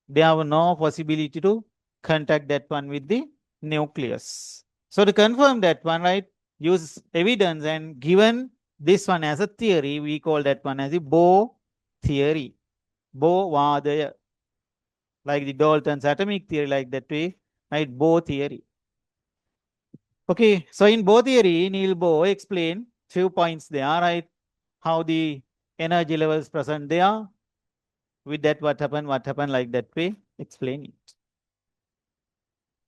They have no possibility to contact that one with the nucleus. So to confirm that one, right, use evidence and given this one as a theory, we call that one as the Bohr theory. Bohr-Vadaya. Like the Dalton's atomic theory, like that way, right? Bohr theory. Okay, so in Bohr theory, Niels Bohr explained few points there, right? How the energy levels present there. With that, what happened, like that way, explain it.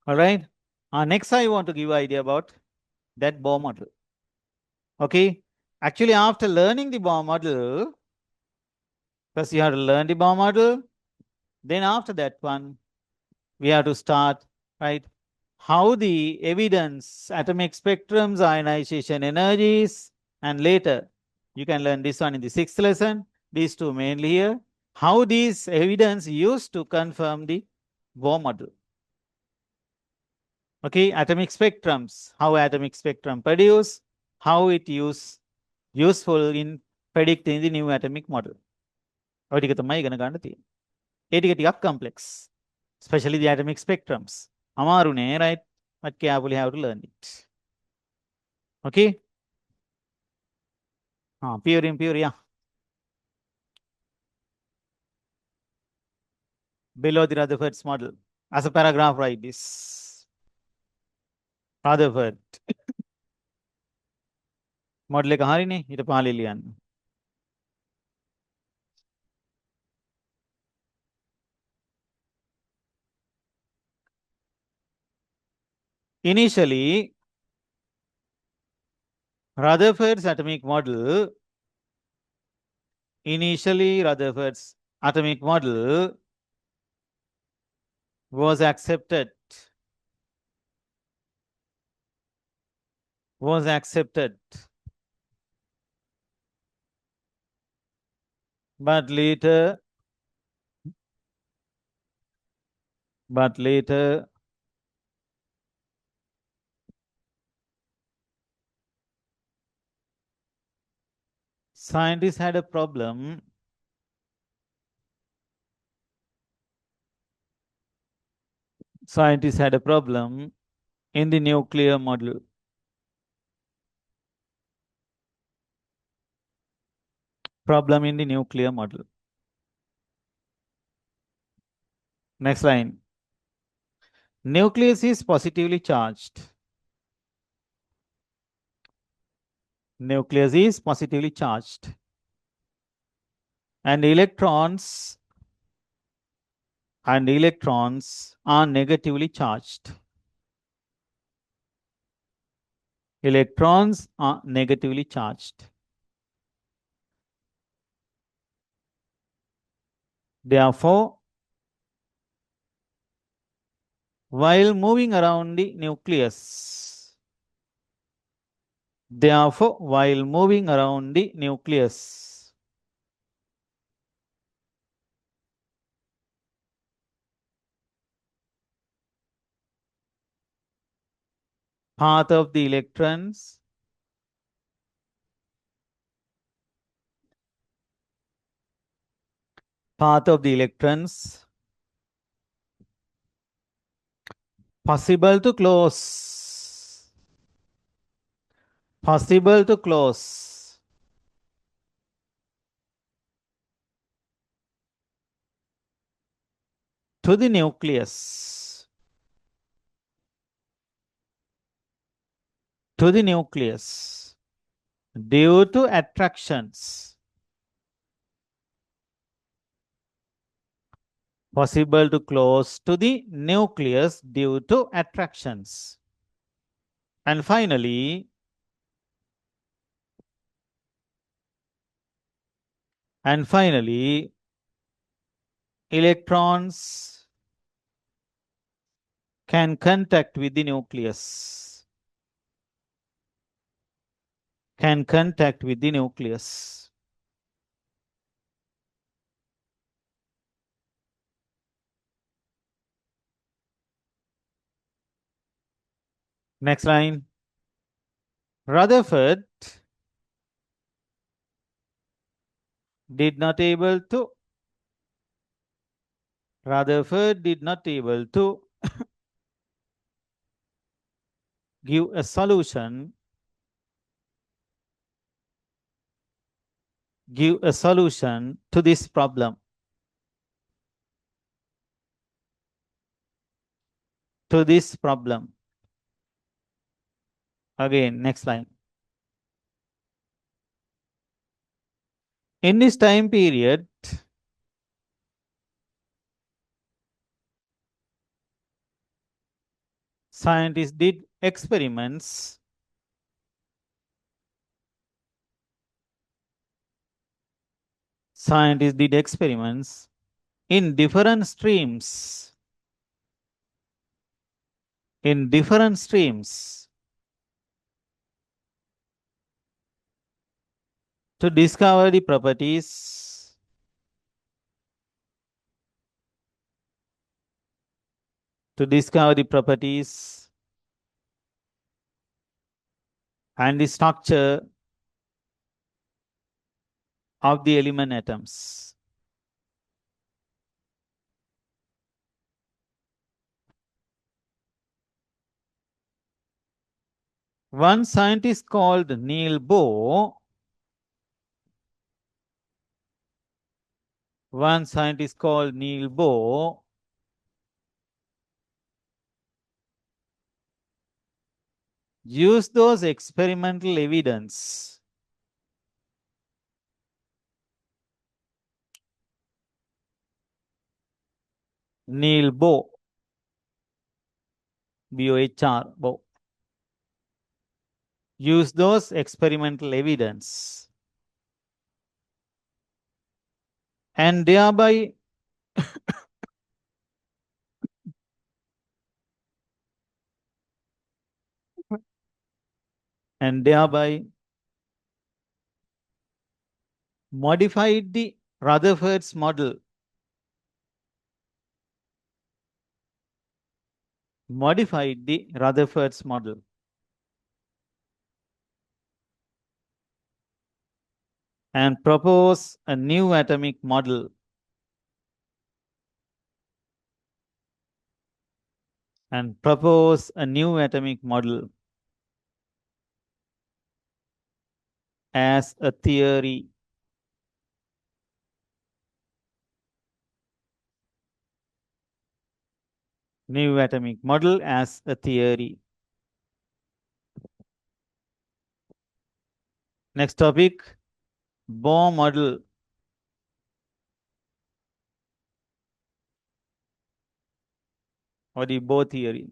All right. Next, I want to give idea about that Bohr model. Okay. Actually, after learning the Bohr model, first you have to learn the Bohr model. Then after that one, we have to start, right? How the evidence, atomic spectrums, ionization energies, and later you can learn this one in the 6th lesson. These two mainly here. How these evidence used to confirm the Bohr model. Okay, atomic spectrums, how atomic spectrum produce, how it useful in predicting the new atomic model. ඔය ටික තමයි ඉගෙන ගන්න තියෙන්නේ. ඒ ටික ටිකක් complex. Especially the atomic spectrums. අමාරු නේ, right? But carefully have to learn it. Okay? Pure impure, yeah. below the Rutherford's model. As a paragraph, write this. Rutherford. Model कहाँ रही नहीं? इटे पाले लिया न. Initially, Rutherford's atomic model was accepted but later scientists had a problem in the nuclear model. Problem in the nuclear model. Next line. Nucleus is positively charged. Nucleus is positively charged. And electrons are negatively charged. Electrons are negatively charged. Therefore, while moving around the nucleus, path of the electrons possible to close to the nucleus due to attractions. Possible to close to the nucleus due to attractions. And finally, electrons can contact with the nucleus. Next line. Rutherford did not able to give a solution to this problem. Again, next line. In this time period, scientists did experiments in different streams to discover the properties and the structure of the element atoms. One scientist called Niels Bohr Use those experimental evidence. Neil Bohr, Bohr, Bohr. Use those experimental evidence. And thereby modified the Rutherford's model. Modified the Rutherford's model. And propose a new atomic model. And propose a new atomic model as a theory. New atomic model as a theory. Next topic, Bohr model. Or the Bohr theory.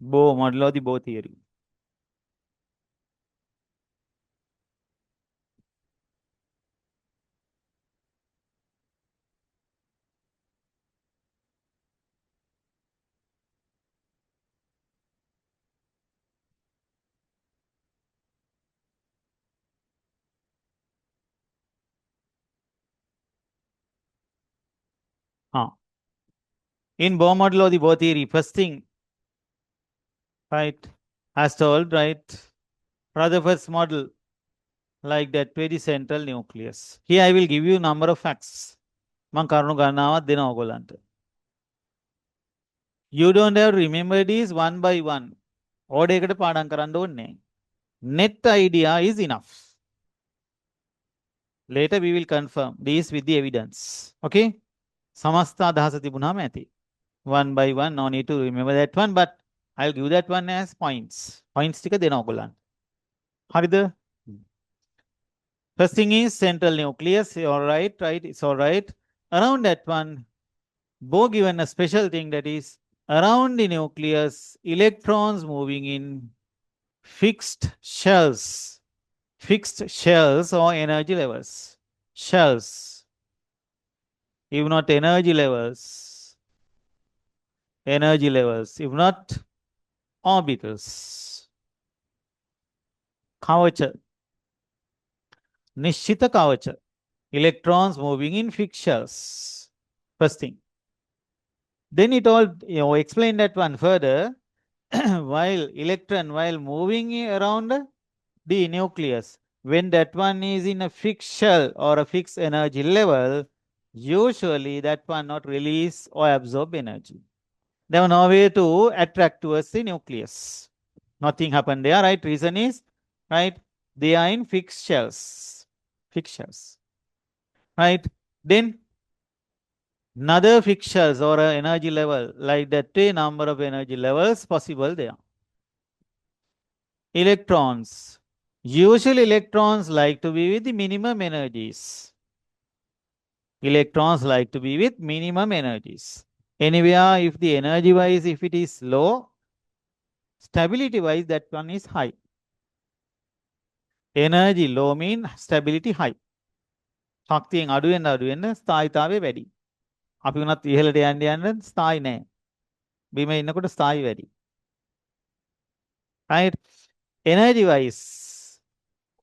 Bohr model or the Bohr theory. In Bohr model or the Bohr theory, first thing, right, as told, right, Rutherford's model, like that very central nucleus. Here I will give you number of facts. Man karunu gannawa dena ogolanta. You don't have to remember these one by one. ඕඩ එකට පාඩම් කරන්න ඕනේ. Net idea is enough. Later we will confirm these with the evidence. Okay? සමස්ත අදහස තිබුණාම ඇති. One by one, no need to remember that one, but I'll give that one as points. Points ටික දෙනවා ඔයගොල්ලන්ට. හරිද? First thing is central nucleus. All right, right, it's all right. Around that one, Bohr given a special thing, that is around the nucleus, electrons moving in fixed shells or energy levels. Shells. If not energy levels, if not orbitals. Kavacha. Nishchita kavacha. Electrons moving in fixed shells. First thing. Then it all explain that one further. while moving around the nucleus, when that one is in a fixed shell or a fixed energy level, usually that one not release or absorb energy. There was no way to attract towards the nucleus. Nothing happened there, right? Reason is, right, they are in fixed shells. Fixed shells. Right? Then another fixed shells or a energy level, like that number of energy levels possible there. Electrons. Usually electrons like to be with the minimum energies. Electrons like to be with minimum energies. Anywhere, if the energy wise, if it is low, stability wise, that one is high. Energy low mean stability high. ශක්තියෙන් අඩුවෙන් අඩුවෙන් ස්ථායීතාවය වැඩි. අපි උනත් ඉහළට යන්න යන්න ස්ථායි නෑ. බිම ඉන්නකොට ස්ථායි වැඩි. Right? Energy wise.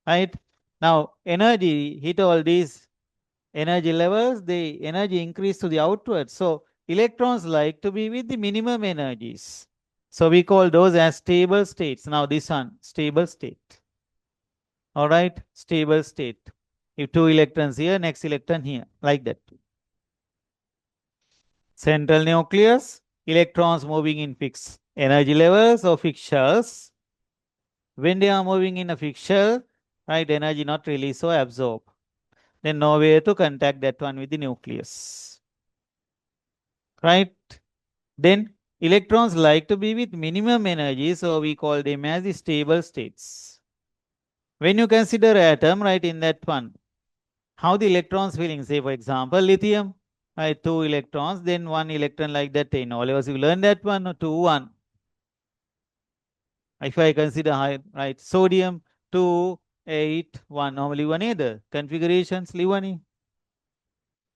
Right? Now, energy, hit all these energy levels, the energy increase to the outward. So, electrons like to be with the minimum energies. So, we call those as stable states. Now, this one, stable state. All right? Stable state. If two electrons here, next electron here, like that. Central nucleus, electrons moving in fixed energy levels or fixed shells. When they are moving in a fixed shell, right, energy not released or absorbed. Then no way to contact that one with the nucleus. Right? Then electrons like to be with minimum energy, so we call them as the stable states. When you consider atom, right, in that one, how the electrons feeling, say for example, lithium, right, 2 electrons, then 1 electron like that, in all of us you learn that one, 2, 1. If I consider high, right, sodium, 2, 8, 1, normally one either, configurations, live one.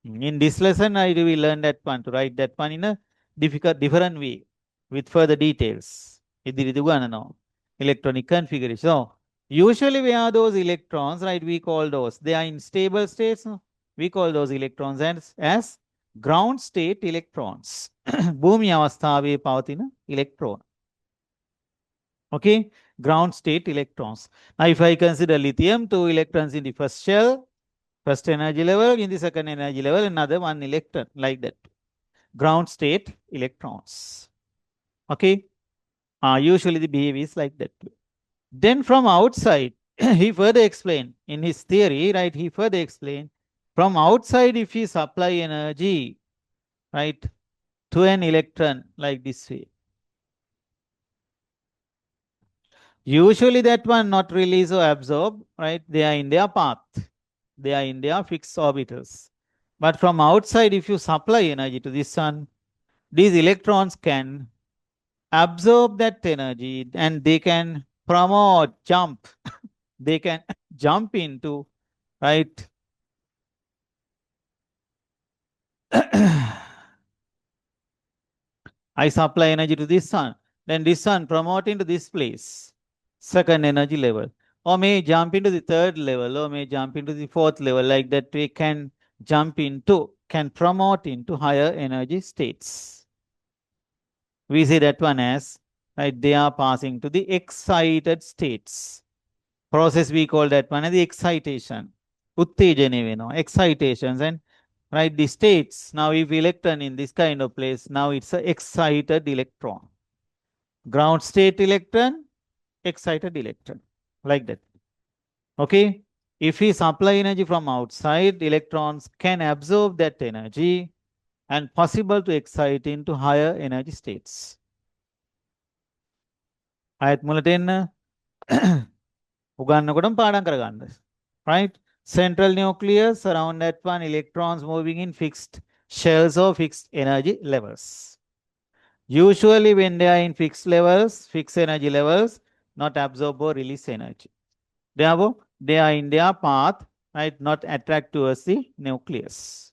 In this lesson, I will learn that one to write that one in a different way with further details. No electronic configuration. So, usually where are those electrons, right? We call those. They are in stable states. No? We call those electrons as ground state electrons. Bhumi avasthave pavathina electron. Okay, ground state electrons. Now, if I consider lithium, 2 electrons in the first shell, first energy level, in the second energy level, another 1 electron, like that. Ground state electrons. Okay, usually the behavior is like that. Then from outside, he further explained in his theory, right? He further explained from outside, if he supply energy, right, to an electron like this way, usually that one not release or absorb, right? They are in their path. They are in their fixed orbitals. But from outside, if you supply energy to the sun, these electrons can absorb that energy and they can promote, jump. They can jump into, right? I supply energy to this sun. Then this sun promote into this place, second energy level. Or may jump into the third level, or may jump into the fourth level. Like that, we can jump into, can promote into higher energy states. We say that one as, right, they are passing to the excited states. Process we call that one as the excitation. Uttejane, excitations and right the states. Now if electron in this kind of place, now it's an excited electron. Ground state electron, excited electron. Like that. Okay. If we supply energy from outside, electrons can absorb that energy and possible to excite into higher energy states. අයත් මුලට එන්න උගන්නකොටම පාඩම් කරගන්න. Right? Central nucleus around that one, electrons moving in fixed shells or fixed energy levels. Usually when they are in fixed levels, fixed energy levels, not absorb or release energy. Therefore, they are in their path, right? Not attract towards the nucleus.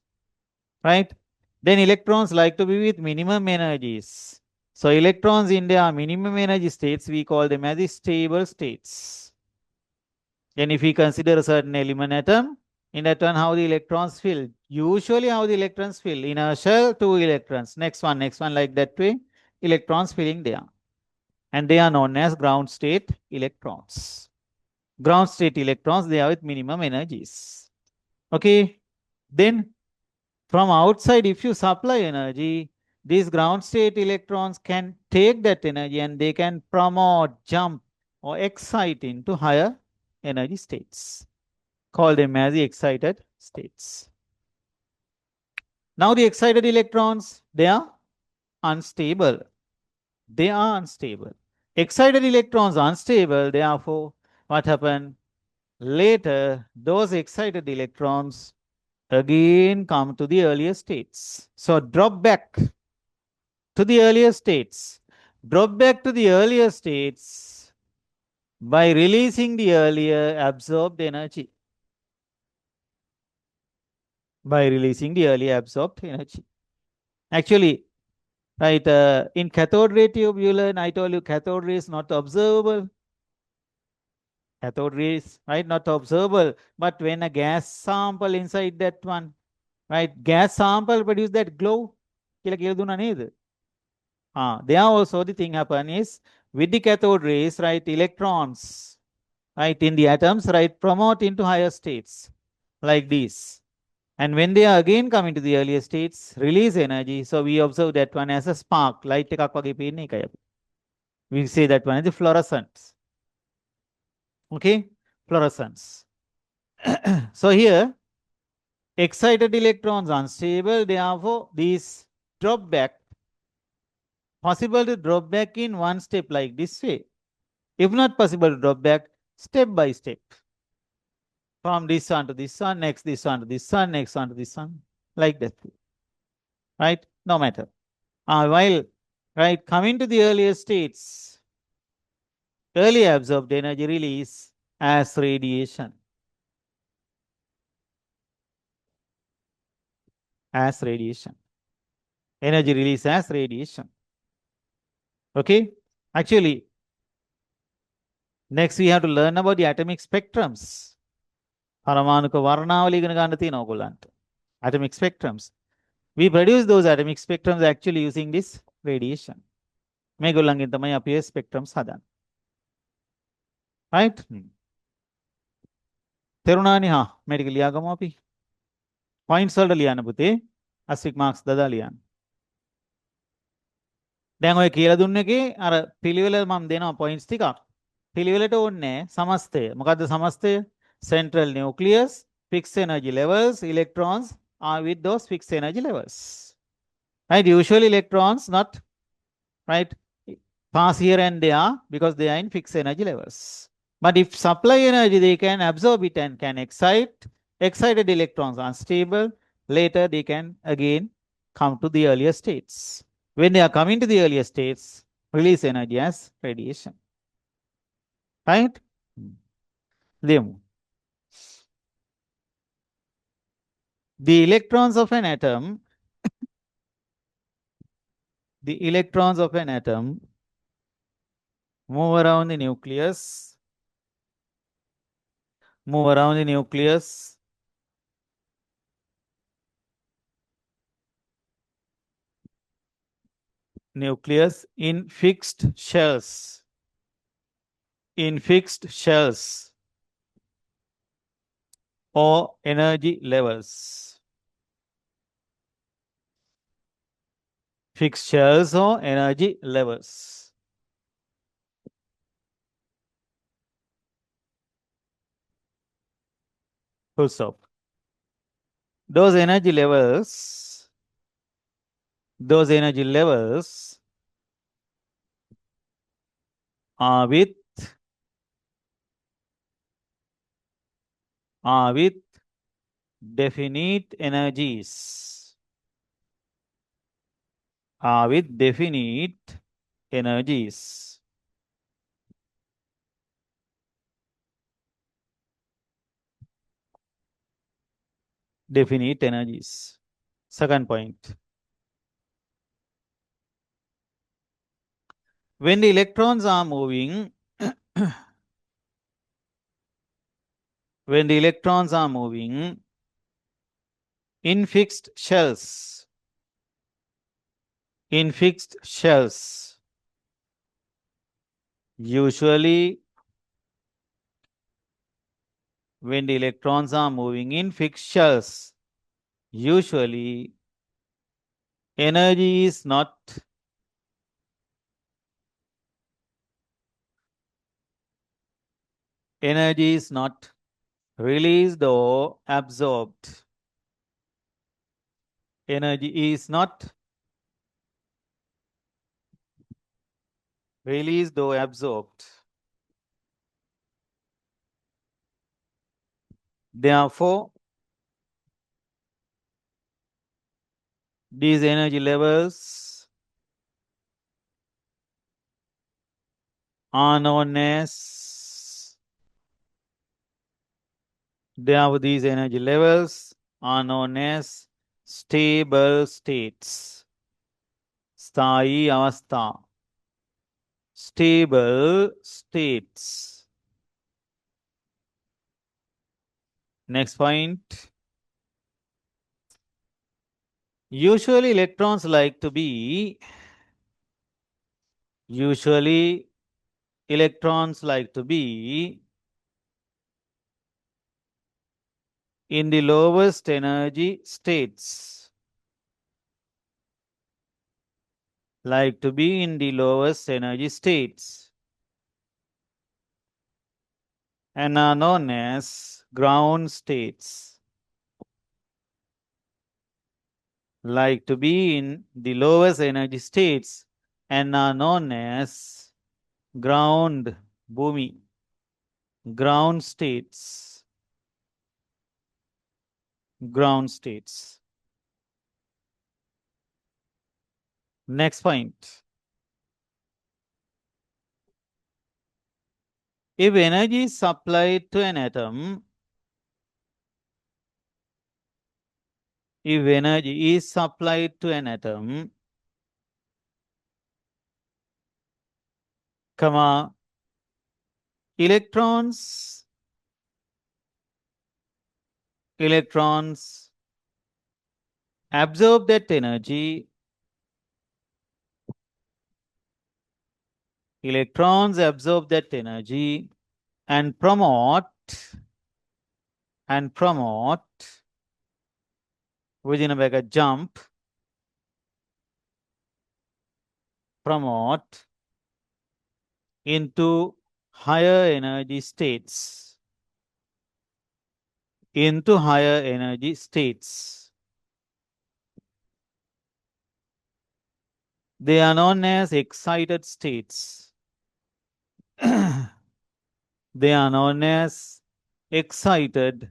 Right? Then electrons like to be with minimum energies. So electrons in their minimum energy states, we call them as the stable states. Then if we consider a certain element atom, in that one, how the electrons feel. Usually how the electrons feel. In a shell, 2 electrons. Next one, like that way. Electrons filling there. And they are known as ground state electrons. Ground state electrons, they are with minimum energies. Okay. Then from outside, if you supply energy, these ground state electrons can take that energy and they can promote, jump, or excite into higher energy states. Call them as the excited states. Now the excited electrons, they are unstable. They are unstable. Excited electrons unstable, therefore, what happened? Later, those excited electrons again come to the earlier states. So drop back to the earlier states. Drop back to the earlier states by releasing the earlier absorbed energy. By releasing the earlier absorbed energy. Actually, right, in cathode ray tube, you learn, I told you cathode ray is not observable. Cathode rays, right, not observable. But when a gas sample inside that one, right, gas sample produce that glow. There also the thing happen is with the cathode rays, right, electrons, right, in the atoms, right, promote into higher states like this. And when they are again coming to the earlier states, release energy. So we observe that one as a spark, light. We say that one is the fluorescence. Okay, fluorescence. So here, excited electrons unstable, therefore these drop back possible to drop back in one step like this way. If not possible to drop back, step by step. From this one to this one, next this one to this one, next one to this one, like that. Right? No matter. While right coming to the earlier states, early absorbed energy release as radiation. As radiation. Energy release as radiation. Okay? Actually, next we have to learn about the atomic spectrums. පරමාණුක වර්ණාවලි ඉගෙන ගන්න තියෙනවා ඔයගොල්ලන්ට. Atomic spectrums. We produce those atomic spectrums actually using this radiation. මේගොල්ලන්ගෙන් තමයි අපි ඒ spectrums හදන්නේ. Right? තෙරුණානි හා මේ ටික ලියාගමු අපි. points වලට ලියන්න පුතේ. asterisk marks දදා ලියන්න. දැන් ඔය කියලා දුන්න එකේ අර පිළිවෙල මම දෙනවා points ටිකක්. පිළිවෙලට ඕනේ සමස්තය. මොකද්ද සමස්තය? Central nucleus, fixed energy levels, electrons are with those fixed energy levels. Right? Usually electrons not right pass here and there because they are in fixed energy levels. But if supply energy, they can absorb it and can excite. Excited electrons are stable. Later, they can again come to the earlier states. When they are coming to the earlier states, release energy as radiation. Right? Demo. The electrons of an atom, move around the nucleus, in fixed shells or energy levels. Fixed shells or energy levels. Full stop. Those energy levels are with definite energies. Definite energies. Second point. When the electrons are moving, in fixed shells, usually when the electrons are moving in fixed shells, usually energy is not released or absorbed. Energy is not released or absorbed. Therefore, these energy levels are known as these energy levels are known as stable states. स्थायी अवस्था. Stable states. Next point. Usually electrons like to be in the lowest energy states. And are known as ground states. Like to be in the lowest energy states and are known as ground bhumi, ground states, ground states. Next point. If energy is supplied to an atom, if energy is supplied to an atom, comma, electrons absorb that energy, electrons absorb that energy and promote within a bracket jump, promote into higher energy states, into higher energy states. They are known as excited states. They are known as excited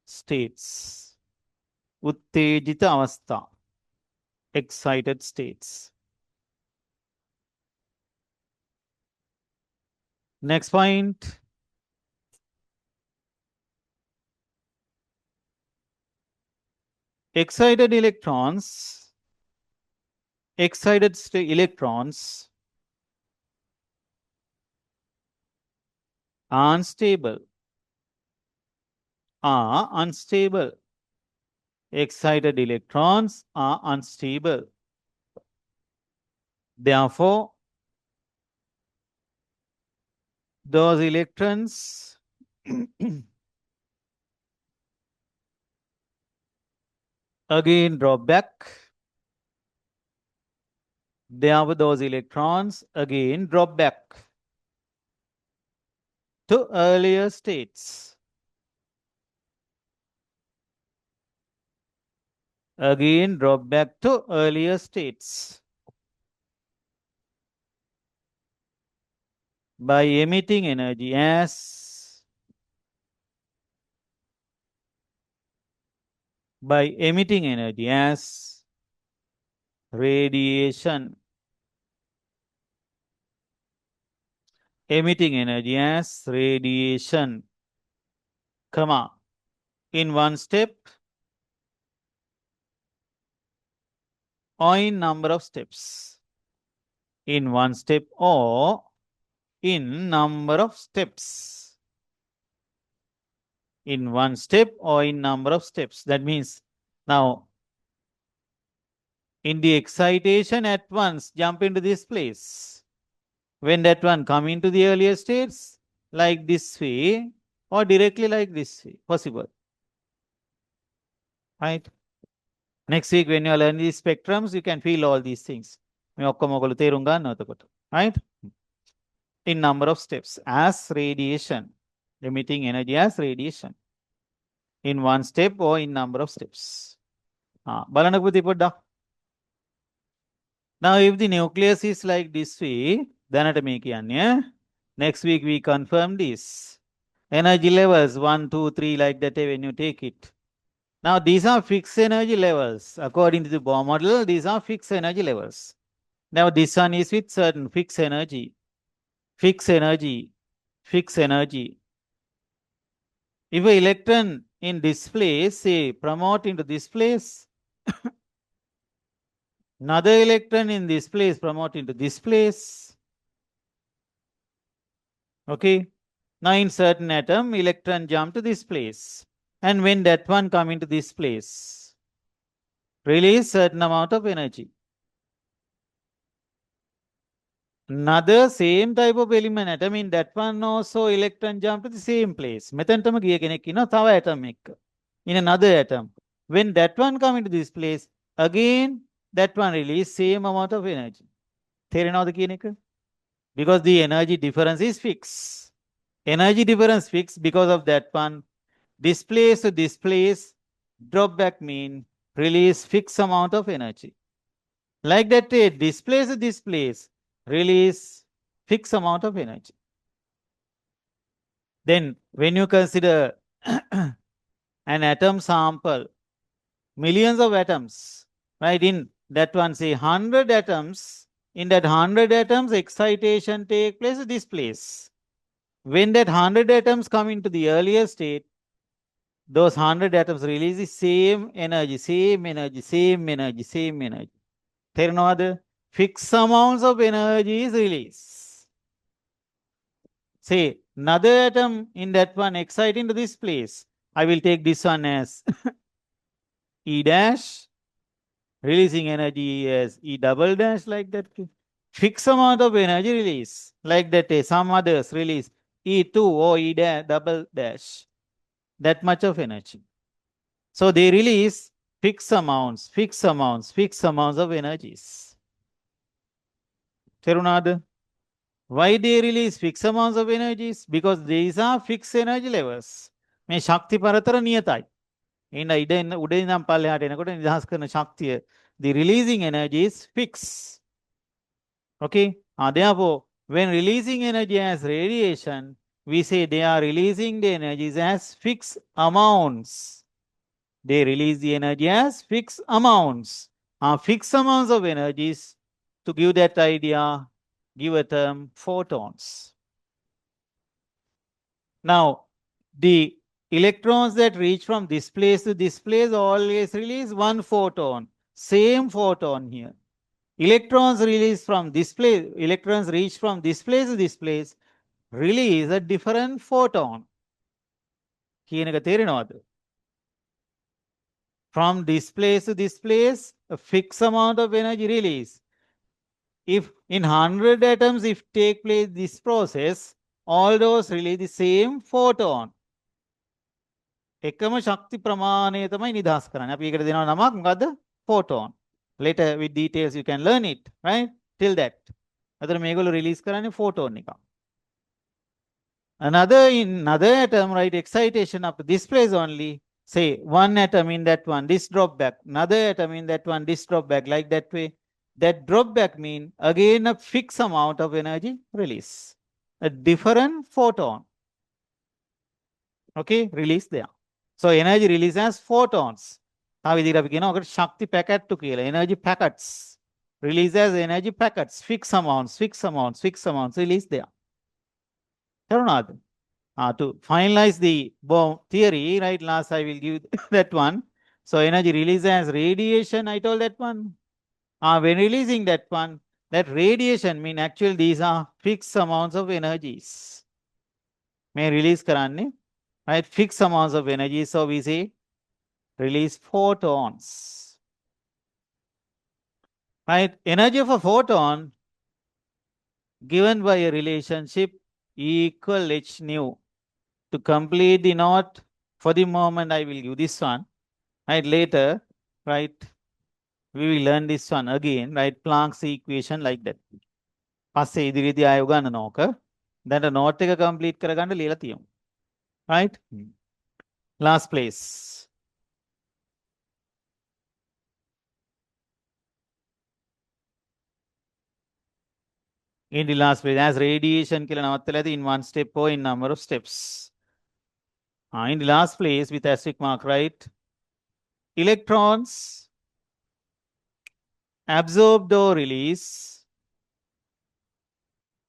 states. Uttejita avastha, excited states. Next point. Excited electrons are unstable. Excited electrons are unstable. Therefore, those electrons again drop back. Therefore, those electrons again drop back to earlier states. Again drop back to earlier states by emitting energy as radiation. Emitting energy as radiation, comma, in one step or in number of steps. In one step or in number of steps. In one step or in number of steps. That means now in the excitation at once jump into this place. When that one come into the earlier states, like this way or directly like this way, possible. Right? Next week, when you learn these spectrums, you can feel all these things. Right? In number of steps as radiation, emitting energy as radiation. In one step or in number of steps. Now, if the nucleus is like this way, then next week we confirm this. Energy levels 1, 2, 3, like that when you take it. Now, these are fixed energy levels. According to the Bohr model, these are fixed energy levels. Now, this one is with certain fixed energy. Fixed energy. Fixed energy. If an electron in this place, say, promote into this place, another electron in this place promote into this place. Okay. Now, in certain atom, electron jump to this place. And when that one come into this place, release certain amount of energy. Another same type of element atom in that one also electron jump to the same place. Metantama giya kenek inna thawa atom ekka. In another atom. When that one come into this place, again that one release same amount of energy. තේරෙනවද කියන එක? Because the energy difference is fixed. Energy difference fixed because of that one. This place to this place, drop back mean release fixed amount of energy. Like that, this place to this place, release fixed amount of energy. Then when you consider an atom sample, millions of atoms, right? In that one, say 100 atoms, in that 100 atoms, excitation take place at this place. When that 100 atoms come into the earlier state, those 100 atoms release the same energy, same energy, same energy, same energy. There are no other fixed amounts of energy is released. Say another atom in that one excite into this place. I will take this one as E dash, releasing energy as E double dash, like that. Fixed amount of energy release, like that. Some others release E2 or E dash, double dash. That much of energy. So they release fixed amounts, fixed amounts, fixed amounts of energies. Terunada, why they release fixed amounts of energies? Because these are fixed energy levels. මේ ශක්ති පරතර නියතයි. එන්න ඉඩ උඩින් නම් පල්ලෙහාට එනකොට නිදහස් කරන ශක්තිය, the releasing energy is fixed. Okay? Therefore, when releasing energy as radiation, we say they are releasing the energies as fixed amounts. They release the energy as fixed amounts. Fixed amounts of energies, to give that idea, give a term photons. Now, the electrons that reach from this place to this place always release one photon. Same photon here. Electrons release from this place, electrons reach from this place to this place, release a different photon. කියන එක තේරෙනවද? From this place to this place, a fixed amount of energy release. If in 100 atoms, if take place this process, all those release the same photon. එකම ශක්ති ප්‍රමාණය තමයි නිදහස් කරන්නේ. අපි ඒකට දෙනවා නමක් මොකද්ද? Photon. Later with details you can learn it, right? Till that. අතන මේගොල්ලෝ release කරන්නේ photon එකක්. Another atom, right, excitation up to this place only. Say one atom in that one, this drop back. Another atom in that one, this drop back, like that way. That drop back mean again a fixed amount of energy release. A different photon. Okay, release there. So energy release as photons. Shakti packet to kill energy packets. Release as energy packets. Fixed amounts, fixed amounts, fixed amounts. Release there. To finalize the bomb theory, right? Last I will give that one. So energy release as radiation. I told that one. When releasing that one, that radiation mean actually these are fixed amounts of energies. May release karanne, right? Fixed amounts of energy. So we say release photons. Right? Energy of a photon given by a relationship equal h nu. To complete the knot, for the moment I will give this one. Right? Later, right? We will learn this one again, right? Planck's equation like that. පස්සේ ඉදිරියේදී ආයෙ උගන්වනවා ඕක. දැන් note එක complete කරගන්න ලියලා තියමු. Right? Last place. In the last place, as radiation කියලා නවත්තලා ඇති in one step or in number of steps. In the last place with asterisk mark, right? Electrons absorbed or release.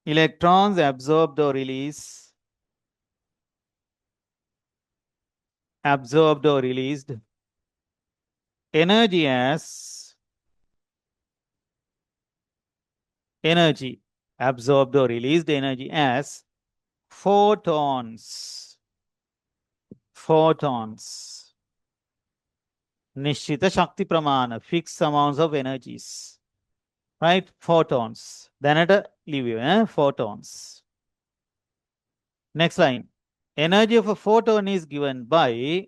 Electrons absorbed or release. Absorbed or released. Energy as energy. Absorbed or released energy as photons. Photons. Nishchita Shakti Pramana, fixed amounts of energies. Right? Photons. Then at a leave you, photons. Next line. Energy of a photon is given by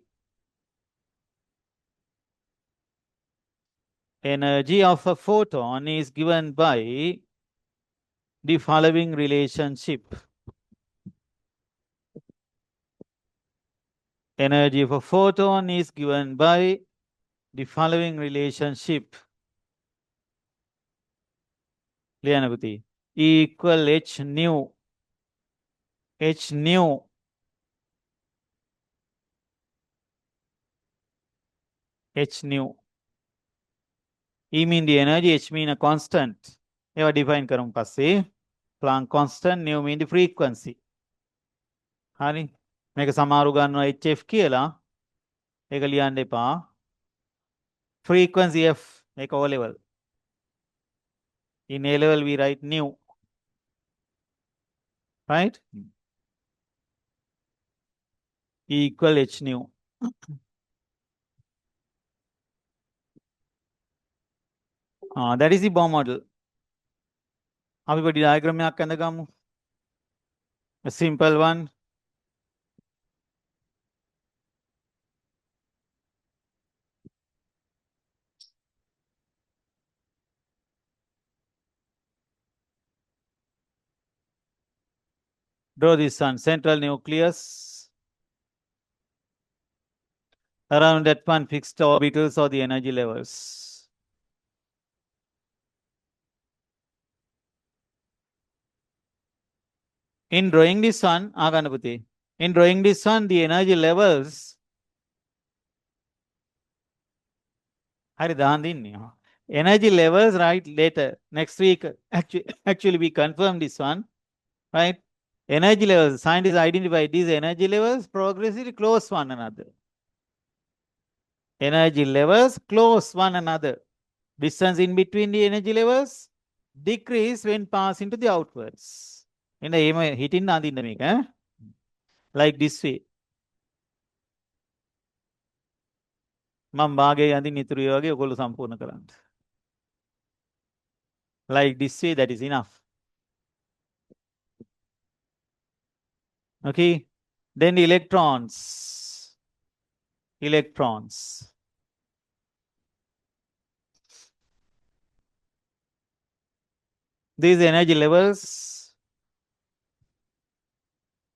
energy of a photon is given by the following relationship. Energy of a photon is given by the following relationship. Lianaguti. E equal H nu. H nu. H nu. E mean the energy, H mean a constant. ඒවා define කරමු පස්සේ. Planck constant, nu mean the frequency. හරි. මේක සමහරු ගන්නවා HF කියලා. ඒක ලියන්න එපා. Frequency F. ඒක O level. In A level we write nu. Right? E equal H nu. That is the Bohr model. අපි පොඩි diagram එකක් අඳගමු. A simple one. Draw this one. Central nucleus. Around that one fixed orbitals or the energy levels. In drawing this one, in drawing this one, the energy levels. Energy levels, right? Later, next week, actually we confirm this one, right? Energy levels, scientists identify these energy levels progressively close one another. Energy levels close one another. Distance in between the energy levels decrease when pass into the outwards. In the hitting like this way. Like this way, that is enough. Okay. Then electrons. Electrons. These energy levels.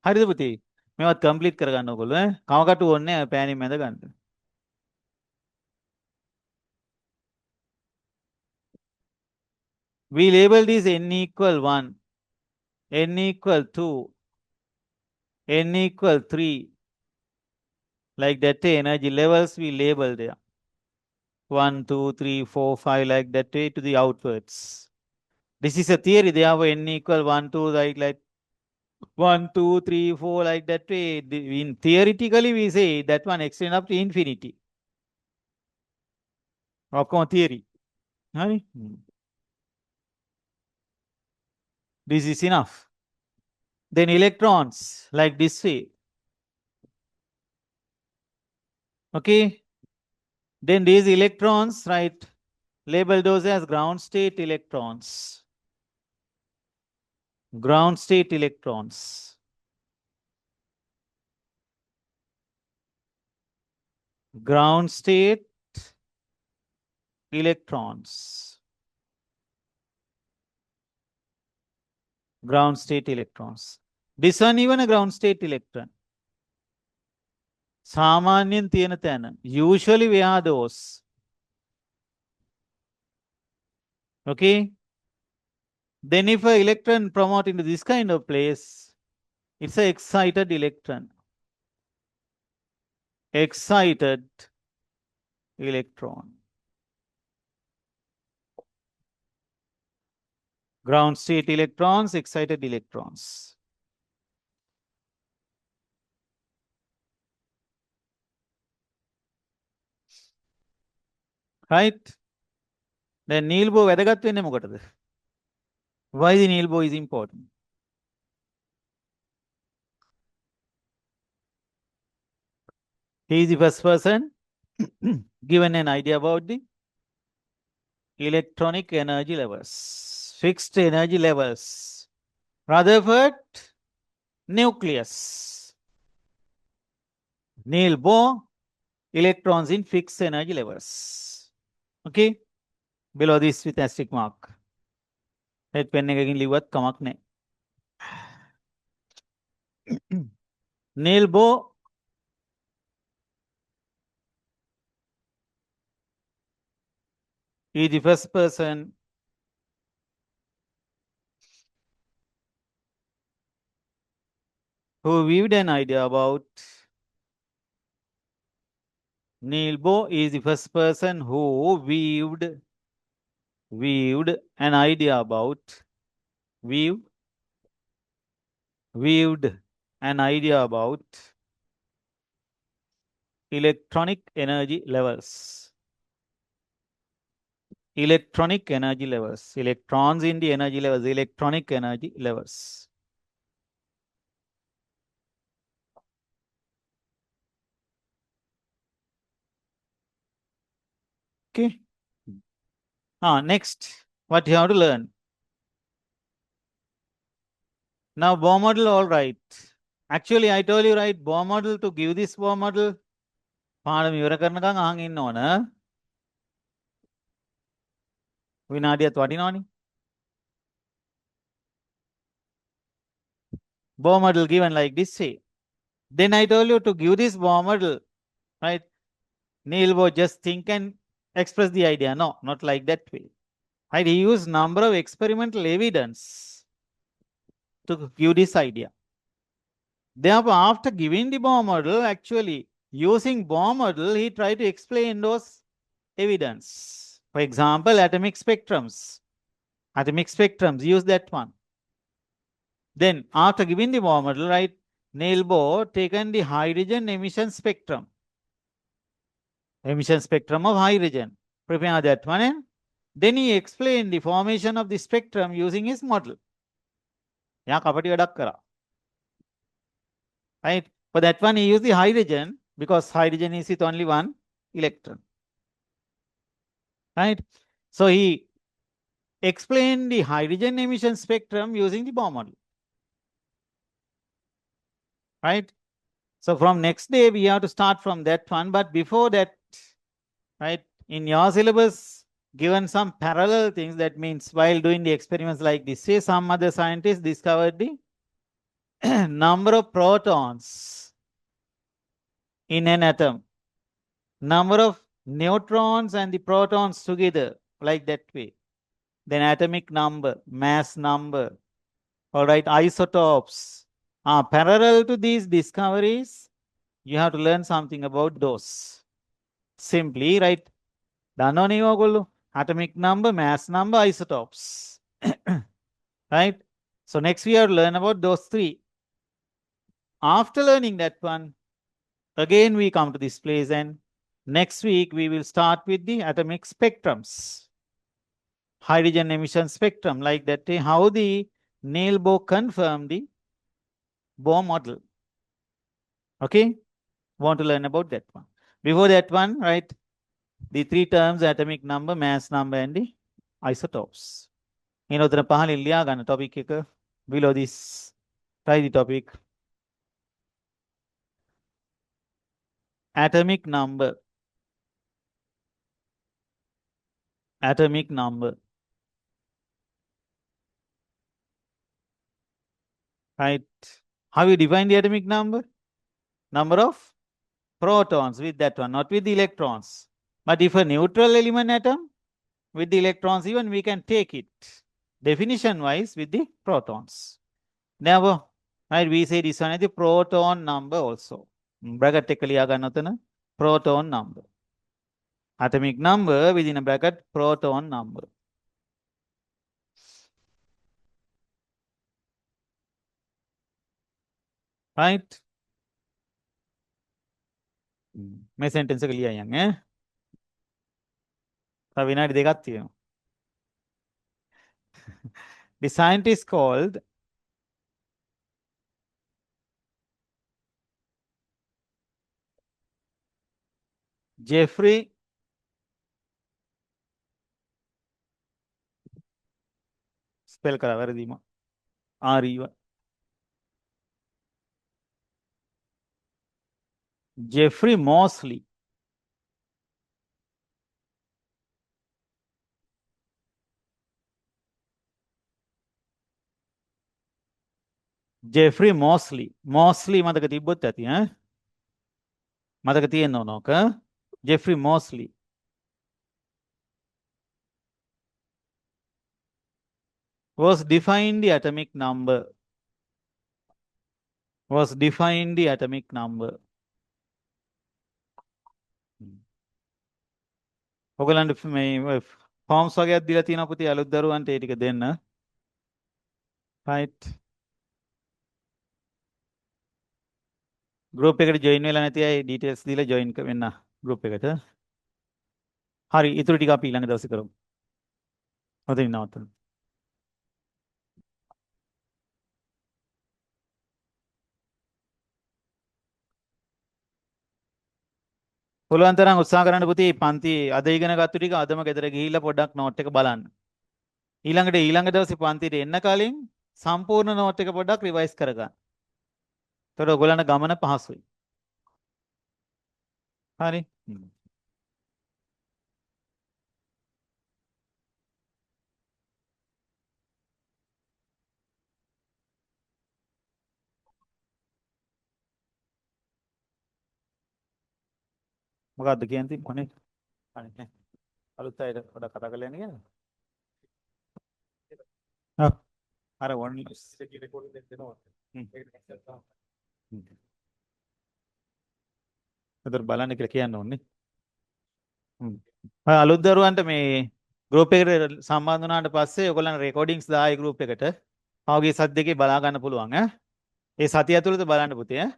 හරිද පුතේ මේවත් complete කරගන්න ඕගොල්ලෝ ඈ කවකටු ඕනේ පෑනින් මැද ගන්න we label this n equal 1 n equal 2 n equal 3 like that energy levels we label there 1 2 3 4 5 like that way to the outwards this is a theory therefore n equal 1 2 like 1 2 3 4 like that way in theoretically we say that one extend up to infinity ඔක්කොම theory හරි this is enough. Then electrons, like this way. Okay. Then these electrons, right, label those as ground state electrons. Ground state electrons. Ground state electrons. Ground state electrons. This one even a ground state electron. සාමාන්‍යයෙන් තියෙන තැන. Usually where are those? Okay. Then if an electron promote into this kind of place, it's an excited electron. Excited electron. Ground state electrons, excited electrons. Right? Then Neil Bohr වැදගත් වෙන්නේ මොකටද? Why the Neil Bohr is important? He is the first person given an idea about the electronic energy levels, fixed energy levels. Rutherford nucleus. Neil Bohr electrons in fixed energy levels. Okay? Below this with asterisk mark. Red pen එකකින් ලිව්වත් කමක් නැහැ. Neil Bohr is the first person who weaved an idea about Neil Bohr is the first person who weaved an idea about weave weaved an idea about electronic energy levels. Electronic energy levels. Electrons in the energy levels. Electronic energy levels. Okay. Next, what you have to learn. Now, Bohr model, all right. Actually, I told you, right, Bohr model, to give this Bohr model, පාඩම ඉවර කරනකම් අහන් ඉන්න ඕන. විනාඩියක් වටිනවනේ. Bohr model given like this way. Then I told you to give this Bohr model, right? Neil Bohr just think and express the idea. No, not like that way. Right? He used number of experimental evidence to give this idea. Therefore, after giving the Bohr model, actually using Bohr model, he tried to explain those evidence. For example, atomic spectrums. Atomic spectrums, use that one. Then, after giving the Bohr model, right, Neil Bohr taken the hydrogen emission spectrum. Emission spectrum of hydrogen. Prepare that one. And then he explained the formation of the spectrum using his model. Yeah, kapati wadak kara. Right? For that one, he used the hydrogen because hydrogen is with only one electron. Right? So he explained the hydrogen emission spectrum using the Bohr model. Right? So from next day, we have to start from that one. But before that, right, in your syllabus, given some parallel things, that means while doing the experiments like this, say some other scientists discovered the number of protons in an atom, number of neutrons and the protons together, like that way. Then atomic number, mass number, all right, isotopes. Parallel to these discoveries, you have to learn something about those. Simply, right? දන්නවනේ ඕගොල්ලෝ. Atomic number, mass number, isotopes. Right? So next we have to learn about those three. After learning that one, again we come to this place, and next week we will start with the atomic spectrums. Hydrogen emission spectrum, like that, how the Neil Bohr confirmed the Bohr model. Okay? Want to learn about that one. Before that one, right? The three terms, atomic number, mass number, and the isotopes. You know, the පහලින් ලියා topic එක below this. Try the topic. Atomic number. Atomic number. Right? How you define the atomic number? Number of protons with that one, not with the electrons. But if a neutral element atom, with the electrons even, we can take it definition wise with the protons. Never, right? We say this one is the proton number also. Bracket එක ලියා ගන්න ඔතන proton number. Atomic number within a bracket proton number. Right? මේ sentence එක ලියන්න ඈ. තව විනාඩි දෙකක් තියෙනවා. The scientist called Jeffrey spell කර වැරදිම RE1 Jeffrey Moseley. Jeffrey Moseley. Moseley මතක තිබ්බොත් ඇති ඈ. මතක තියෙන්න ඕන ඕක. Jeffrey Moseley. Was defined the atomic number. was define the atomic number. ඔයගලන්ට මේ ෆෝම්ස් වගේක් දීලා තියෙනවා පුතේ අලුත් දරුවන්ට ඒ ටික දෙන්න. right. group එකට join වෙලා නැති අය details දීලා join වෙන්න group එකට. හරි ඊටු ටික අපි ඊළඟ දවසේ කරමු. ඔතනින් නවත්තමු. පුළුවන් තරම් උත්සාහ කරන්න පුතේ පන්ති අද ඉගෙන ගත්ත ටික අදම ගෙදර ගිහිල්ලා පොඩ්ඩක් නෝට් එක බලන්න. ඊළඟ දවසේ පන්තියට එන්න කලින් සම්පූර්ණ නෝට් එක පොඩ්ඩක් රිවයිස් කරගන්න. එතකොට ඔයගොල්ලන්ට ගමන පහසුයි. හරි. මොකද්ද කියන්නේ කොනේ? අනේ අලුත් අයට පොඩ්ඩක් කතා කරලා යන්න කියන්න. ඔව්. අර වොන් රෙකෝඩින් දෙක දෙනවා. ඒතර බලන්න කියලා කියන්න ඕනේ. අලුත් දරුවන්ට මේ ගෲප් එකට සම්බන්ධ වුණාට පස්සේ ඔයගොල්ලන් රෙකෝඩින්ග්ස් දායි ගෲප් එකට. පහුගිය සති දෙකේ බලා ගන්න පුළුවන් ඈ. ඒ සතිය ඇතුළත බලන්න පුතේ ඈ.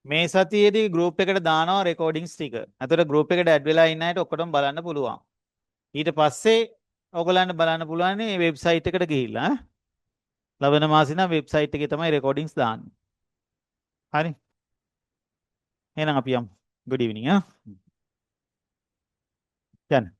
මේ සතියේදී ගෲප් එකට දානවා රෙකෝඩින්ග්ස් ටික. එතකොට ගෲප් එකට ඇඩ් වෙලා ඉන්න අයට ඔක්කොටම බලන්න පුළුවන්. ඊට පස්සේ ඔයගොල්ලන්ට බලන්න පුළුවන් මේ වෙබ්සයිට් එකට ගිහිල්ලා ලබන මාසේ නම් වෙබ්සයිට් එකේ තමයි රෙකෝඩින්ග්ස් දාන්නේ. හරි. එහෙනම් අපි යමු. good evening ඈ. යන්න.